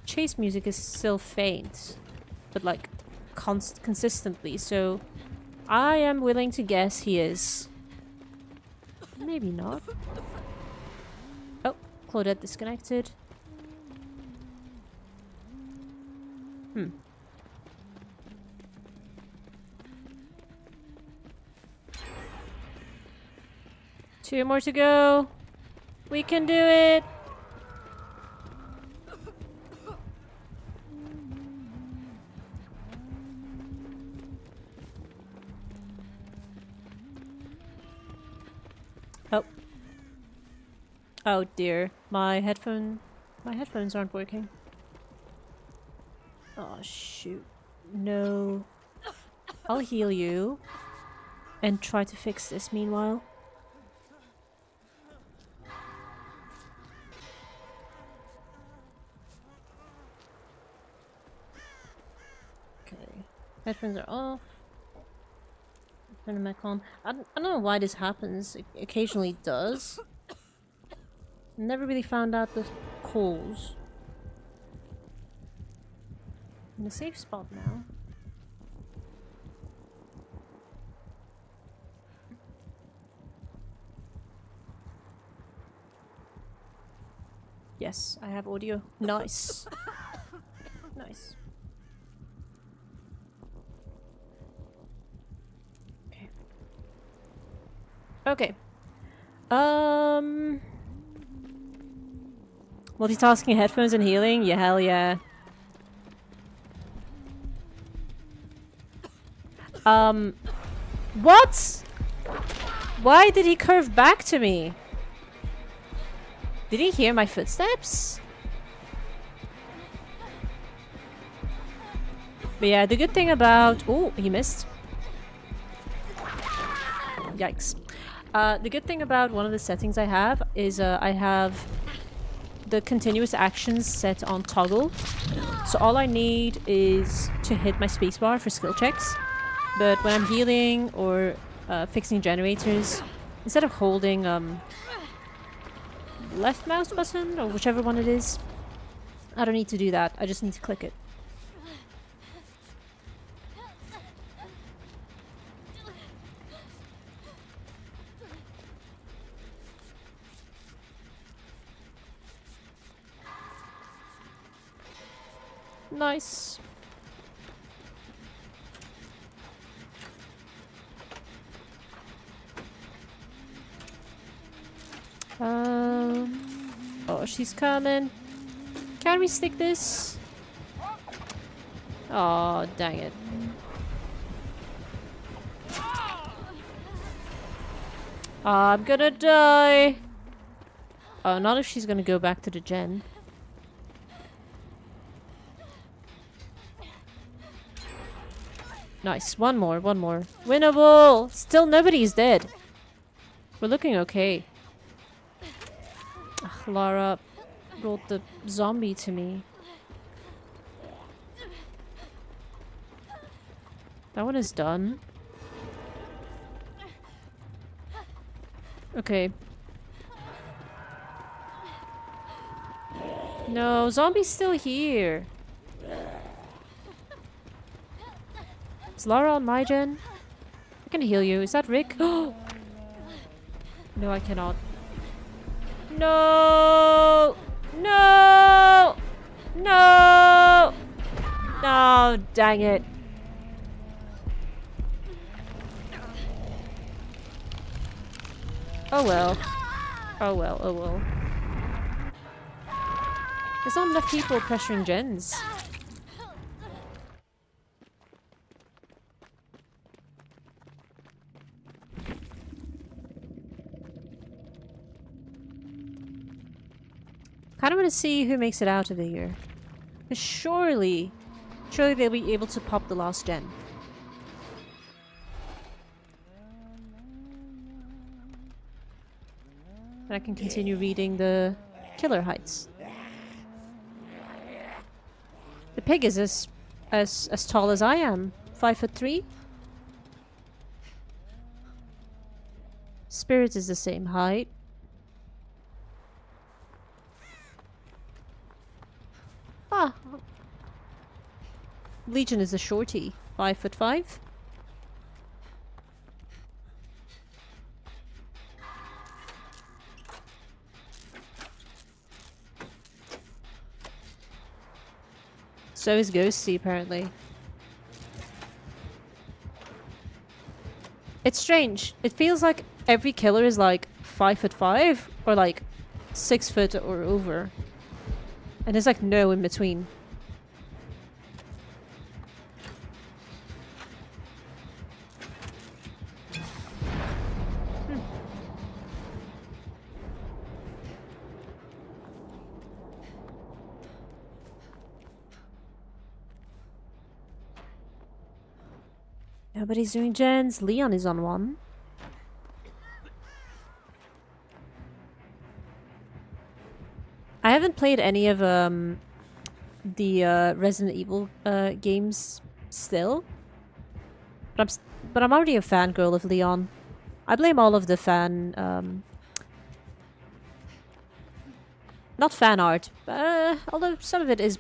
Chase music is still faint, but like consistently, so I am willing to guess he is. Maybe not. Oh, Claudette disconnected. Hmm. Two more to go. We can do it. Oh. Oh dear. My headphones aren't working. Oh shoot. No. I'll heal you and try to fix this meanwhile. Okay. Headphones are off. Turn them back on. I don't know why this happens. It occasionally does. Never really found out the cause. In a safe spot now. Yes, I have audio. Nice. Nice. Okay. Okay. Multitasking headphones and healing? Yeah, hell yeah. What? Why did he curve back to me? Did he hear my footsteps? But yeah, the good thing about... Oh, he missed. Yikes. The good thing about one of the settings I have is I have the continuous actions set on toggle. So all I need is to hit my spacebar for skill checks. But when I'm healing or fixing generators, instead of holding left mouse button or whichever one it is, I don't need to do that. I just need to click it. Nice. Oh, she's coming. Can we stick this? Oh, dang it. I'm gonna die. Oh, not if she's gonna go back to the gen. Nice. One more, one more. Winnable! Still nobody's dead. We're looking okay. Ugh, Lara brought the zombie to me. That one is done. Okay. No, zombie's still here. Is Lara on my gen? I can heal you. Is that Rick? No, I cannot. No! No! No! No, dang it. Oh well. Oh well, oh well. There's not enough people pressuring gens. Kind of want to see who makes it out of here. 'Cause surely they'll be able to pop the last gen. And I can continue reading the killer heights. The pig is as tall as I am. 5'3". Spirit is the same height. Ah. Legion is a shorty. 5'5". So is Ghosty, apparently. It's strange. It feels like every killer is like 5'5" or like 6 foot or over. And there's like no in between. Nobody's doing gens. Leon is on one. I haven't played any of the Resident Evil games still, but I'm already a fangirl of Leon. I blame all of the not fan art, although some of it is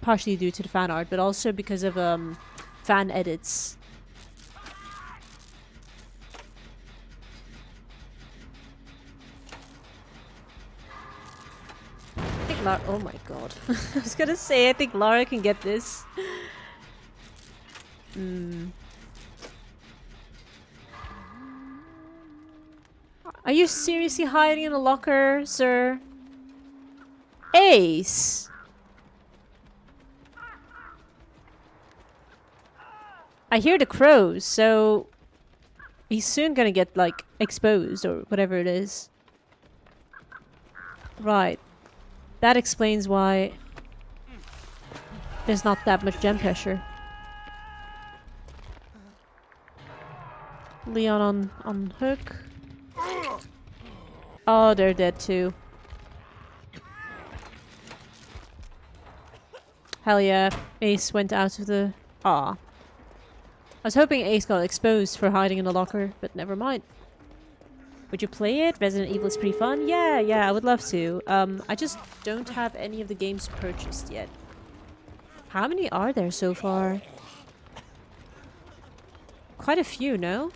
partially due to the fan art, but also because of fan edits. Oh my god. I was gonna say, I think Lara can get this. Are you seriously hiding in a locker, sir? Ace! I hear the crows, so he's soon gonna get, like, exposed or whatever it is. Right. That explains why there's not that much gem pressure. Leon on hook. Oh, they're dead too. Hell yeah. Ace went out of the... Aw. I was hoping Ace got exposed for hiding in a locker, but never mind. Would you play it? Resident Evil is pretty fun. Yeah, I would love to. I just don't have any of the games purchased yet. How many are there so far? Quite a few, no?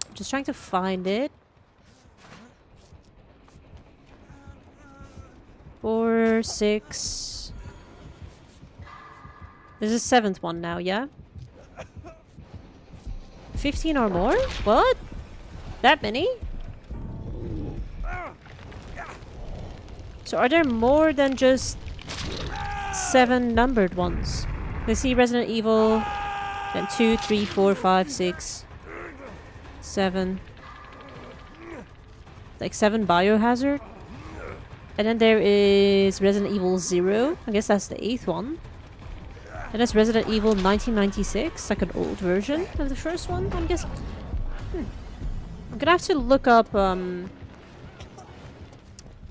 I'm just trying to find it. 4, 6... There's a 7th one now, yeah? 15 or more? What? That many? So are there more than just 7 numbered ones? I see Resident Evil, then 2, 3, 4, 5, 6, 7. Like 7 Biohazard. And then there is Resident Evil 0. I guess that's the 8th one. And that's Resident Evil 1996, like an old version of the first one, I guess. I'm gonna have to look up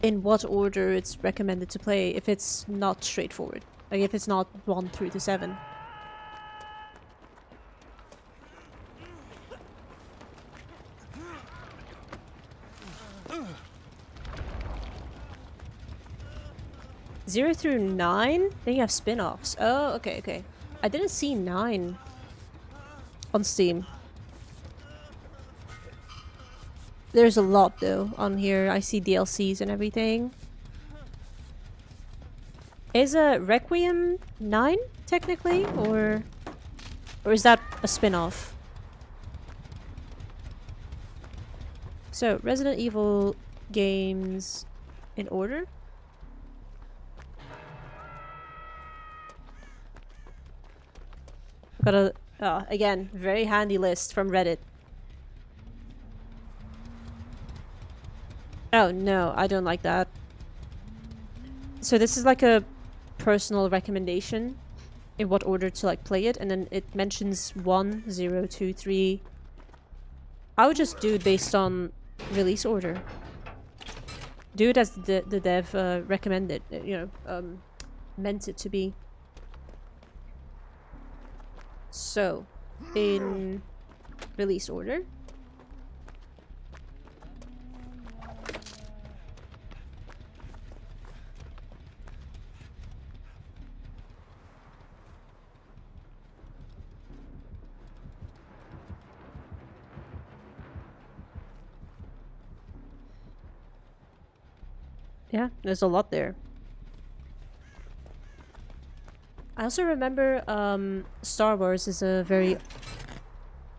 in what order it's recommended to play if it's not straightforward. Like if it's not 1 through to 7. Zero through 9? Then you have spin-offs. Oh, okay. I didn't see 9 on Steam. There's a lot though on here. I see DLCs and everything. Is a Requiem 9 technically, or is that a spin-off? So Resident Evil games in order. Got a again very handy list from Reddit. Oh, no, I don't like that. So this is like a personal recommendation in what order to like play it, and then it mentions 1, 0, 2, 3. I would just do it based on release order. Do it as the dev recommended, meant it to be. So, in release order. Yeah, there's a lot there. I also remember Star Wars is a very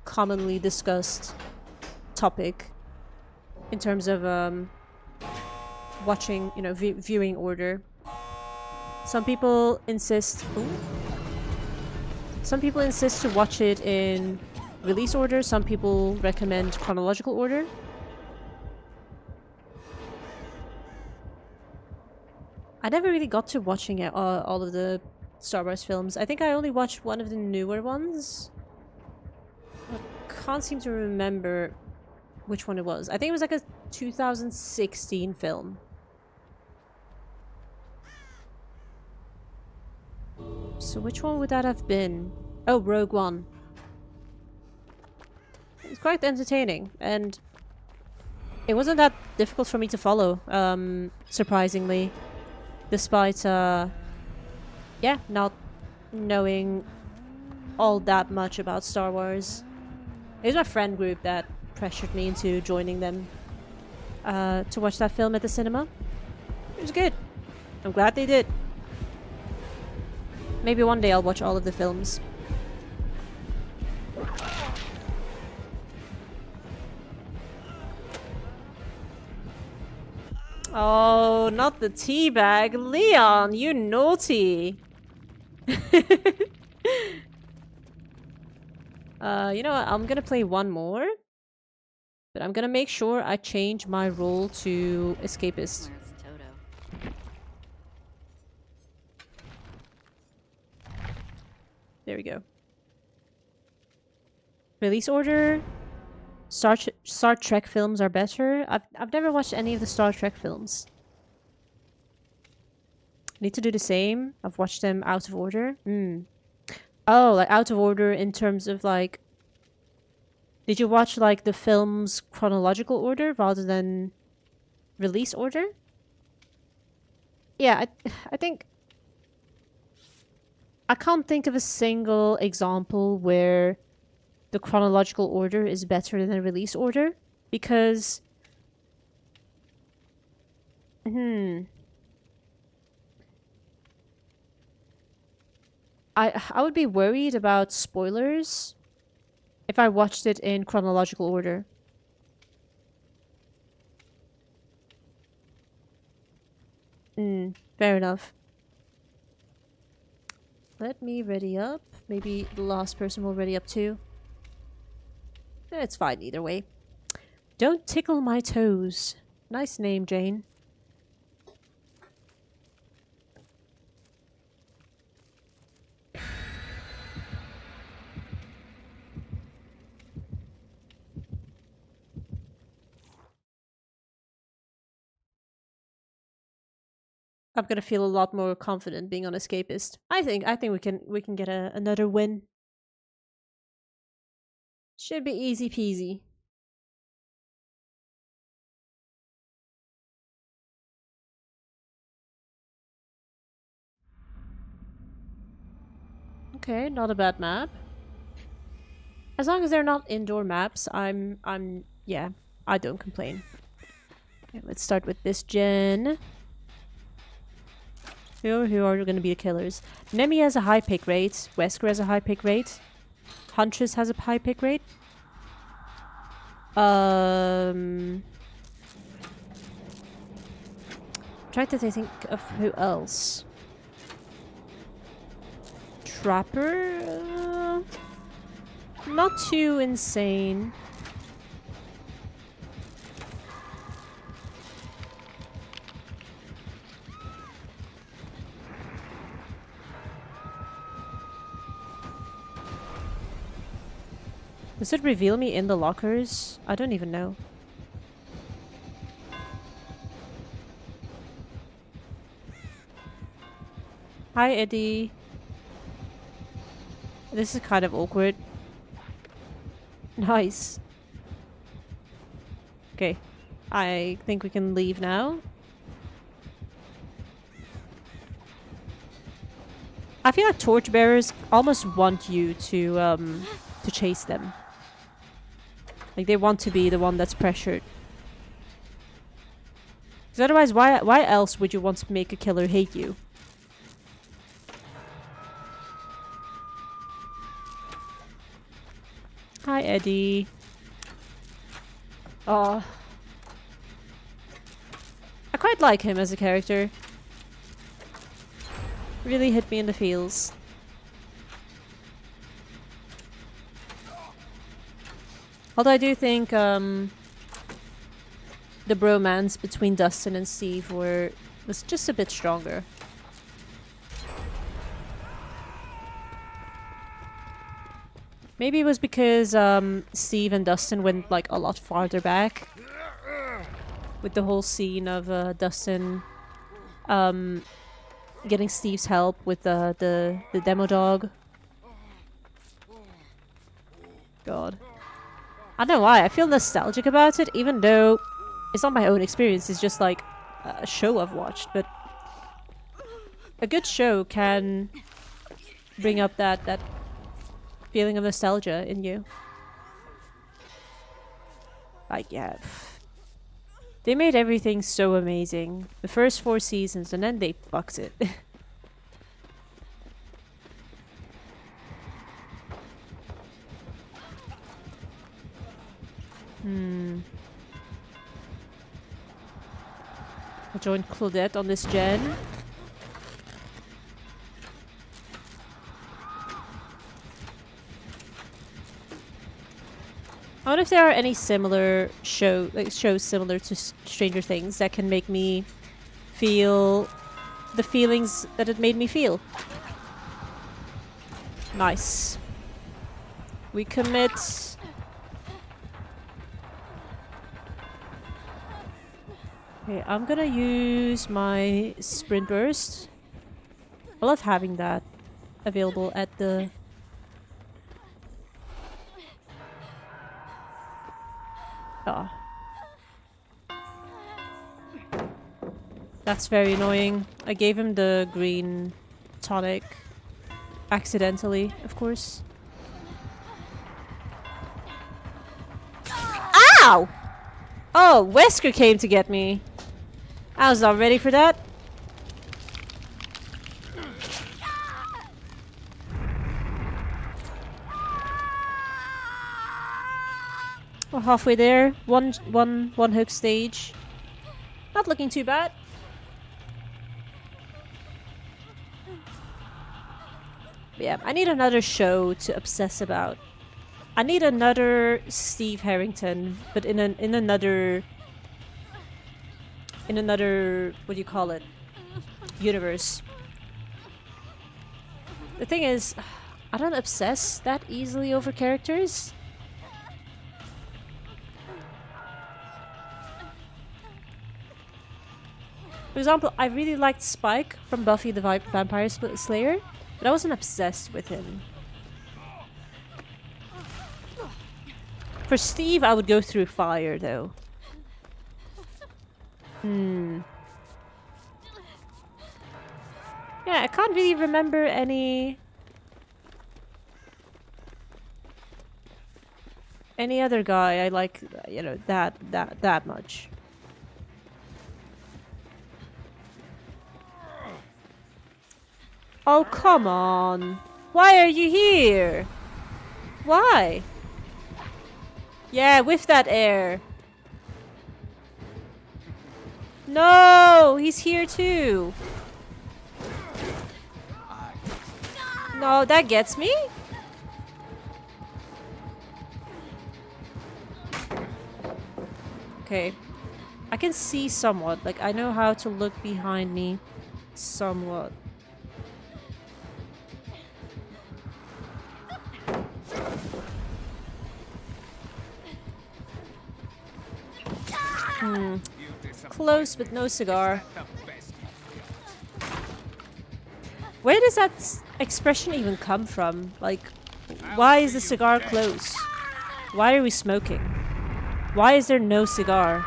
commonly discussed topic in terms of watching, viewing order. Some people insist to watch it in release order. Some people recommend chronological order. I never really got to watching it, all of the Star Wars films. I think I only watched one of the newer ones. I can't seem to remember which one it was. I think it was like a 2016 film. So which one would that have been? Oh, Rogue One. It's quite entertaining, and it wasn't that difficult for me to follow, surprisingly. Despite, not knowing all that much about Star Wars. It was my friend group that pressured me into joining them to watch that film at the cinema. It was good. I'm glad they did. Maybe one day I'll watch all of the films. Oh, not the tea bag. Leon, you naughty. You know what? I'm gonna play one more. But I'm gonna make sure I change my role to escapist. Where's Toto? There we go. Release order. Star Trek films are better. I've never watched any of the Star Trek films. Need to do the same. I've watched them out of order. Oh, like out of order in terms of like... Did you watch like the film's chronological order rather than release order? Yeah, I think... I can't think of a single example where the chronological order is better than the release order, because... I would be worried about spoilers if I watched it in chronological order. Fair enough. Let me ready up. Maybe the last person will ready up too. It's fine either way. Don't tickle my toes. Nice name, Jane. I'm gonna feel a lot more confident being on escapist. I think we can get another win. Should be easy peasy. Okay, not a bad map. As long as they're not indoor maps, yeah, I don't complain. Okay, let's start with this gen. Who are going to be the killers? Nemi has a high pick rate. Wesker has a high pick rate. Huntress has a high pick rate. Trying to think of who else. Trapper? Not too insane. Does it reveal me in the lockers? I don't even know. Hi, Eddie. This is kind of awkward. Nice. Okay. I think we can leave now. I feel like torchbearers almost want you to chase them. Like they want to be the one that's pressured. Because otherwise, why else would you want to make a killer hate you? Hi, Eddie. Oh. I quite like him as a character. Really hit me in the feels. Although I do think the bromance between Dustin and Steve was just a bit stronger. Maybe it was because Steve and Dustin went like a lot farther back. With the whole scene of Dustin getting Steve's help with the demo dog. God. I don't know why, I feel nostalgic about it, even though it's not my own experience, it's just like a show I've watched, but a good show can bring up that feeling of nostalgia in you. Like, yeah. They made everything so amazing. The first 4 seasons, and then they fucked it. I'll join Claudette on this gen. I wonder if there are any similar shows similar to Stranger Things that can make me feel the feelings that it made me feel. Nice. We commit. Okay, I'm gonna use my sprint burst. I love having that available at the... Oh. That's very annoying. I gave him the green tonic. Accidentally, of course. Ow! Oh, Wesker came to get me. I was not ready for that. We're halfway there. One hook stage. Not looking too bad. But yeah, I need another show to obsess about. I need another Steve Harrington, but in another what do you call it? Universe. The thing is, I don't obsess that easily over characters. For example, I really liked Spike from Buffy the Vampire Slayer, but I wasn't obsessed with him. For Steve, I would go through fire, though. Yeah, I can't really remember any other guy I like, you know, that much. Oh, come on. Why are you here? Why? Yeah, with that air. No, he's here too. No, that gets me. Okay. I can see somewhat. Like, I know how to look behind me somewhat. Close, but no cigar. Where does that expression even come from? Like, why is the cigar close? Why are we smoking? Why is there no cigar?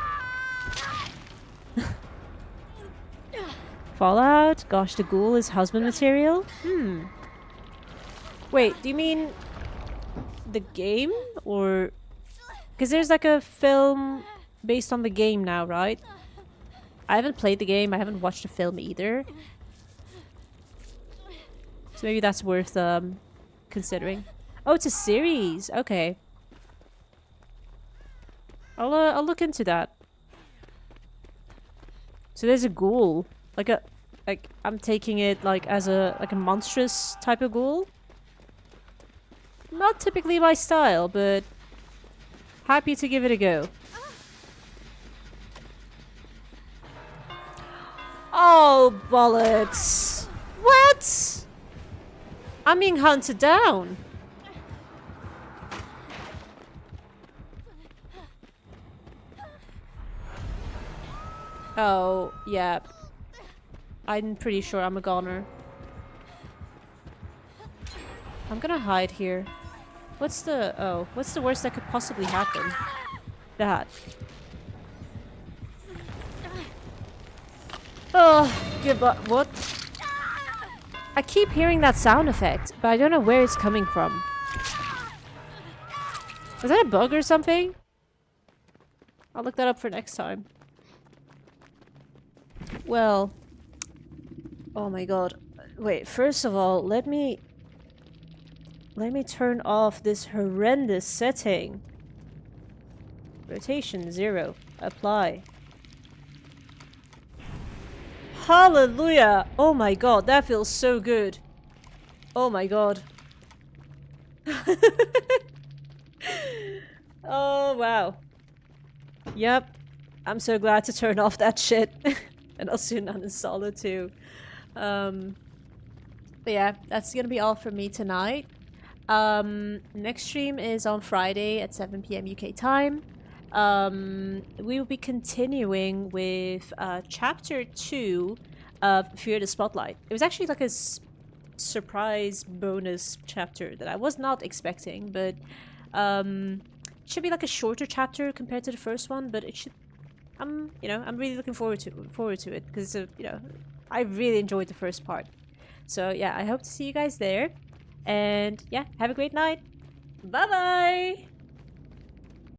Fallout? Gosh, the ghoul is husband material? Wait, do you mean the game? Or... Because there's like a film based on the game now, right? I haven't played the game, I haven't watched the film either. So maybe that's worth considering. Oh, it's a series. Okay. I'll look into that. So there's a ghoul. Like I'm taking it like as a monstrous type of ghoul. Not typically my style, but happy to give it a go. Oh, bollocks. What? I'm being hunted down. Oh, yeah. I'm pretty sure I'm a goner. I'm gonna hide here. What's the worst that could possibly happen? That. Oh, give up. What? I keep hearing that sound effect, but I don't know where it's coming from. Is that a bug or something? I'll look that up for next time. Well... Oh my god. Wait, first of all, let me turn off this horrendous setting. Rotation 0. Apply. Hallelujah! Oh my god, that feels so good. Oh my god. Oh wow. Yep. I'm so glad to turn off that shit. And I'll soon uninstall it too. But yeah, that's gonna be all from me tonight. Next stream is on Friday at 7 PM UK time. We will be continuing with chapter 2 of Fear the Spotlight. It was actually like a surprise bonus chapter that I was not expecting, but it should be like a shorter chapter compared to the first one, but it should... I'm really looking forward to it because I really enjoyed the first part. So yeah, I hope to see you guys there. And yeah, have a great night. Bye bye!